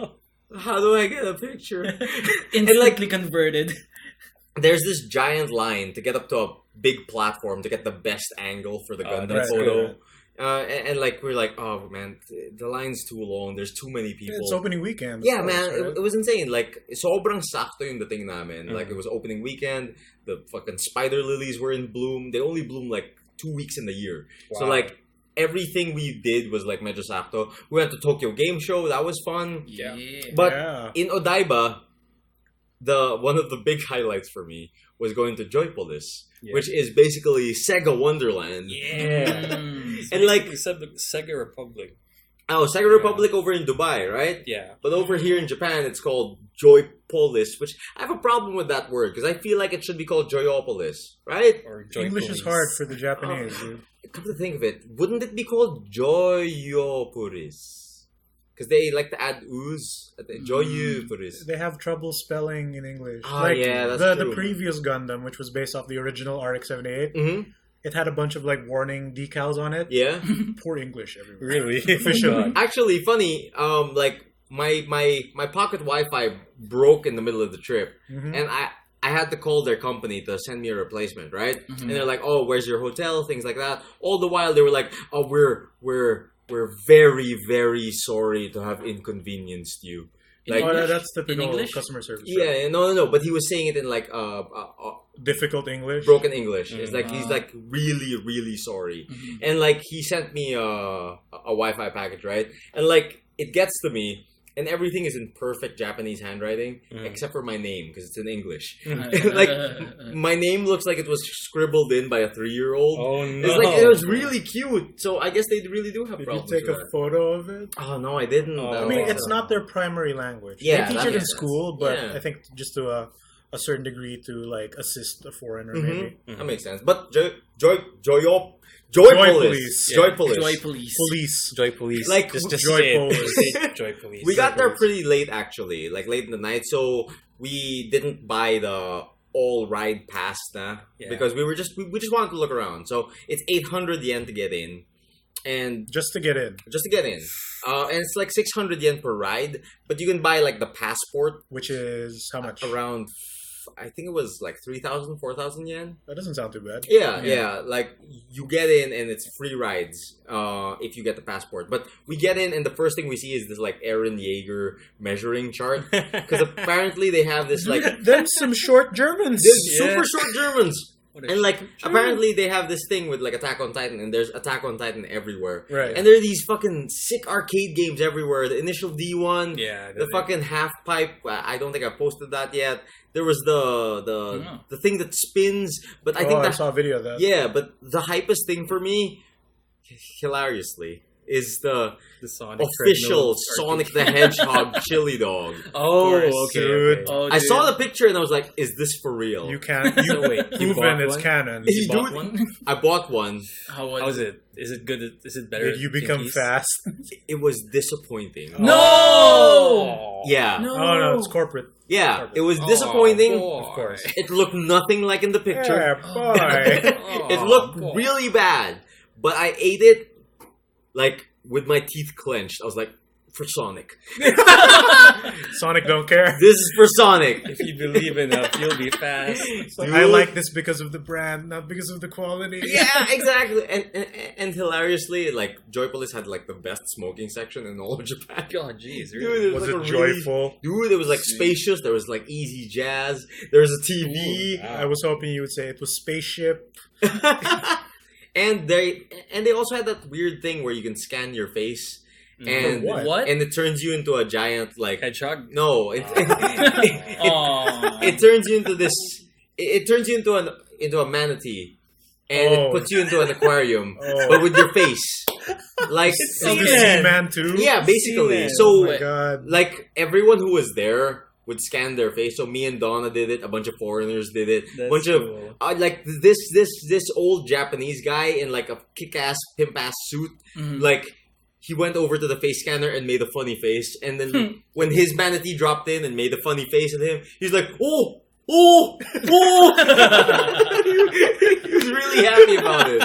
how do I get a picture? Instantly converted. There's this giant line to get up to a big platform to get the best angle for the Gundam that's photo. good. And like, we're like, oh man, the line's too long. There's too many people. It's opening weekend. Yeah, of man, course, right? it was insane. Like, sobrang sakto yung dating namin. Mm. Like, it was opening weekend. The fucking spider lilies were in bloom. They only bloom like 2 weeks in the year. So Wow. like, everything we did was like medyo sakto. We went to Tokyo Game Show. That was fun. Yeah. But yeah. in Odaiba, one of the big highlights for me was going to Joypolis, Yeah. which is basically Sega Wonderland. Yeah. And like, we said the Sega Republic. oh, Sega Republic over in Dubai, right? Yeah. But over here in Japan, it's called Joypolis, which I have a problem with that word because I feel like it should be called Joyopolis, right? Or Joy English Police. is hard for the Japanese. Oh. Dude. Come to think of it, wouldn't it be called Joyopolis? Because they like to add ooze at the Joyopolis. They have trouble spelling in English. Oh, yeah, that's the true. previous Gundam, which was based off the original RX-78, Mm-hmm. it had a bunch of like warning decals on it. Yeah. Poor English everywhere. Really? Officially. Actually, funny. Like my pocket Wi-Fi broke in the middle of the trip, Mhm. and I had to call their company to send me a replacement, right? Mhm. And they're like, "Oh, where's your hotel?" Things like that. All the while, they were like, "Oh, we're very, very sorry to have inconvenienced you." Like, that's typical English? customer service. yeah, no. But he was saying it in like Difficult English. broken English. It's like he's like really, really sorry, and like he sent me a Wi-Fi package, right? And like it gets to me, and everything is in perfect Japanese handwriting except for my name because it's in English. Like my name looks like it was scribbled in by a 3-year-old. Oh no! It's like it was really cute. So I guess they really do have Did you problems. take with a that. photo of it? Oh no, I didn't. Oh. I mean, it's not their primary language. Yeah, they teach that it in makes sense. school, but Yeah. I think just to a certain degree to like assist a foreigner, maybe. That makes sense. But Joy Police. Joy Police. Joy Police. Police. Joy Police. Like, just Joy say it. Police. Just say Joy Police. We got there pretty late, actually, like late in the night. So we didn't buy the all ride pass, because we just wanted to look around. So it's 800 yen to get in, and Just to get in, and it's like 600 yen per ride. But you can buy like the passport which is how much? around. I think it was like 3,000, 4,000 yen. That doesn't sound too bad. Yeah. Like you get in and it's free rides if you get the passport. But we get in and the first thing we see is this like Aaron Yeager measuring chart because apparently they have this like There's some short Germans. super short Germans. And like apparently they have this thing with like Attack on Titan, and there's Attack on Titan everywhere. Right. And there are these fucking sick arcade games everywhere. The Initial D one, Yeah, the fucking half pipe. I don't think I posted that yet. There was the thing that spins, but I think I that saw a video of that. yeah, but the hypest thing for me, hilariously, is the Sonic official treadmill Sonic the Hedgehog chili dog. Oh, course, okay. dude. Okay. Oh, I dude. saw the picture and I was like, "Is this for real?" You can't. You wait, you proven bought it's one? canon. You bought do- one? I bought one. How is it? Is it good? Is it better? Did you become Pinkies? fast? It was disappointing. No! Yeah, No. Oh no, it's corporate. yeah, it was disappointing. boy. Of course. It looked nothing like in the picture. Yeah, boy. It looked boy. really bad, but I ate it like with my teeth clenched. I was like, "For Sonic, Sonic don't care. this is for Sonic." If you believe enough, you'll be fast. I like this because of the brand, not because of the quality. Yeah, exactly. And hilariously, like Joypolis had like the best smoking section in all of Japan. God, jeez, Dude, really? it Was like it a really- joyful? Dude, it was like spacious. There was like easy jazz. There was a TV. I was hoping you would say it was spaceship. And they also had that weird thing where you can scan your face and What? and it turns you into a giant like Hedgehog? no it Aw. it turns you into this it turns you into a manatee and it puts you into an aquarium but with your face like Is the Seaman too? yeah basically Seaman. so Oh my god. like everyone who was there would scan their face. So me and Donna did it. A bunch of foreigners did it. That's bunch cool. of like this old Japanese guy in like a kick-ass pimp-ass suit. Like he went over to the face scanner and made a funny face. And then when his manatee dropped in and made a funny face at him, he's like, "Oh, oh, oh!" He was really happy about it.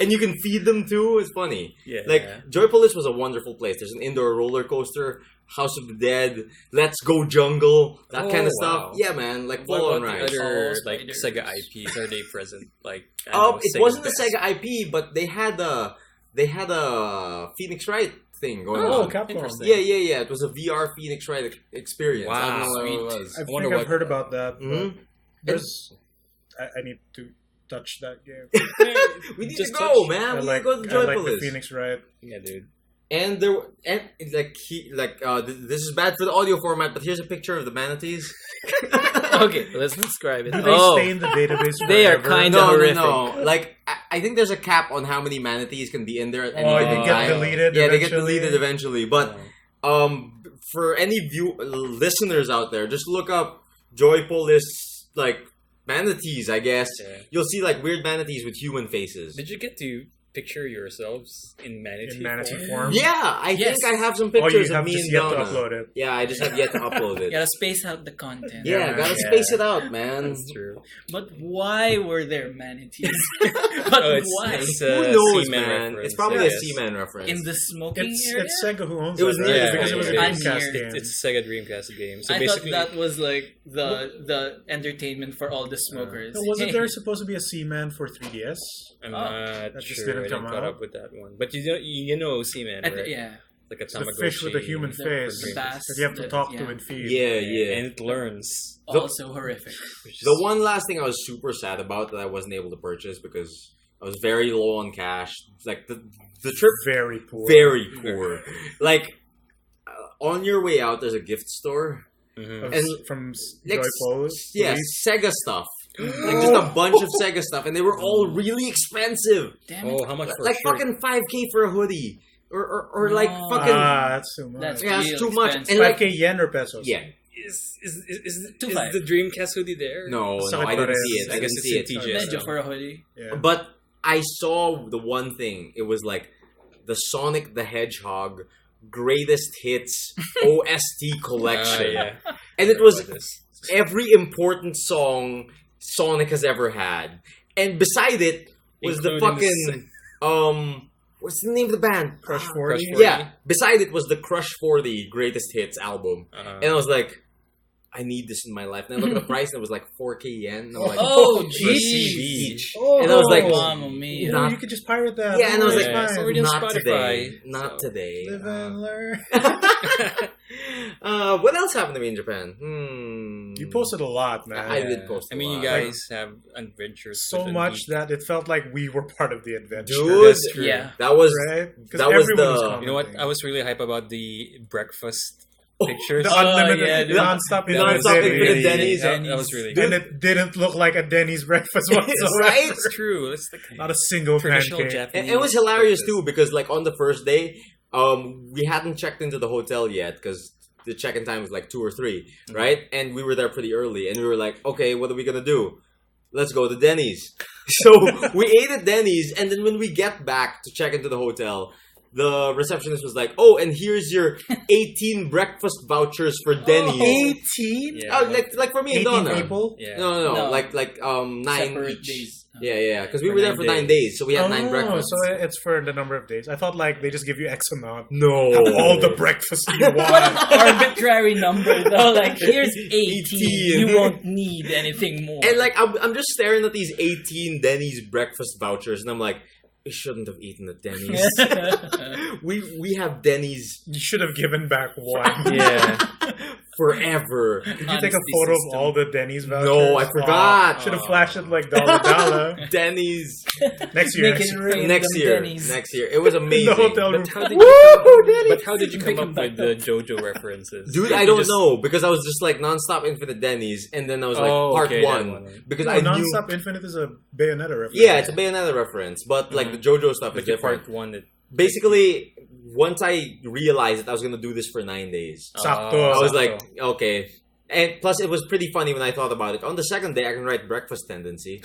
And you can feed them too. It's funny. Yeah. Like Joypolis was a wonderful place. There's an indoor roller coaster. House of the Dead, Let's Go Jungle, that kind of stuff. wow. Yeah, man, like What full on about the rides. other Oh, like spiders. Sega IPs? Are they present? Like I don't know, It Sega's wasn't the best. Sega IP, but they had a Phoenix Wright thing going Oh, on. Capcom. interesting. Yeah. It was a VR Phoenix Wright experience. I don't know Wow. what it Sweet. was. I wonder think I've what- heard about that. But Mhm. there's. I need to touch that game. We need Just to go, touch- man. I We need like, to go to I like the Joypolis. Phoenix Wright. Yeah, dude. And it's like this is bad for the audio format, but here's a picture of the manatees. Okay, let's describe it. Do they stay in the database forever? They are kinda horrific. No. Like I think there's a cap on how many manatees can be in there at any Oh, given they get time. deleted Yeah, they get eventually? deleted eventually. But for any listeners out there, just look up Joypolis like manatees. I guess Yeah. you'll see like weird manatees with human faces. Did you get to picture yourselves in manatee, In manatee form? form? Yeah, I Yes. think I have some Oh, you pictures have of me just and yet to Donna. upload it. Yeah, I just have yet to upload it. Gotta space out the content. Yeah, Yeah, gotta yeah. space it out, man. That's true. But why were there manatees? Oh, but it's- why? it's, Who knows, Seaman man? reference, It's probably I a guess. Seaman reference. In the smoking It's area? Sega who owns It was it, near- right? yeah, because it was a yeah, Dreamcast yeah. game. It's a Sega Dreamcast game. So I thought basically, that was like the entertainment for all the smokers. So wasn't there supposed to be a Seaman for 3DS? I'm Oh, not that just sure. didn't I didn't come caught out. up with that one. But you know Seaman, right? Yeah. like a It's the Tamagotchi. fish with a human face the bass that you have to talk to yeah. and feed. Yeah. And it learns. Also horrific. Which is- The one last thing I was super sad about that I wasn't able to purchase because I was very low on cash. Like the trip, Very poor. very poor. Like on your way out, there's a gift store. Mhm. And From like, Joy Polo. yeah, Sega stuff. Like just a bunch of Sega stuff, and they were all really expensive. Damn it. Oh, how much for Like a shirt? fucking $5K for a hoodie, or like No. fucking That's too much. That's yeah, it's real too much. expensive. And like 5K yen or pesos? yeah, Is 2.5. the Dreamcast hoodie there? no, So I didn't see it. I I guess didn't it's see in it. TJ. Medyo for a hoodie. Yeah. But I saw the one thing. It was like the Sonic the Hedgehog greatest hits OST collection, Yeah. and it was About this. every important song Sonic has ever had, and beside it was the Including fucking what's the name of the band? Crush Crush 40? 40. Yeah, beside it was the Crush 40 greatest hits album, Uh-huh. and I was like, I need this in my life. And I looked at the price, and it was like 4K yen. And I'm like, Oh, for jeez. each. Oh, And I was like, Mamma mia. Not- you could just pirate that. Yeah, and I was It's like, Yeah, fine. it's already on not Spotify, today, not so- today. Live and learn. What else happened to me in Japan? You posted a lot, man. I did post. I mean, a you lot. guys have adventures. So with a much geek. that it felt like we were part of the adventure. Dude, That's true. Yeah. that was Right? 'Cause that was everyone the- You know what? commenting. I was really hype about the breakfast Oh, pictures. The unlimited, yeah, dude. non-stop, The infinite non-stop Denny's. infinite Denny's. That was really And good. it didn't look like a Denny's breakfast whatsoever. Right? It's true. It's like Not a single traditional pancake. Japanese. And it was hilarious breakfast. too because like on the first day, we hadn't checked into the hotel yet because the check-in time was like 2 or 3, Mm-hmm. right? And we were there pretty early, and we were like, okay, what are we gonna do? Let's go to Denny's. So we ate at Denny's, and then when we get back to check into the hotel, the receptionist was like, "Oh, and here's your 18 breakfast vouchers for Denny's." 18? Yeah, Oh, like for me and 18 Donna. people? Yeah. No, No. like 9 Separate each. days. Yeah, because we For were there 9 for 9 days, so we had 9 breakfasts. So it's for the number of days. I thought like they just give you X amount. No, Have all the breakfast you What an want. arbitrary number, though. Like, here's 18. 18. You won't need anything more. And like I'm just staring at these 18 Denny's breakfast vouchers, and I'm like, we shouldn't have eaten at Denny's. we have Denny's You should have given back one. Yeah. forever. Did you take a Honesty photo system. of all the Denny's vouchers? No, I forgot. Should have flashed it like dollar dollar. Denny's Next year. Make it rain. next them year. Denny's. Next year, it was amazing. The hotel room. But how did Woo, you Denny's! but how did you Pick come 'em up back with the JoJo references? Dude, Did I you don't just- know because I was just like nonstop infinite Denny's, and then I was like Oh, part okay, that 1 one. because No, I knew. Non-Stop Infinite is a Bayonetta reference. Yeah, it's a Bayonetta reference, but like the JoJo stuff is Like your different. part 1 that Basically, once I realized that I was gonna do this for 9 days, Sakto. I was Sakto. like, okay. And plus, it was pretty funny when I thought about it. On the second day, I can write breakfast tendency.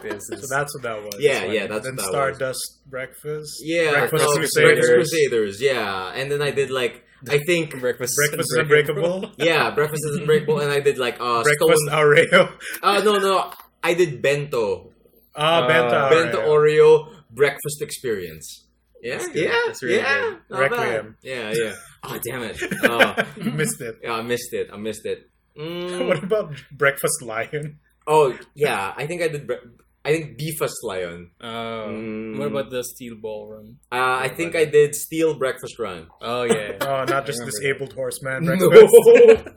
this So is that's what that was. Yeah, that's Then what that was. Stardust Breakfast. Yeah, Breakfast no, Crusaders. Breakfast Crusaders. Yeah, and then I did like I think breakfast. Breakfast is Unbreakable. yeah, Breakfast is Unbreakable, and I did like Breakfast Stone. Oreo. No, I did Bento, Benta Bento Oreo Breakfast Experience. Yeah, That's good. yeah, That's really yeah. good. Not bad. Requiem. Yeah. Oh damn it! You missed it. Yeah, I missed it. What about Breakfast Lion? Oh yeah, I think I did. I think Beefus Lion. What about the steel ballroom? I think I did Steel Breakfast Run. Oh yeah. Oh, not just I remember Disabled Horseman No. Breakfast.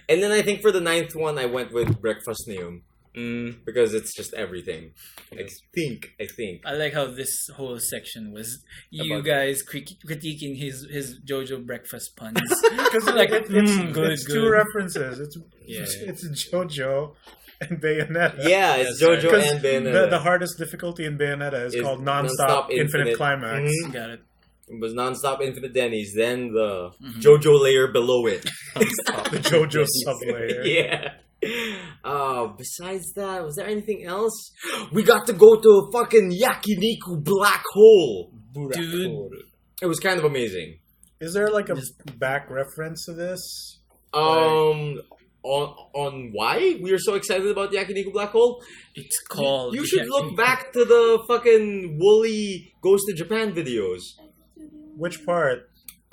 And then I think for the 9th one, I went with Breakfast Neum Mm. because it's just everything. I think. I like how this whole section was you About- guys critiquing his JoJo breakfast puns. Because Like, it's good, two good. references. Yeah. It's JoJo and Bayonetta. Yeah, it's That's JoJo right. and Bayonetta. The hardest difficulty in Bayonetta is Is called Non-Stop Non-Stop Infinite Infinite. Climax. Mhm. Got it. It was non-stop Infinite Denny's, then the Mm-hmm. JoJo layer below it. The JoJo sublayer. Yeah. Besides that, was there anything else? We got to go to fucking Yakiniku Black Hole. Dude. It was kind of amazing. Is there like a back reference to this? On why we are so excited about the Yakiniku Black Hole? It's called. You should look back to the fucking Wooly Goes to Japan videos. Which part?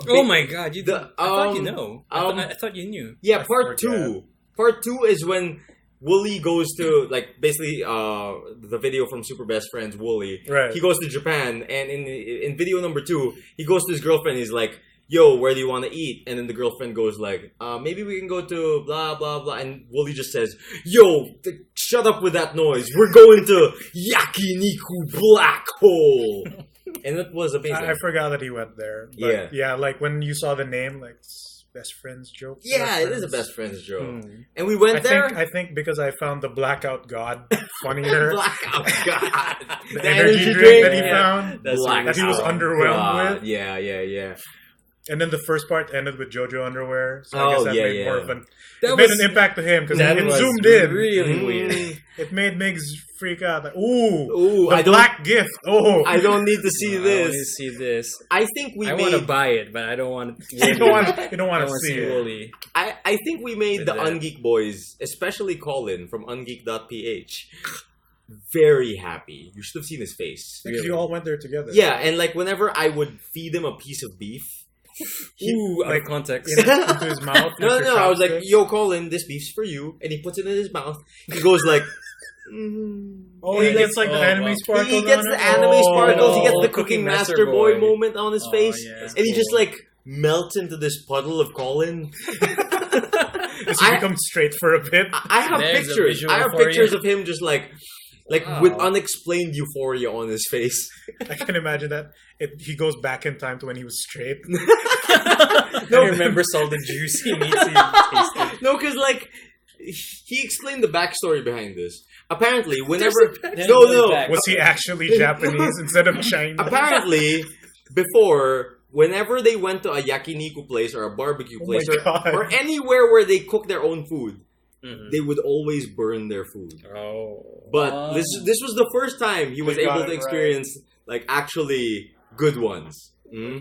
Oh my god! You The, I thought you um, know. I thought you knew. Yeah, I part forget. 2. Part 2 is when Wooly goes to, like, basically, the video from Super Best Friends, Wooly. Right. He goes to Japan, and in video number 2, he goes to his girlfriend, he's like, yo, where do you want to eat? And then the girlfriend goes like, maybe we can go to blah, blah, blah. And Wooly just says, yo, shut up with that noise. We're going to Yakiniku Black Hole. And it was amazing. I forgot that he went there. But yeah, like when you saw the name, like best friends joke. Yeah, it is a best friends joke. And we went there. I think because I found the Blackout God funnier. Blackout God. The energy drink that he found. That he was underwhelmed with. Yeah. And then the first part ended with JoJo underwear. So I guess that made more of an... It made an impact to him because it zoomed in. Really weird. It made Migs freak out. Like, ooh, the black gift. Oh, I don't need to see this. I want to see this. I think we want to buy it, but I don't want. You don't want to see it. Wooly. I think we made the Ungeek boys, especially Colin from ungeek.ph, very happy. You should have seen his face. Because you all went there together. Yeah, and like whenever I would feed him a piece of beef, out of context. Into his mouth. No. I was like, yo, Colin, this beef's for you. And he puts it in his mouth. He goes like... Oh, he gets like the anime sparkles. He gets the anime sparkles. He gets the Cooking Master Boy moment on his face. Yeah, and he just like melts into this puddle of Colin. He becomes straight for a bit. I have pictures. I have pictures of him just like with unexplained euphoria on his face. I can imagine that. He goes back in time to when he was straight. No, he remembers all the juicy meats he tasted. No, because like he explained the backstory behind this. Apparently, whenever was he actually Japanese instead of Chinese? Apparently, before, whenever they went to a yakiniku place or a barbecue place or anywhere where they cook their own food, they would always burn their food. But this was the first time he was able to experience like actually good ones.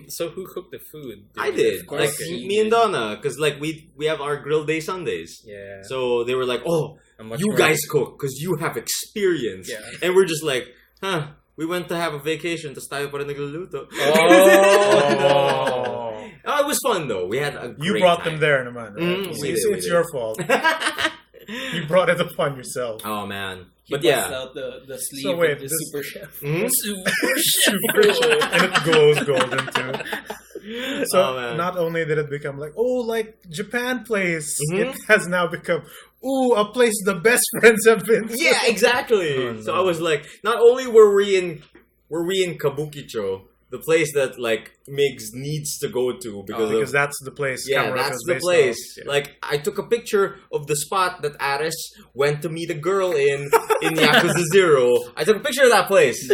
So who cooked the food? I did. Like me and Donna, because like we have our grill day Sundays. Yeah. So they were like, "Oh, you guys cook because you have experience." Yeah. And we're just like, "Huh? We went to have a vacation. Tas tayo pa rin nagluluto." Oh, it was fun though. We had a great You brought time. them there, naman. Right? It's your fault. You brought it upon yourself. Oh man. But busts out the sleeve of the Super Chef. Super Chef. And it glows golden too. So not only did it become like, like Japan place, it has now become, a place the best friends have been. Yeah, exactly. So I was like, not only were we in Kabukicho, the place that like Migs needs to go to because that's the place. Yeah, that's the place. Yeah. Like I took a picture of the spot that Aris went to meet a girl in Yakuza 0. I took a picture of that place.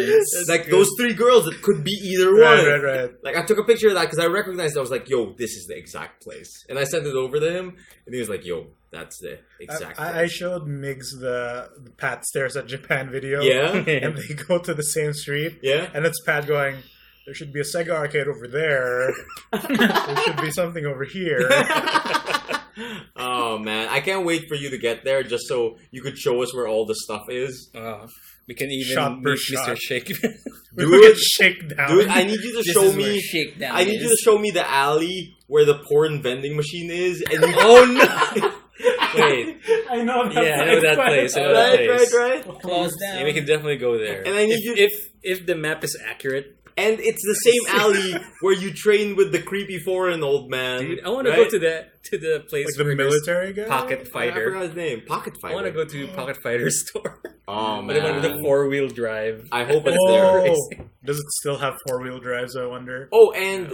Like those 3 girls that could be either one. Right. Like I took a picture of that because I recognized it. I was like, yo, this is the exact place. And I sent it over to him and he was like, yo, that's the exact place. I showed Migs the Pat Stares at Japan video. Yeah. And they go to the same street. Yeah. And it's Pat going, there should be a Sega arcade over there. There should be something over here. Oh man, I can't wait for you to get there just so you could show us where all the stuff is. We can even shot meet shot. Mr. Shake. Dude, Shakedown. Dude, I need you to show me. Shakedown I need you to show me the alley where the porn vending machine is, and you. Oh no! Wait. I know that. Yeah, I know that place. Right. Claws down. Yeah, we can definitely go there. And I need you if the map is accurate. And it's the same alley where you train with the creepy foreign old man. Dude, I want to go to the place like the where military guy. Pocket Fighter. I forgot his name. Pocket Fighter. I want to go to Pocket Fighter store. Oh But man, with the 4-wheel drive. I hope it's there. Does it still have 4-wheel drives? I wonder. Oh, and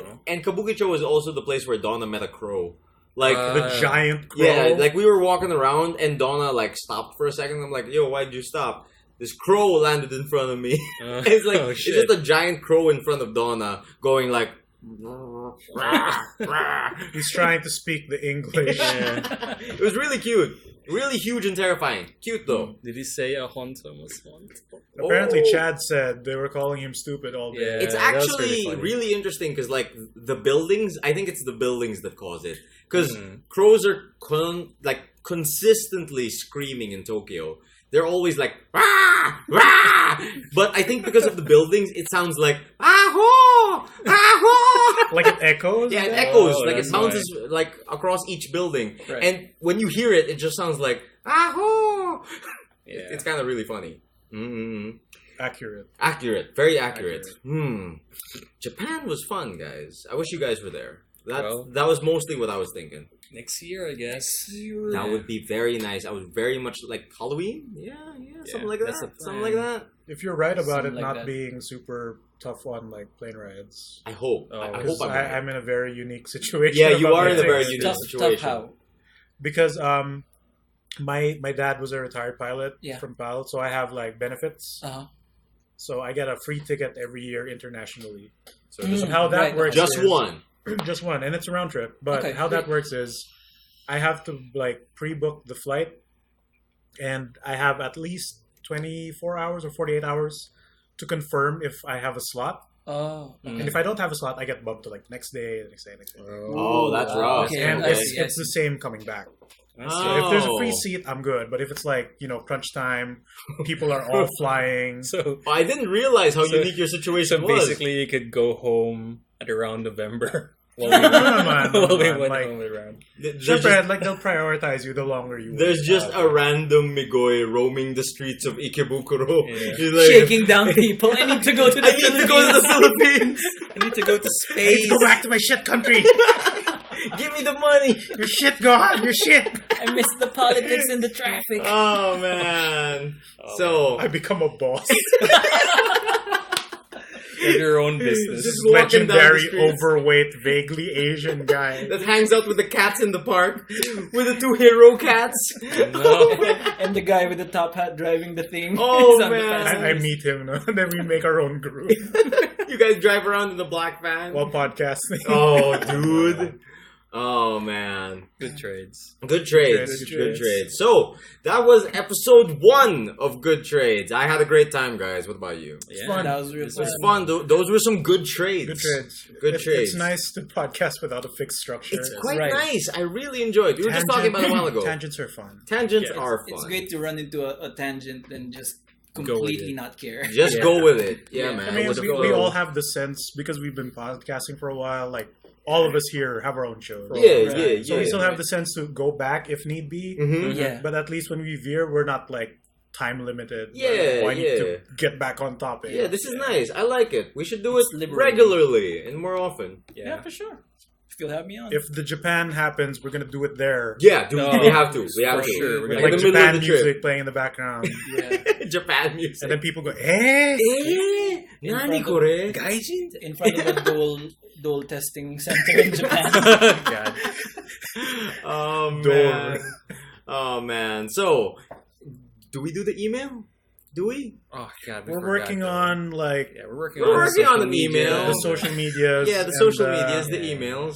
Kabukicho is also the place where Donna met a crow. Like the giant crow. Yeah, like we were walking around and Donna like stopped for a second. I'm like, yo, why'd you stop? This crow landed in front of me. It's like it's just a giant crow in front of Donna going like He's trying to speak the English. Yeah. It was really cute. Really huge and terrifying. Cute though. Did he say a Honto was Honto? Apparently Chad said they were calling him stupid all day. Yeah, it's actually really interesting because like the buildings, I think it's the buildings that cause it. Because crows are consistently screaming in Tokyo. They're always like, rah, rah! But I think because of the buildings, it sounds like, ah-ho! Ah-ho! Like it echoes? Yeah, it echoes. Like it bounces like across each building. Right. And when you hear it, it just sounds like, ah-ho! Yeah. It's kind of really funny. Mm-hmm. Accurate. Very accurate. Japan was fun, guys. I wish you guys were there. That was mostly what I was thinking. Next year, I guess. That would be very nice. I was very much like Halloween. Yeah, something like that. Something like that. If you're right about Something it like not that. being super tough on like plane rides. I hope. Oh, I hope Because I'm right. I'm in a very unique situation. Yeah, you about are my in a very things. unique Tough situation. how? Because my dad was a retired pilot Yeah. from PAL, so I have like benefits. Uh-huh. So I get a free ticket every year internationally. So Mm, how that right. works Just is, one. just one, and it's a round trip. But Okay, how that great. works is I have to like pre-book the flight, and I have at least 24 hours or 48 hours to confirm if I have a slot. Oh. And if I don't have a slot, I get bumped to like next day, next day, next day. Oh, that's rough. Okay, And I it's, see, I it's the same coming back. That's So Oh. if there's a free seat, I'm good. But if it's like, crunch time, people are all flying. So, I didn't realize how So- unique your situation so was. basically, you could go home at around November while No, we, man, while we man, went like- home around. There's Separate, just, like they'll prioritize you the longer you there's wait. just a random Migoy roaming the streets of Ikebukuro. Yeah. He's like, Shaking down people. I need to go to the I need to go to the Philippines. I need to go to I need to space. go back to my shit country. Give me the money. Your shit gone. Your shit. I miss the politics and the traffic. Oh man. So I become a boss. Have your own business. Just walking down the Legendary, streets. overweight, vaguely Asian guy. that hangs out with the cats in the park with the two hero cats. No. And the guy with the top hat driving the thing. Oh, is on the man. passenger I meet him, no? And then we make our own group You guys drive around in the black van. while podcasting. Oh, dude. Oh man. Good trades. Good trades. Good Good trades. trades. So that was episode 1 of Good Trades. I had a great time, guys. What about you? Yeah. fun. That was real This It was fun. fun. Those were some good trades. Good trades. Good trades. It's nice to podcast without a fixed structure. It's quite Right. nice. I really enjoyed it. We were just talking about it a while ago. Tangents are fun. Tangents Yeah. are fun. It's great to run into a tangent and just with completely it. not care. Just Yeah. go with it. Yeah, Yeah. man. I mean, With the we flow. all have the sense, because we've been podcasting for a while, like, all of us here have our own shows. Yeah, Right. yeah, So we yeah. still have the sense to go back if need be. Mhm. Yeah. But at least when we veer, we're not, like, time limited. Yeah, I need yeah. to get back on topic. Yeah, this is nice. I like it. We should do it It's liberating. regularly and more often. Yeah, for sure. If you'll have me on. If the Japan happens, we're going to do it there. Yeah, dude, No, we have to. We have for to. sure. We're With, Like like, in the middle Japan of the trip. music playing in the background. Yeah. Japan music. And then people go, eh? Eh? Nani kore? Gaijin? In front of a Dole testing center in Japan. God. Oh Dole. man. Oh man. So, do we do the email? Do we? Oh God. We're working on, like, Yeah, we're working We're on working on social an media. email. the social medias. Yeah, the and, social medias, the yeah. emails.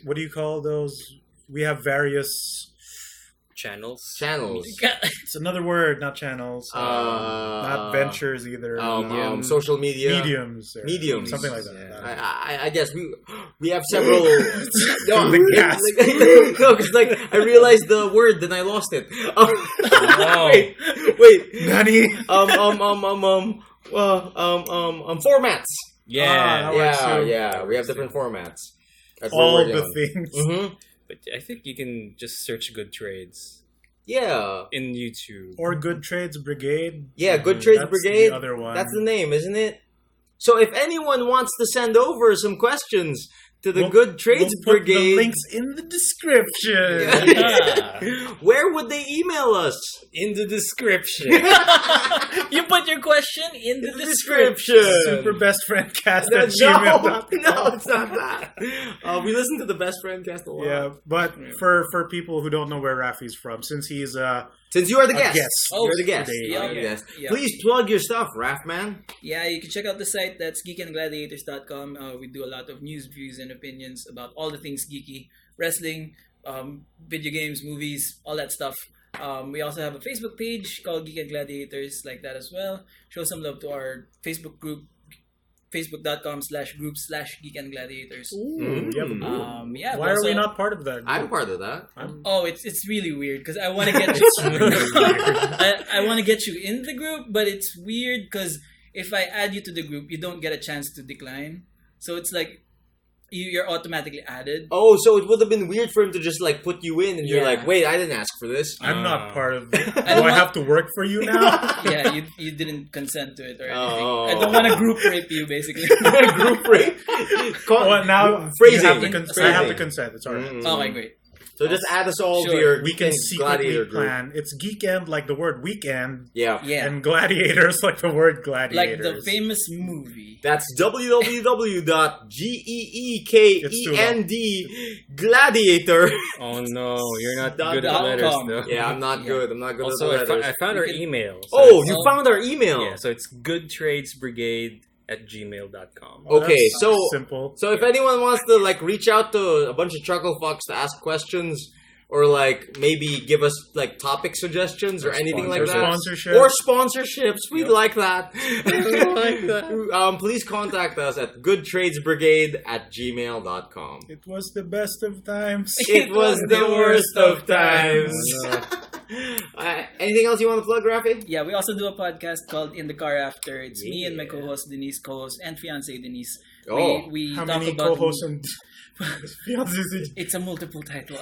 What do you call those? We have various... channels. Channels. It's another word, not channels. Not ventures either. Medium. Social media. Mediums. Or Mediums. Something like that. Yeah. I guess we have several. No, The gas. no, because like I realized the word, then I lost it. Oh. Wait. Nani? Formats. Yeah. that works too. Yeah. We have different formats. That's what All we're the working on. things. Mhm. But I think you can just search Good Trades Yeah. in YouTube. Or Good Trades Brigade. Yeah, Good Trades That's Brigade. the other one. That's the name, isn't it? So if anyone wants to send over some questions to the We'll- Good Trades we'll put Brigade, the links in the description. Yeah. where would they email us? In the description. You put your question in the description. Description. Super best friend cast No, at gmail.com. no, it's not that. We listen to the Best Friend Cast a lot. Yeah, but for people who don't know where Rafi's from, since he's Since you are the a guest. guest. Oh, You're the guest. today. You're the Yeah. guest. Yeah. Please plug your stuff, Raf man. Yeah, you can check out the site. That's geekandgladiators.com. We do a lot of news, views, and opinions about all the things geeky. Wrestling, video games, movies, all that stuff. We also have a Facebook page called Geek and Gladiators, like that as well. Show some love to our Facebook group, facebook.com/group/Geek and Gladiators. Ooh, you have a group. Yeah, Why are also- we not part of that? I'm group? part of that. Oh, it's really weird because I want to get you. I want to get you in the group, but it's weird because if I add you to the group, you don't get a chance to decline. So it's like you're automatically added. Oh, so it would have been weird for him to just like put you in, and you're Yeah. like, wait, I didn't ask for this. I'm not part of it. Do don't I want- have to work for you now? Yeah, you didn't consent to it or anything. Oh. I don't want to group rape you, basically. Group rape. Well, now Phrasing. you have to I Phrasing. have to consent. It's alright. Okay, great. So just add us all to Sure. your We can Geek secretly Gladiator group. plan. It's geekend like the word weekend, Yeah. Yeah, and gladiators like the word like gladiators. the famous movie. That's www.geekend gladiator. Oh no, you're not Dot good at com. letters though. Yeah, I'm not good. I'm not good Also, at the letters. I found our We can- email. So Oh, it's- you found our email. yeah, so it's goodtradesbrigade@gmail.com. Okay, That's so simple. So if anyone wants to like reach out to a bunch of chuckle fucks to ask questions, or like maybe give us like topic suggestions or anything like that, Sponsorship. or sponsorships, we'd like that. like that. Please contact us at goodtradesbrigade@gmail.com. It was the best of times. It was the worst of times. No. Anything else you want to plug, Rafi? Yeah, we also do a podcast called In the Car After. It's me and my Yeah. co-host Denise, co-host and fiance Denise. Oh. we How talk many about co-hosts and fiancés? It's a multiple title.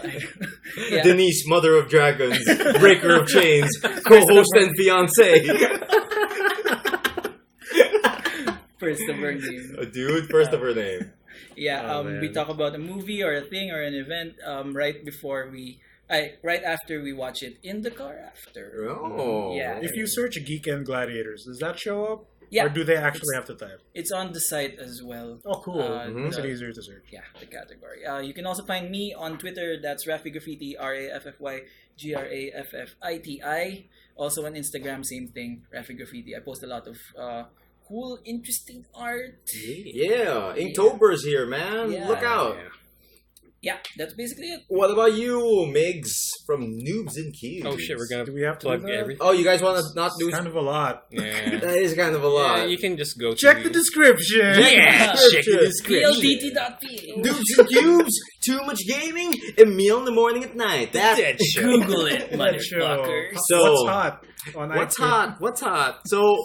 Yeah. Denise, Mother of Dragons, Breaker of Chains, co-host and fiance. First of her name. A dude, first of her name. Yeah, Oh, we man. talk about a movie or a thing or an event right after we watch it in the car after. Oh. Yeah. If you search Geekend Gladiators, does that show up? Yeah. Or do they actually have to type? It's on the site as well. Oh, cool. Mhm. Makes it easier to search. Yeah, the category. You can also find me on Twitter. That's Raffy Graffiti, RAFFYGRAFFITI. Also on Instagram, same thing, Raffy Graffiti. I post a lot of cool, interesting art. Yeah, Inktober's here, man. Yeah. Look out. Yeah, that's basically it. What about you, Migs from Nubs In Cubes? Oh shit, we're gonna Do we have to plug do that? everything. Oh, you guys want to not do? It's kind of a lot. Yeah. That is kind of a lot. Yeah, you can just go Check to the description. Yeah, check the description. PLDT.ph. Nubs In Cubes, too much gaming, Emile in the morning at night. That's Dead show. Google it, That show. motherfuckers. So- What's hot on What's iTunes? hot? What's hot? So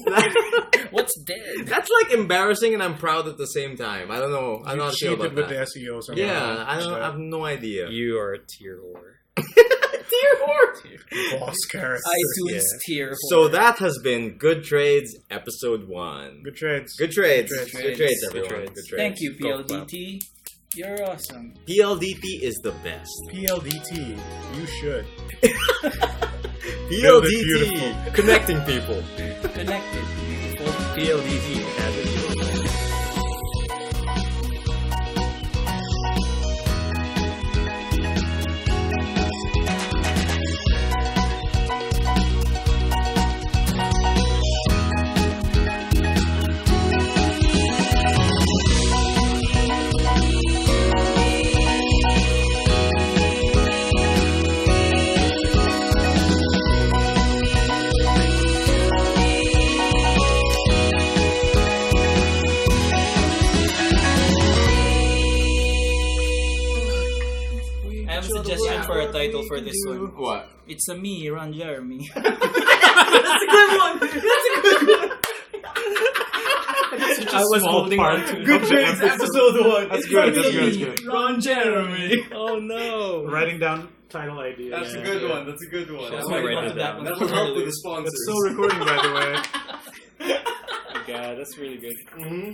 What's dead? that's like embarrassing and I'm proud at the same time. I don't know. I don't know how to feel cheated about with that. the SEO somehow. Yeah, I have no idea. You are a tier whore. Dear Lord. Boss character. iTunes tier. So horror. that has been Good Trades episode 1. Good trades. Good trades. Good Good trades. trades, Good everyone. trades. Good trades. Thank you, Golf PLDT. You're awesome. PLDT is the best. PLDT. You should. Build it beautiful. PLDT, connecting people. Connected. PLDT has it. I have a suggestion for a title for this one. What? It's a me, Ron Jeremy. That's a good one. That's a good one. I was holding on to Good Trades episode 1. That's good. That's good. That's good. Ron Jeremy. Oh no. Writing down title ideas. That's a good one. That's a good one. That's I'm why I gonna write put it down. That will help with the sponsors. That's still recording, by the way. God, that's really good. Mhm.